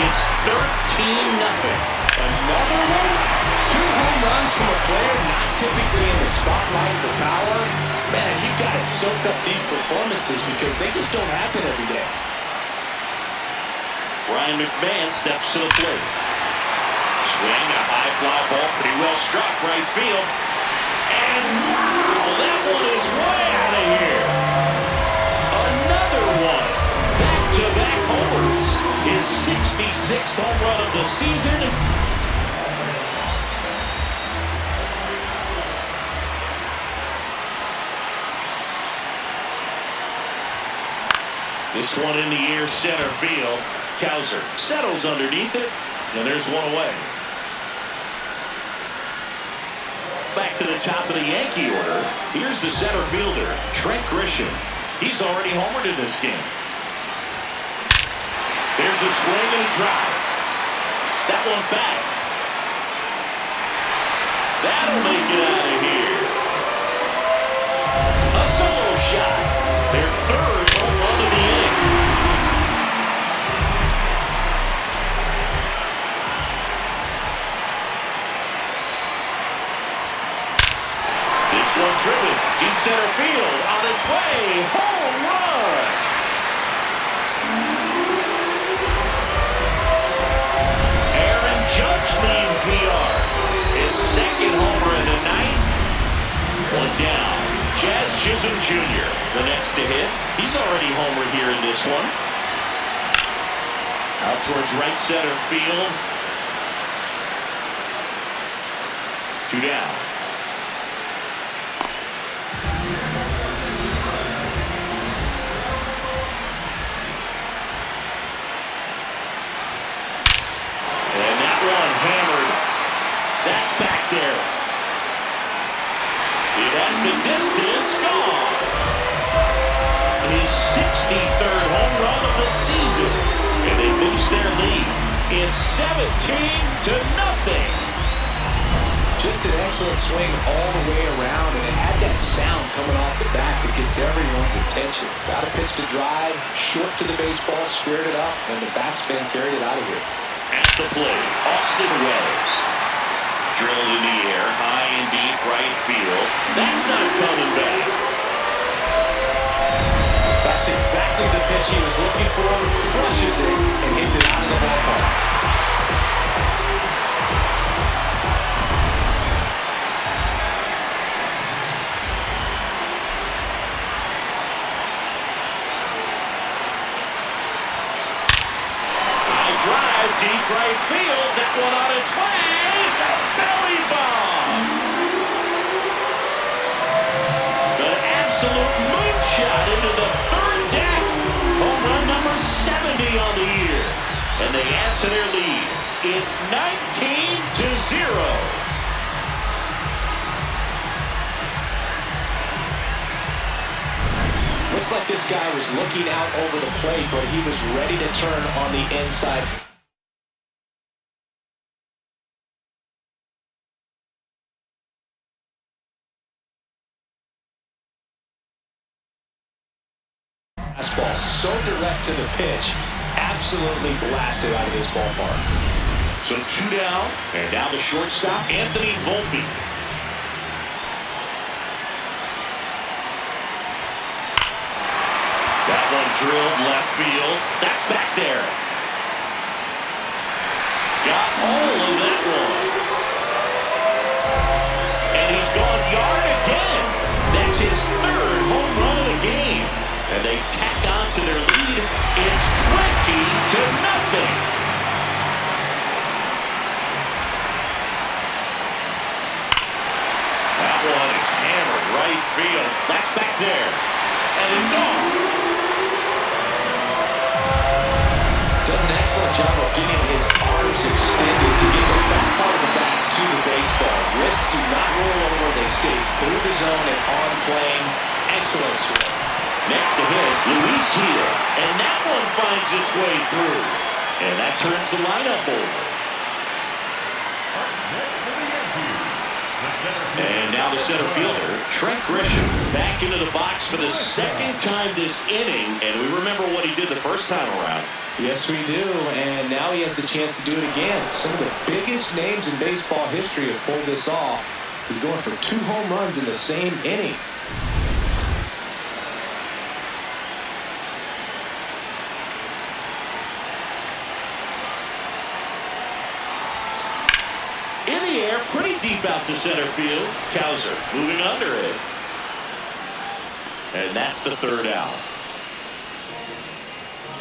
It's 13-0. Another one? 2 home runs from a player not typically in the spotlight for power. Man, you've got to soak up these performances because they just don't happen every day. Brian McMahon steps to the plate. Swing, a high fly ball, pretty well struck right field. And wow, that one is way out of here. Another one. Back-to-back homers. His 66th home run of the season. This one in the air, center field. Kowser settles underneath it, and there's one away. Back to the top of the Yankee order. Here's the center fielder, Trent Grisham. He's already homered in this game. There's a swing and a drive. That one back. That'll make it out of here. A solo shot. Their third home run of the inning. This one driven. Deep center field. On its way. Home run. Aaron Judge leads the arc. His second homer of the night. One down. Jazz Chisholm Jr. the next to hit. He's already homered here in this one. Out towards right center field. 2 down. And that one hammered. That's back there. It has the distance gone. His 63rd home run of the season. And they boost their lead. It's 17-0. Just an excellent swing all the way around, and it had that sound coming off the bat that gets everyone's attention. Got a pitch to drive, short to the baseball, squared it up, and the batsman carried it out of here. At the plate, Austin Wells. Drilled in the air, high and deep right field. That's not coming back. That's exactly the pitch he was looking for. Crushes it and hits it out of the ballpark. Drive deep right field. That one on its way. It's a belly bomb. An absolute moonshot into the third deck. Home run number 70 on the year. And they add to their lead. It's 19-0. Looks like this guy was looking out over the plate, but he was ready to turn on the inside. Fastball so direct to the pitch. Absolutely blasted out of this ballpark. So 2 down, and now the shortstop, Anthony Volpe. That one drilled left field. That's back there. Got all of that one. And he's gone yard again. That's his 3rd home run of the game. And they tack on to their lead. It's 20-0. That one is hammered right field. That's back there. And it's gone. Does an excellent job of getting his arms extended to get the back part of the bat to the baseball. Wrists do not roll over. They stay through the zone and on plane. Excellent swing. Next to hit, Luis Gil. And that one finds its way through. And that turns the lineup over. And now the center fielder, Trent Grisham, back into the box for the 2nd time this inning. And we remember what he did the first time around. Yes, we do. And now he has the chance to do it again. Some of the biggest names in baseball history have pulled this off. He's going for 2 home runs in the same inning. In the air, pretty deep out to center field. Cowser moving under it. And that's the 3rd out.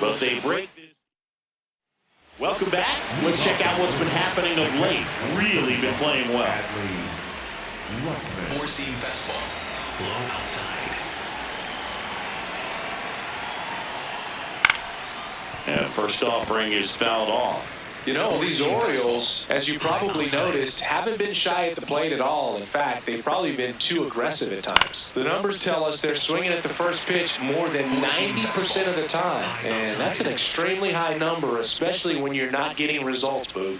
But they break this. Welcome back. Let's check out what's been happening of late. Really been playing well. 4-seam fastball. Low outside. And first offering is fouled off. You know, these Orioles, as you probably noticed, haven't been shy at the plate at all. In fact, they've probably been too aggressive at times. The numbers tell us they're swinging at the first pitch more than 90% of the time. And that's an extremely high number, especially when you're not getting results, Boog.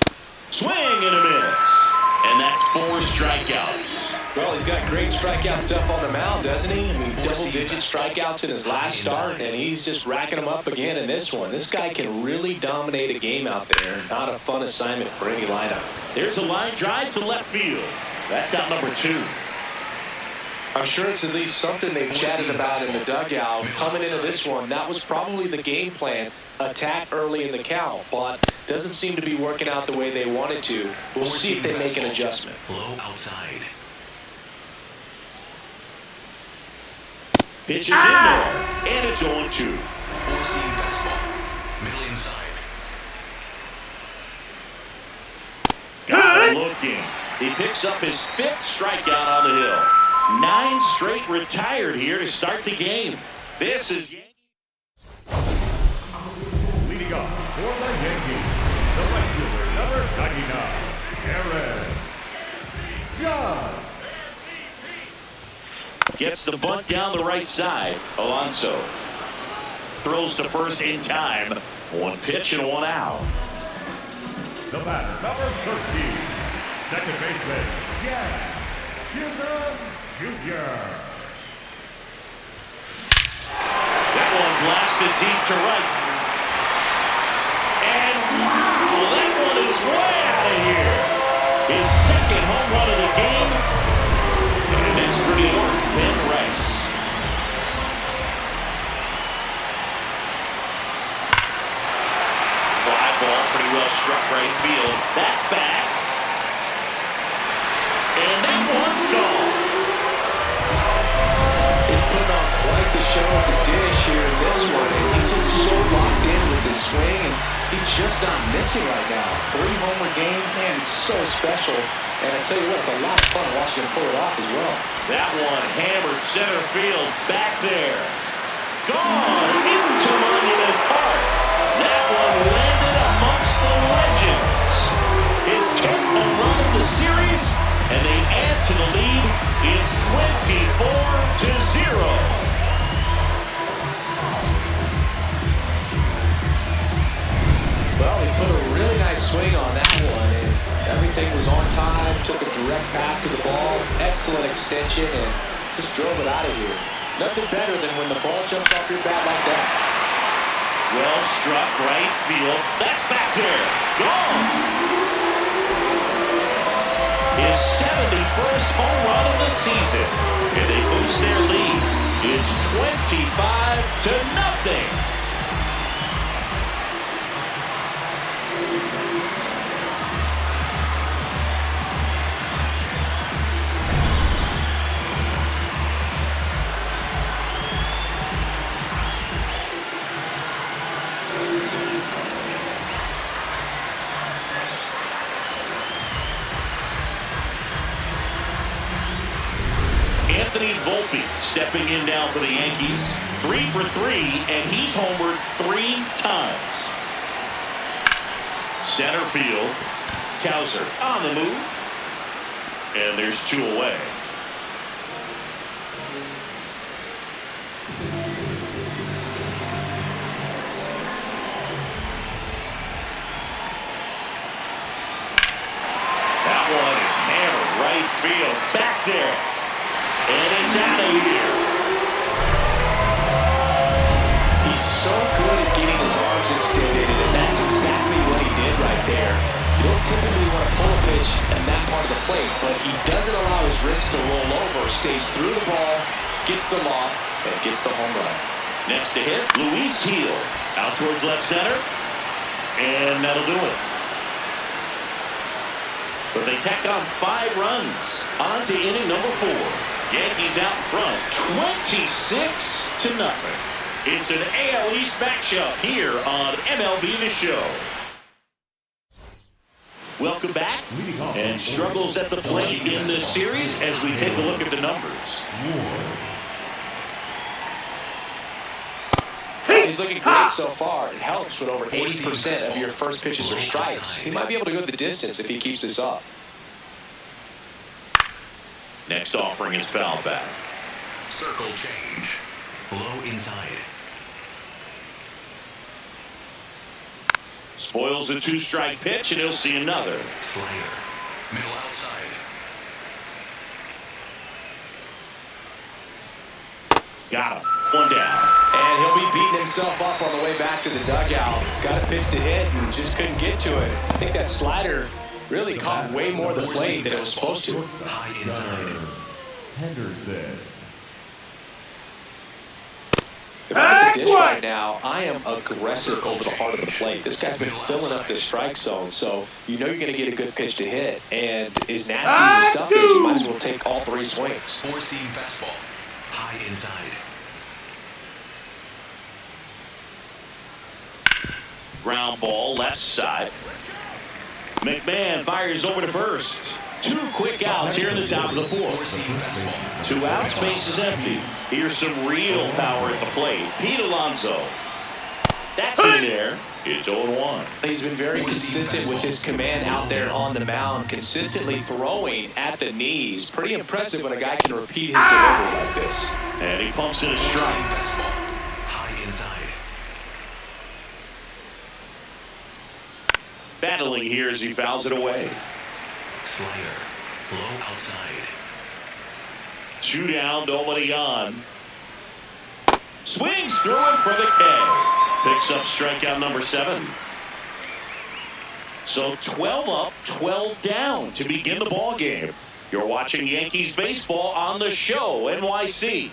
Swing and a miss. And that's 4 strikeouts. Well, he's got great strikeout stuff on the mound, doesn't he? I mean, double-digit strikeouts in his last start, and he's just racking them up again in this one. This guy can really dominate a game out there. Not a fun assignment for any lineup. There's a line drive to left field. That's out number 2. I'm sure it's at least something they've chatted about in the dugout. Coming into this one, that was probably the game plan. Attack early in the count, but doesn't seem to be working out the way they wanted to. We'll see if they make an adjustment. Low outside. Pitch is in there, and it's 0-2. 4-seam fastball. Middle inside. Good looking. He picks up his 5th strikeout on the hill. 9 straight retired here to start the game. This is Yankees. Leading off for the Yankees, the right fielder, number 99, Aaron Judge. Gets the bunt down the right side. Alonso throws to first in time. 1 pitch and 1 out. The batter, number 13, second baseman, Jack Houston Jr. That one blasted deep to right. And wow, that one is way out of here. His 2nd home run of the game. And next for New York, Ben Rice. Fly ball, pretty well struck right field. That's back. And that one's gone. He's putting on quite the show at the dish here in this one, and he's just so locked in with his swing, and he's just not missing right now. 3-homer game, man, it's so special. And I tell you what, it's a lot of fun watching him pull it off as well. That one hammered center field back there. Gone into Monument Park. That one landed amongst the legends. His 10th home run of the series, and they add to the lead. It's 24-0. Well, he put a really nice swing on that one, and everything was on time, took a direct path to the ball, excellent extension, and just drove it out of here. Nothing better than when the ball jumps off your bat like that. Well struck right field. That's back there. Gone. His 71st home run of the season. And they boost their lead. It's 25-0. Anthony Volpe stepping in now for the Yankees. 3 for 3, and he's homered 3 times. Center field. Kowser on the move. And there's 2 away. That one is hammered right field. Back there. And it's out of here. He's so good at getting his arms extended, and that's exactly what he did right there. You don't typically want to pull a pitch in that part of the plate, but he doesn't allow his wrist to roll over, stays through the ball, gets the lob, and gets the home run. Next to hit, Luis Heel. Out towards left center. And that'll do it. But they tack on 5 runs. On to inning number 4. Yankees out front, 26-0. It's an AL East matchup here on MLB The Show. Welcome back. And struggles at the plate in this series as we take a look at the numbers. He's looking great so far. It helps when over 80% of your first pitches are strikes. He might be able to go the distance if he keeps this up. Next offering is foul back. Circle change. Low inside. Spoils the 2-strike pitch, and he'll see another. Slider. Middle outside. Got him. 1 down. And he'll be beating himself up on the way back to the dugout. Got a pitch to hit and just couldn't get to it. I think that slider really caught way more of the plate than it was supposed to. High inside. Henderson. If I'm at the dish right now, I am aggressive over the heart of the plate. This guy's been filling up this strike zone, so you know you're going to get a good pitch to hit. And as nasty as the stuff is, you might as well take all 3 swings. 4-seam fastball. High inside. Ground ball left side. McMahon fires over to first. 2 quick outs here in the top of the 4th. 4-seam fastball. 2 outs, base is empty. Here's some real power at the plate. Pete Alonso. That's in there. It's 0-1. He's been very consistent with his command out there on the mound, consistently throwing at the knees. Pretty impressive when a guy can repeat his delivery like this. And he pumps in a 4-seam strike. fastball. High inside. Battling here as he fouls it away. Slider. Low outside. 2 down, nobody on. Swings through it for the K. Picks up strikeout number 7. So 12 up, 12 down to begin the ball game. You're watching Yankees baseball on the Show NYC.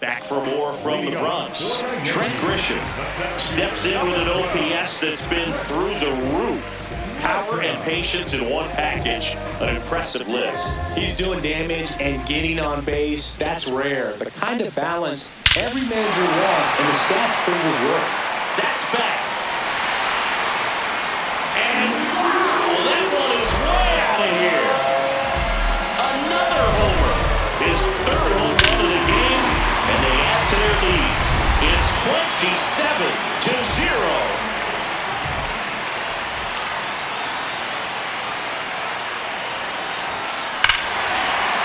Back for more from the Bronx. Trent Grisham steps in with an OPS that's been through the roof. Power and patience in one package. An impressive list. He's doing damage and getting on base. That's rare. The kind of balance every manager wants, and the stats prove his work. That's back. And wow, that one is way out of here. Another homer. His 3rd home run of the game, and they add to their lead. It's 27-0.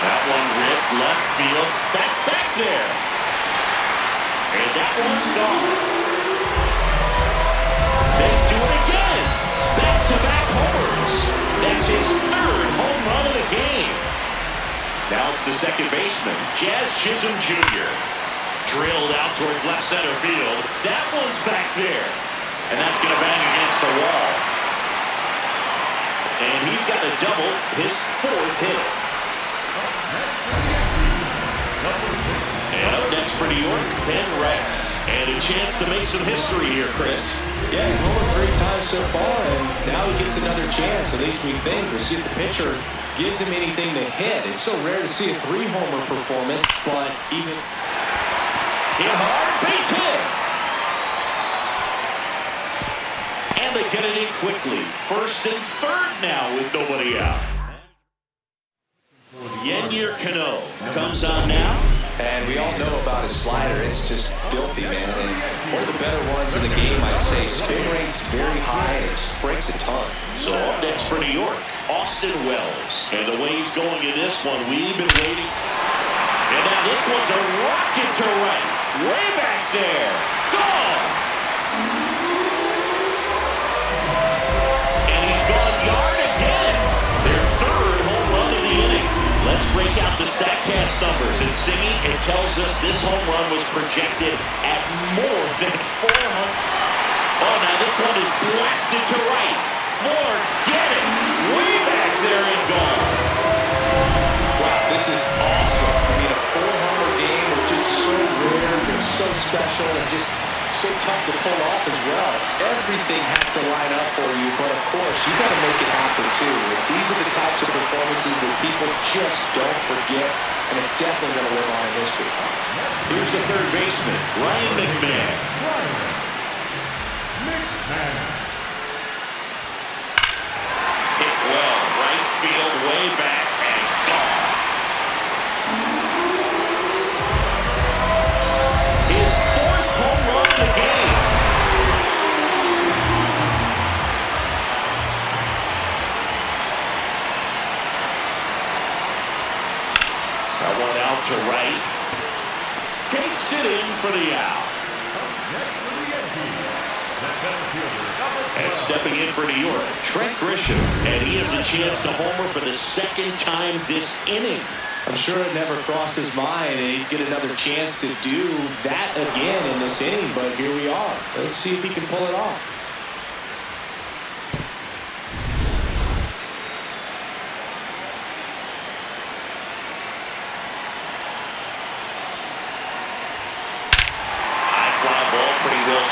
That one ripped left field. That's back there. And that one's gone. They do it again. Back-to-back homers. That's his 3rd home run of the game. Now it's the the second baseman, Jazz Chisholm Jr. Drilled out towards left center field. That one's back there. And that's going to bang against the wall. And he's got a double, his fourth hit. And up next for New York, Ben Rex. And a chance to make some history here, Chris. Yeah, he's homered 3 times so far, and now he gets another chance. At least we think. We'll see if the pitcher gives him anything to hit. It's so rare to see a 3-homer performance, but even hit hard, base hit. And they get it in quickly. First and third now with nobody out. Yennier Cano comes on now. And we all know about his slider. It's just filthy, man. And one of the better ones in the game, I'd say. Spin rate's very high, and it just breaks a ton. So up next for New York, Austin Wells. And the way he's going in this one, we've been waiting. And now this one's a rocket to right. Way back there. Gone. And he's gone yard again. Their third home run of the inning. Let's break out the StatCast numbers. And Singy, it tells us this home run was projected at more than 400. Oh, now this one is blasted to right. Forget it. Way back there and gone. Wow, this is awesome. I mean, a 4-homer game is just so rare. They're so special and just so tough to pull off as well. Everything has to line up for you, but of course, you got to make it happen too. These are the types of performances that people just don't forget, and it's definitely going to live on in history. Here's the third baseman, Ryan McMahon. Hit well, right field, way back, and gone. His fourth home run of the game. That one out to right. Takes it in for the out. And stepping in for New York, Trent Grisham. And he has a chance to homer for the second time this inning. I'm sure it never crossed his mind and he'd get another chance to do that again in this inning, but here we are. Let's see if he can pull it off.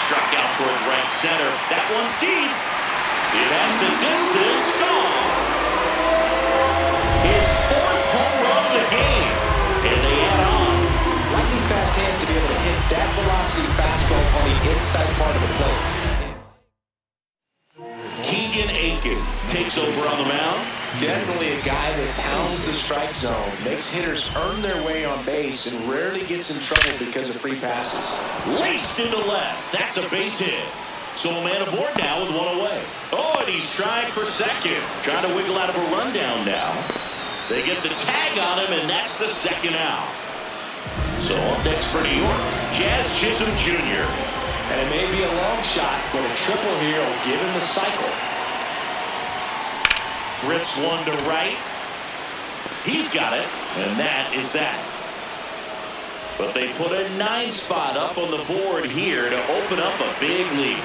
Struck out towards right center. That one's deep. It has the distance. Gone. His fourth home run of the game. And they add on. Lightning fast hands to be able to hit that velocity fastball on the inside part of the plate. Keegan Aiken takes over on the mound. Definitely a guy that pounds the strike zone, makes hitters earn their way on base, and rarely gets in trouble because of free passes. Laced into left. That's a base hit. So a man aboard now with one away. Oh, and he's trying for second. Trying to wiggle out of a rundown now. They get the tag on him, and that's the second out. So up next for New York, Jazz Chisholm Jr. And it may be a long shot, but a triple here will give him the cycle. Rips one to right. He's got it, and that is that. But they put a 9 spot up on the board here to open up a big lead.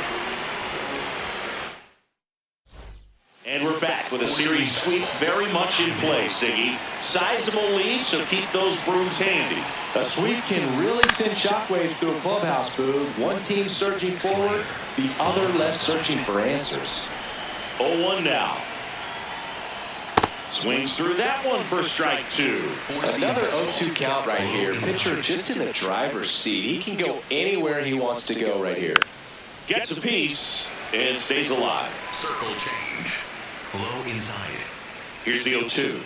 And we're back with a series sweep very much in play, Siggy. Sizable lead, so keep those brooms handy. A sweep can really send shockwaves through a clubhouse, Boog. One team surging forward, the other left searching for answers. 0-1 now. Swings through that one for strike 2. Another 0-2 count right here. Pitcher just in the driver's seat. He can go anywhere he wants to go right here. Gets a piece and stays alive. Circle change. Low inside. Here's the 0-2.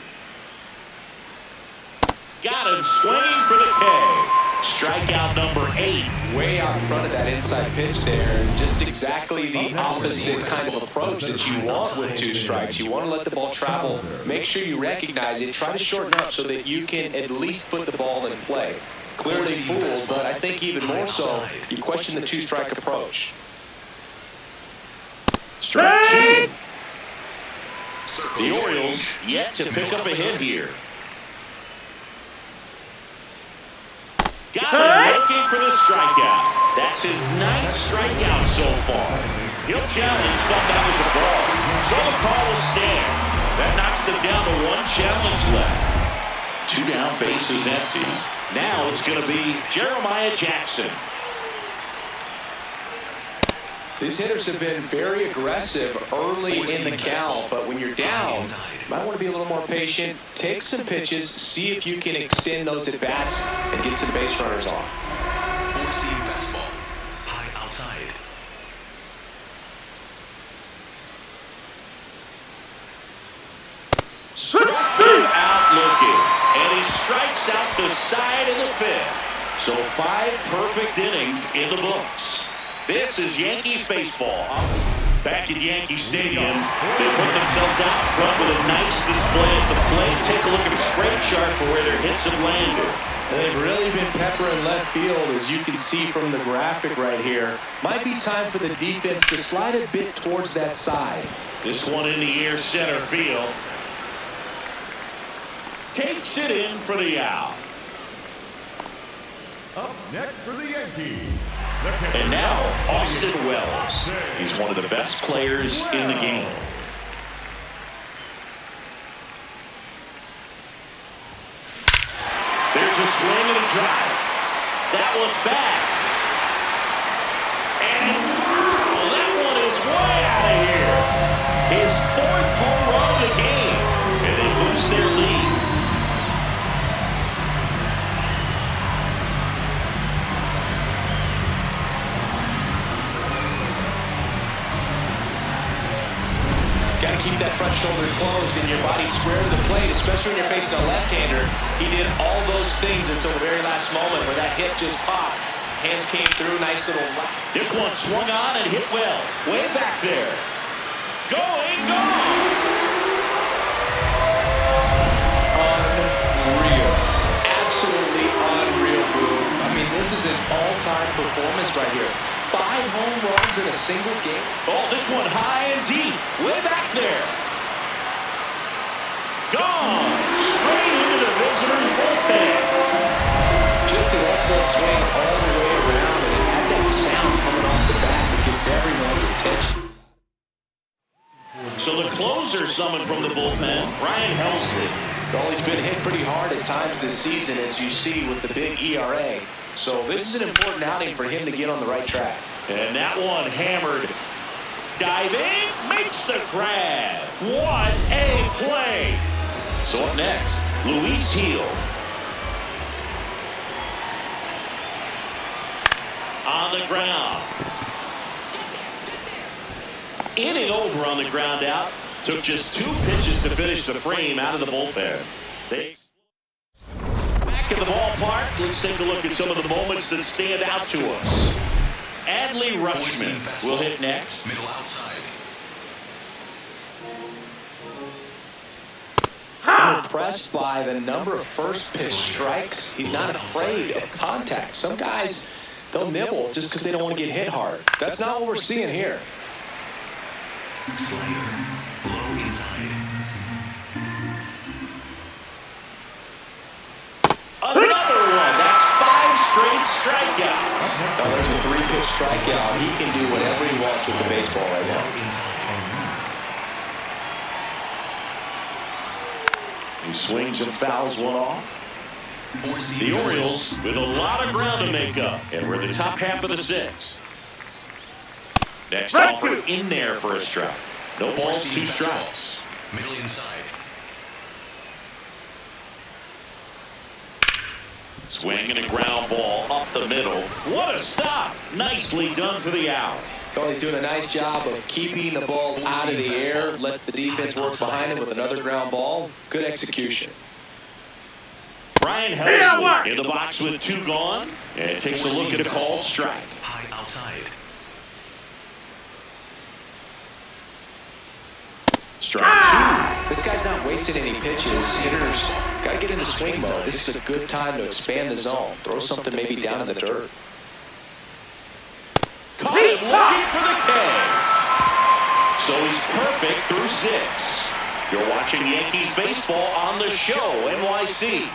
Got him swinging for the K. Strikeout number 8. Way out in front of that inside pitch there. And just exactly the opposite kind of approach that you want with 2 strikes. You want to let the ball travel. Make sure you recognize it. Try to shorten up so that you can at least put the ball in play. Clearly fooled, but I think even more so, you question the 2-strike approach. Strike 2. The Orioles yet to pick up a hit here. Got him looking for the strikeout. That's his 9th strikeout so far. He'll challenge, thought that was a ball. So the call will stand. That knocks them down to 1 challenge left. 2 down, bases empty. Now it's going to be Jeremiah Jackson. These hitters have been very aggressive early in the count, but when you're down, you might want to be a little more patient. Take some pitches, see if you can extend those at-bats and get some base runners on. Four-seam fastball. High outside. Struck him out looking, and he strikes out the side of the 5th. So 5 perfect innings in the books. This is Yankees baseball. Back at Yankee Stadium, they put themselves out front with a nice display at the plate. Take a look at the spread chart for where their hits have landed. They've really been peppering left field, as you can see from the graphic right here. Might be time for the defense to slide a bit towards that side. This one in the air, center field. Takes it in for the out. Up next for the Yankees. And now, Austin Wells. He's one of the best players in the game. There's a swing and a drive. That one's back. And well, that one is way out of here. His 4th home run of the game. And they boost their lead. Got to keep that front shoulder closed and your body square to the plate, especially when you're facing a left-hander. He did all those things until the very last moment where that hit just popped. Hands came through, nice little... This one swung on and hit well. Way back there. Going, gone! Unreal. Absolutely unreal move. I mean, this is an all-time performance right here. 5 home runs in a single game. Oh, this one high and deep. Way back there. Gone. Straight into the visitor's bullpen. Just an excellent swing all the way around, and it had that sound coming off the bat that gets everyone's attention. So the closer summoned from the bullpen, Ryan Helsley. Well, he's been hit pretty hard at times this season, as you see with the big ERA. So this is an important outing for him to get on the right track. And that one hammered. Diving, makes the grab. What a play. So up next, Luis Gil. On the ground. Inning over on the ground out. Took just 2 pitches to finish the frame out of the bullpen. Back in the ballpark, let's take a look at some of the moments that stand out to us. Adley Rutschman will hit next. Middle outside. I'm impressed by the number of first pitch strikes. He's not afraid of contact. Some guys, they'll nibble just because they don't want to get hit hard. That's not what we're seeing here. Slider. Low inside. Another one. That's 5 straight strikeouts. Now there's a 3-pitch strikeout. He can do whatever he wants with the baseball right now. He swings and fouls one off. The Orioles with a lot of ground to make up, and we're the top half of the 6th. Next offer in there for a strike. No balls, 2 strikes. Middle inside. Swing and a ground ball up the middle. What a stop! Nicely done for the out. Oh, he's doing a nice job of keeping the ball out of the air. Lets the defense work behind him with another ground ball. Good execution. Brian Helsley in the box with 2 gone. And takes a look at a called strike. High outside. Strike 2. This guy's not wasting any pitches. Hitters got to get into swing mode. This is a good time to expand the zone. Throw something maybe down in the dirt. Caught him looking for the K. So he's perfect through 6. You're watching Yankees baseball on the show, NYC.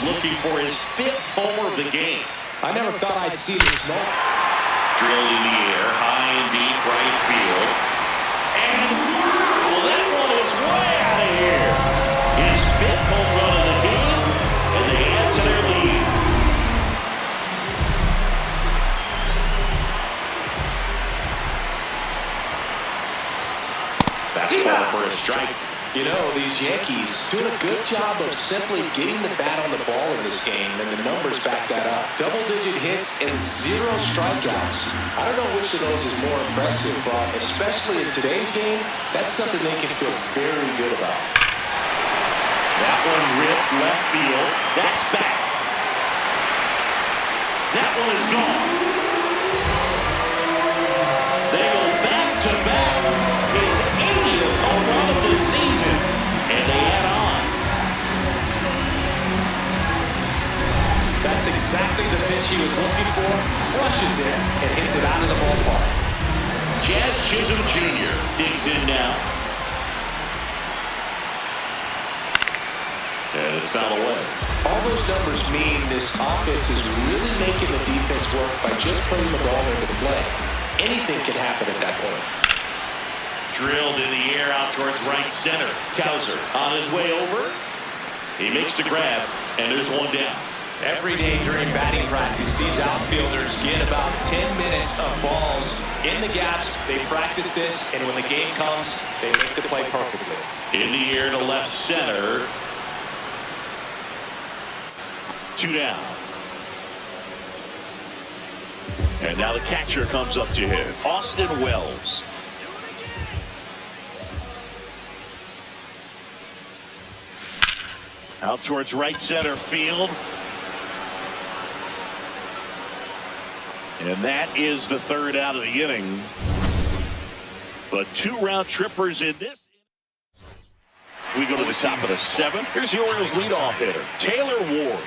looking for his 5th homer of the game. I never thought I'd see this moment. Drilled in the air, high and deep right field. And wow, that one is way out of here. His 5th home run of the game, and they add to their lead. Fastball for a strike. You know, these Yankees doing a good job of simply getting the bat on the ball in this game, and the numbers back that up. Double-digit hits and 0 strikeouts. I don't know which of those is more impressive, but especially in today's game, that's something they can feel very good about. That one ripped left field. That's back. That one is gone. They go back-to-back. His 80th home run of the season. And they add on. That's exactly the pitch he was looking for. Crushes it and hits it out of the ballpark. Jazz Chisholm Jr. digs in now. And it's fouled away. All those numbers mean this offense is really making the defense work by just putting the ball into the play. Anything can happen at that point. Drilled in the air out towards right center. Cowser on his way over. He makes the grab, and there's one down. Every day during batting practice, these outfielders get about 10 minutes of balls in the gaps. They practice this, and when the game comes, they make the play perfectly. In the air to left center. 2 down. And now the catcher comes up to him. Austin Wells. Out towards right center field. And that is the 3rd out of the inning. But 2 round trippers in this. We go to the top of the 7th. Here's the Orioles leadoff hitter, Taylor Ward.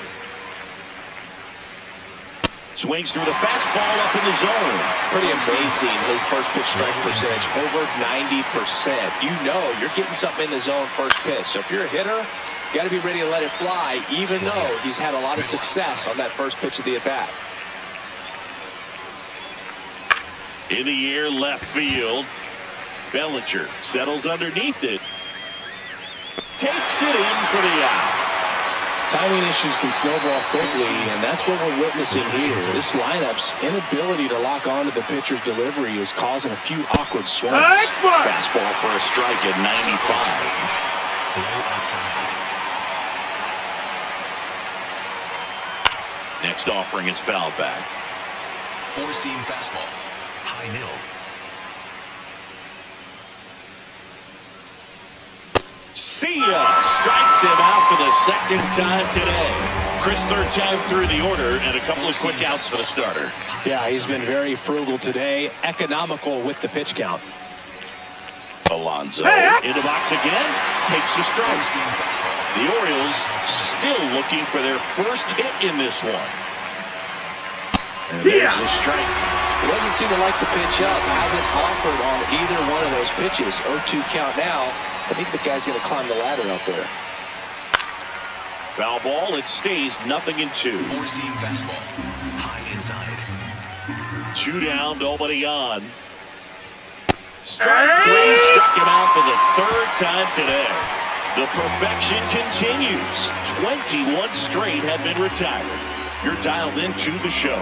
Swings through the fastball up in the zone. Pretty amazing, his first pitch strike percentage, over 90%. You know you're getting something in the zone first pitch. So if you're a hitter, you got to be ready to let it fly, even though he's had a lot of success on that first pitch of the at-bat. In the air, left field. Bellinger settles underneath it. Takes it in for the out. Timing issues can snowball quickly, and that's what we're witnessing here. This lineup's inability to lock onto the pitcher's delivery is causing a few awkward swings. Fastball for a strike at 95. Next offering is fouled back. 4-seam fastball. High middle. See ya! Strikes him out for the 2nd time today. Chris, 3rd time through the order, and a couple of quick outs for the starter. Yeah, he's been very frugal today, economical with the pitch count. Alonso in the box again, takes the strike. The Orioles still looking for their first hit in this one. And there's the strike. He doesn't seem to like the pitch up. Hasn't offered on either one of those pitches. 0-2 count now. I think the guy's going to climb the ladder out there. Foul ball. It stays 0-2. 4-seam fastball. High inside. 2 down, nobody on. Strike 3 struck him out for the 3rd time today. The perfection continues. 21 straight have been retired. You're dialed into the show.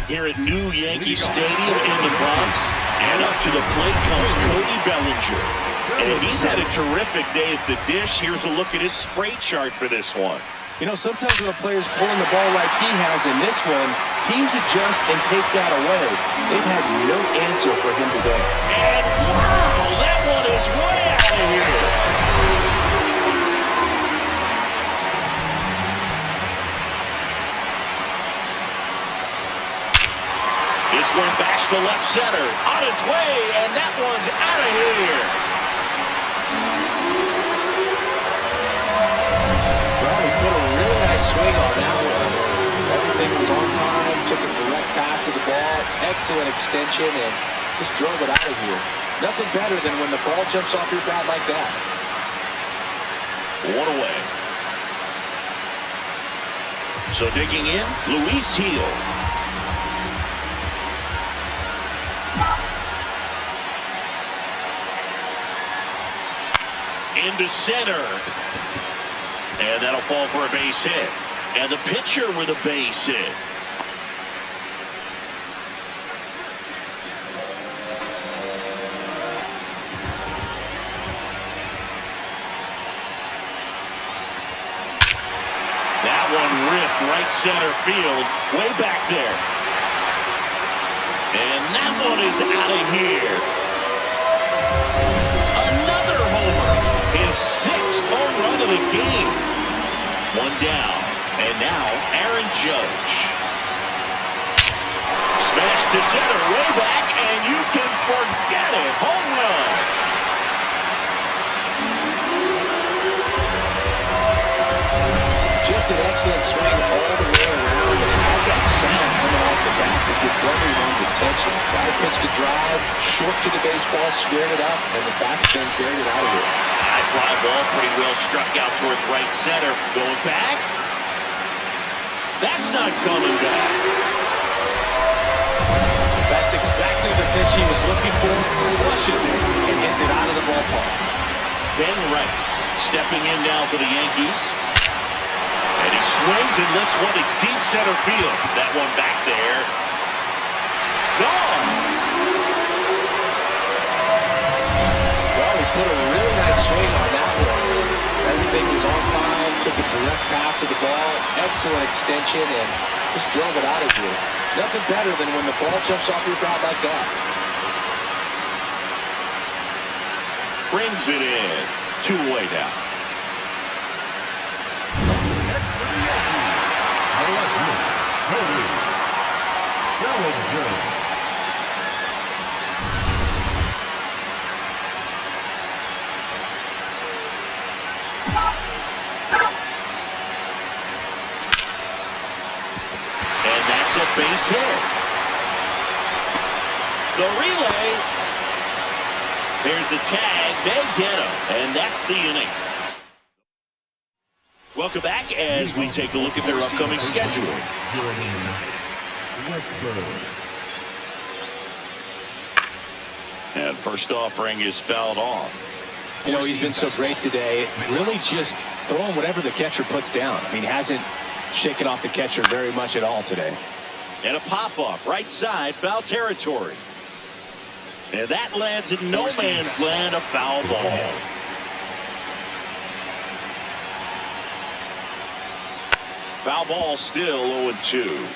Here at New Yankee Stadium in the Bronx, and up to the plate comes Cody Bellinger. And he's had a terrific day at the dish. Here's a look at his spray chart for this one. You know, sometimes when a player's pulling the ball like he has in this one, teams adjust and take that away. They've had no answer for him today. And wow, that one is way out of here. This one bashed to left center, on its way, and that one's out of here. Well, he put a really nice swing on that one. Everything was on time, took a direct path to the ball, excellent extension, and just drove it out of here. Nothing better than when the ball jumps off your bat like that. One away. So digging in, Luis Heel. Into center. And that'll fall for a base hit. And the pitcher with a base hit. That one ripped right center field, way back there. And that one is out of here. Another homer. His 6th home run of the game. One down. And now Aaron Judge. Smash to center, way back, and you can forget it. Home run. Just an excellent swing all the way around, and had that sound coming off the bat that gets everyone's attention. Guy pitched a drive, short to the baseball, squared it up, and the batsman carried it out of here. High fly ball, pretty well struck out towards right center. Going back. That's not coming back. That's exactly the pitch he was looking for. Crushes it and hits it out of the ballpark. Ben Rice stepping in now for the Yankees. And he swings and lifts one to deep center field. That one back there. Gone. Well, he put a really nice swing on that one. Everything was on time, took a direct path to the ball, excellent extension, and just drove it out of here. Nothing better than when the ball jumps off your bat like that. Brings it in. 2 away now. Base hit. The relay. There's the tag. They get him. And that's the inning. Welcome back as we take a look at their upcoming schedule. Going inside. And first offering is fouled off. You know, he's been so great today. Really just throwing whatever the catcher puts down. I mean, hasn't shaken off the catcher very much at all today. And a pop-up, right side, foul territory. And that lands in no man's land, a foul ball. Foul ball still 0-2.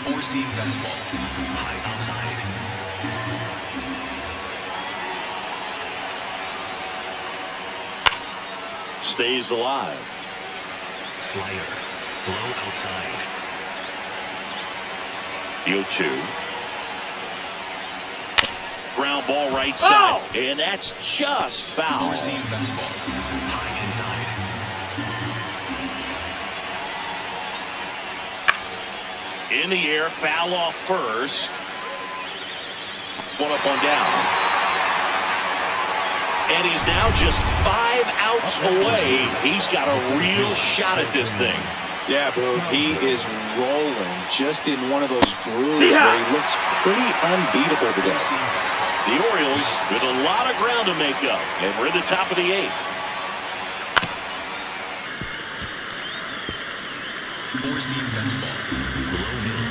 4-seam fastball. High outside. Stays alive. Slider. Low outside. 0-2. Ground ball right side. Oh! And that's just foul. 4-seam fastball. High inside. In the air, foul off first. One up, one down. And he's now just 5 outs away. He's got a real shot at this thing. Yeah, bro, he is rolling just in one of those grooves where he looks pretty unbeatable today. The Orioles with a lot of ground to make up, and we're at the top of the 8th. 4-seam fastball. Below middle.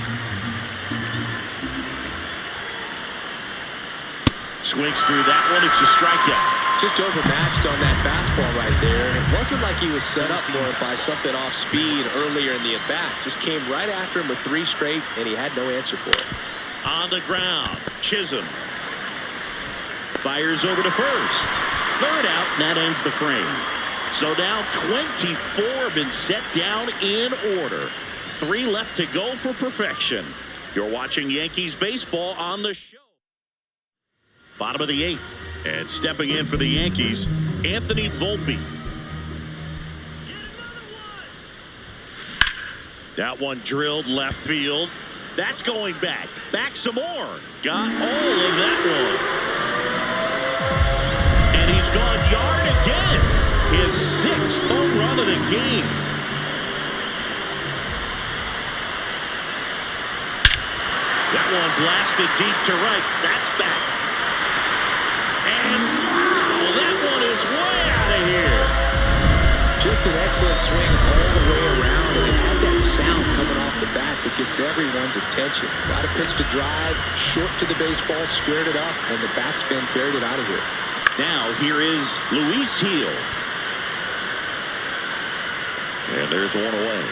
Swings through that one. It's a strikeout. Just overmatched on that fastball right there. And it wasn't like he was set up for it by something off speed earlier in the at-bat. Just came right after him with 3 straight, and he had no answer for it. On the ground, Chisholm fires over to first. 3rd out, and that ends the frame. So now 24 been set down in order. 3 left to go for perfection. You're watching Yankees baseball on the show. Bottom of the 8th. And stepping in for the Yankees, Anthony Volpe. That one drilled left field. That's going back. Back some more. Got all of that one. And he's gone yard again. His 6th home home run of the game. That one blasted deep to right. That's back. And wow, that one is way out of here. Just an excellent swing all the way around, and it had that sound coming off the bat that gets everyone's attention. Got a pitch to drive, short to the baseball, squared it up, and the backspin carried it out of here. Now here is Luis Gil. And there's one away.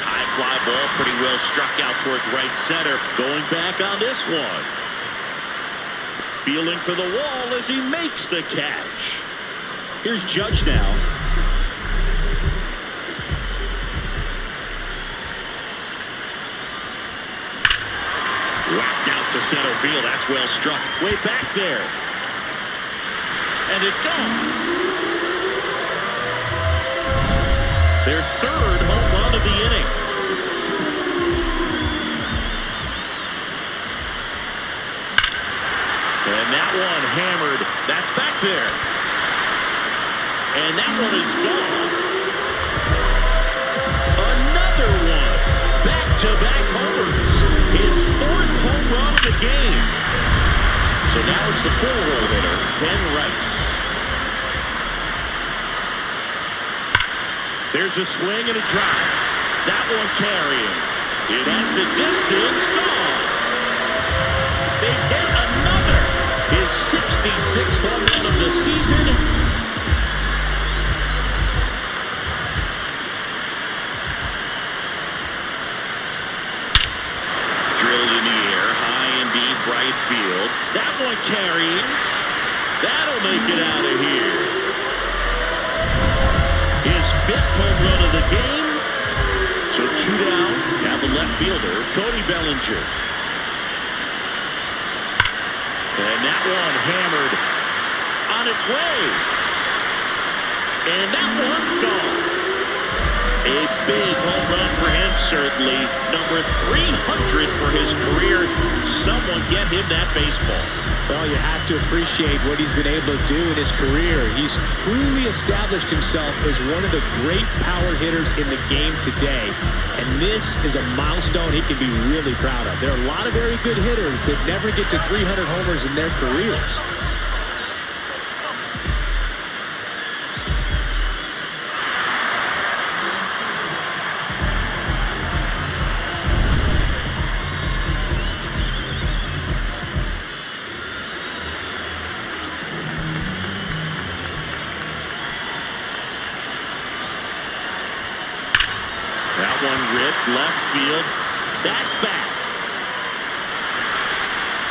High fly ball, pretty well struck out towards right center. Going back on this one. Feeling for the wall as he makes the catch. Here's Judge now. Whacked out to center field. That's well struck. Way back there. And it's gone. Their third home run of the inning. And that one hammered. That's back there. And that one is gone. Another one. Back-to-back homers. His fourth home run of the game. So now it's the four-hole hitter, Ben Rice. There's a swing and a drive. That one carrying. It has the distance gone. They've hit another. His 66th home run of the season. Right field. That one carrying. That'll make it out of here. His fifth home run of the game. So two down. Now the left fielder, Cody Bellinger. And that one hammered on its way. And that one's gone. A big home run for him, certainly. Number 300 for his career. Someone get him that baseball. Well, you have to appreciate what he's been able to do in his career. He's truly established himself as one of the great power hitters in the game today. And this is a milestone he can be really proud of. There are a lot of very good hitters that never get to 300 homers in their careers. Left field. That's back.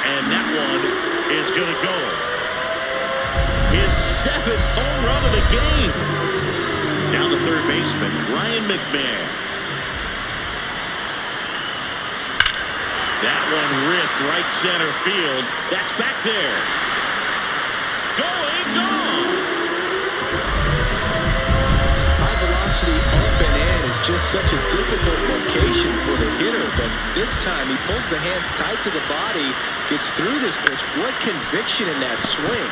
And that one is going to go. His seventh home run of the game. Down the third baseman, Ryan McMahon. That one ripped right center field. That's back there. Going, gone. High velocity up and in is just such a difficult location for the hitter, but this time he pulls the hands tight to the body, gets through this pitch. What conviction in that swing.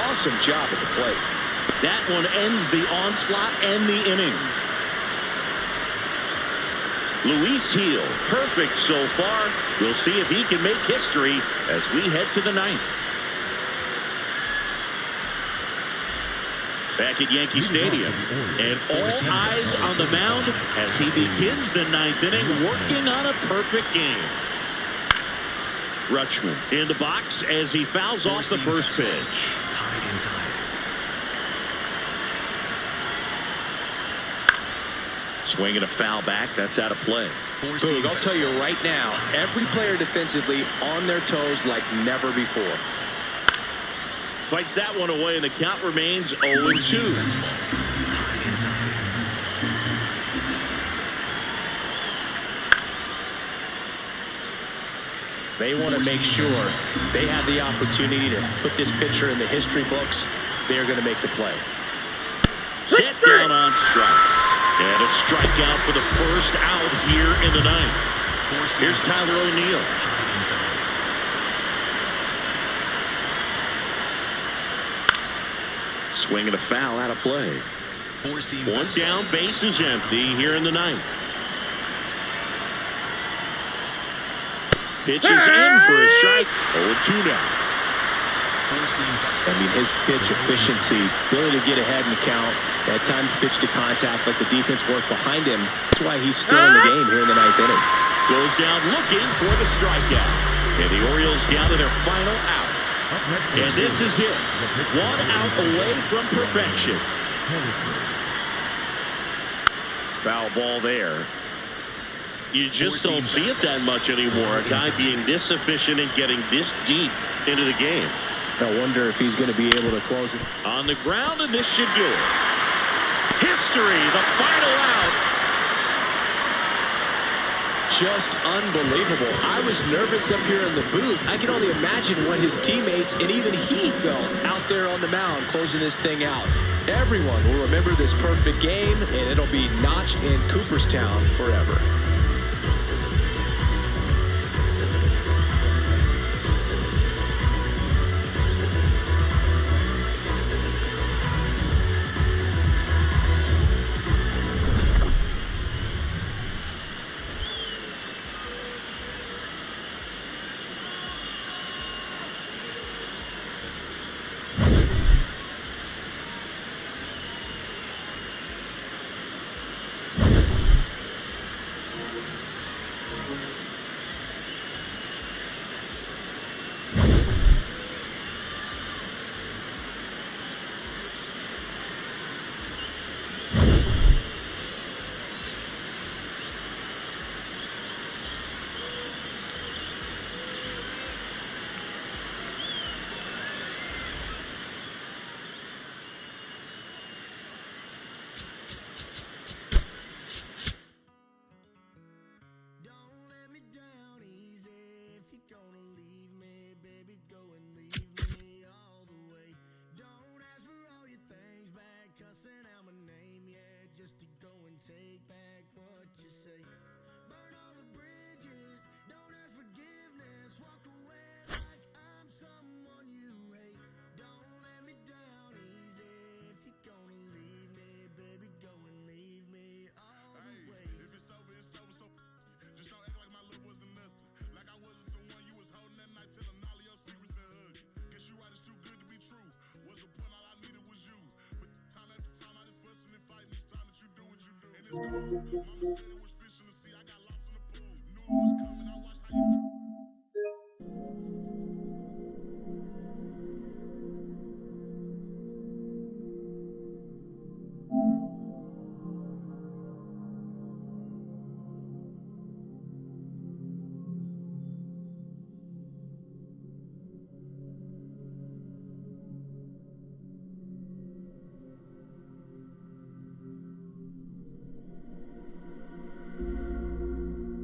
Awesome job at the plate. That one ends the onslaught and the inning. Luis Gil, perfect so far. We'll see if he can make history as we head to the ninth. Back at Yankee Stadium, and all eyes on the mound as he begins the ninth inning, working on a perfect game. Rutschman in the box as he fouls off the first pitch. High inside. Swinging a foul back, that's out of play. Boog, I'll tell you right now, every player defensively on their toes like never before. Fights that one away, and the count remains 0-2. They want to make sure they have the opportunity to put this pitcher in the history books. They're going to make the play. Set down on strikes. And a strikeout for the first out here in the ninth. Here's Tyler O'Neill. Swing and a foul out of play. One down, base is empty here in the ninth. Pitch is in for a strike. 0-2 now. I mean, his pitch efficiency, ability to get ahead in the count, at times pitch to contact, let the defense work behind him. That's why he's still in the game here in the ninth inning. Goes down looking for the strikeout. And the Orioles down to their final out. And this is it. 1 out away from perfection. Foul ball there. You just don't see it that much anymore. A guy being this efficient and getting this deep into the game. I wonder if he's going to be able to close it. On the ground, and this should do it. History, the final out. Just unbelievable. I was nervous up here in the booth. I can only imagine what his teammates and even he felt out there on the mound closing this thing out. Everyone will remember this perfect game, and it'll be notched in Cooperstown forever. Mama said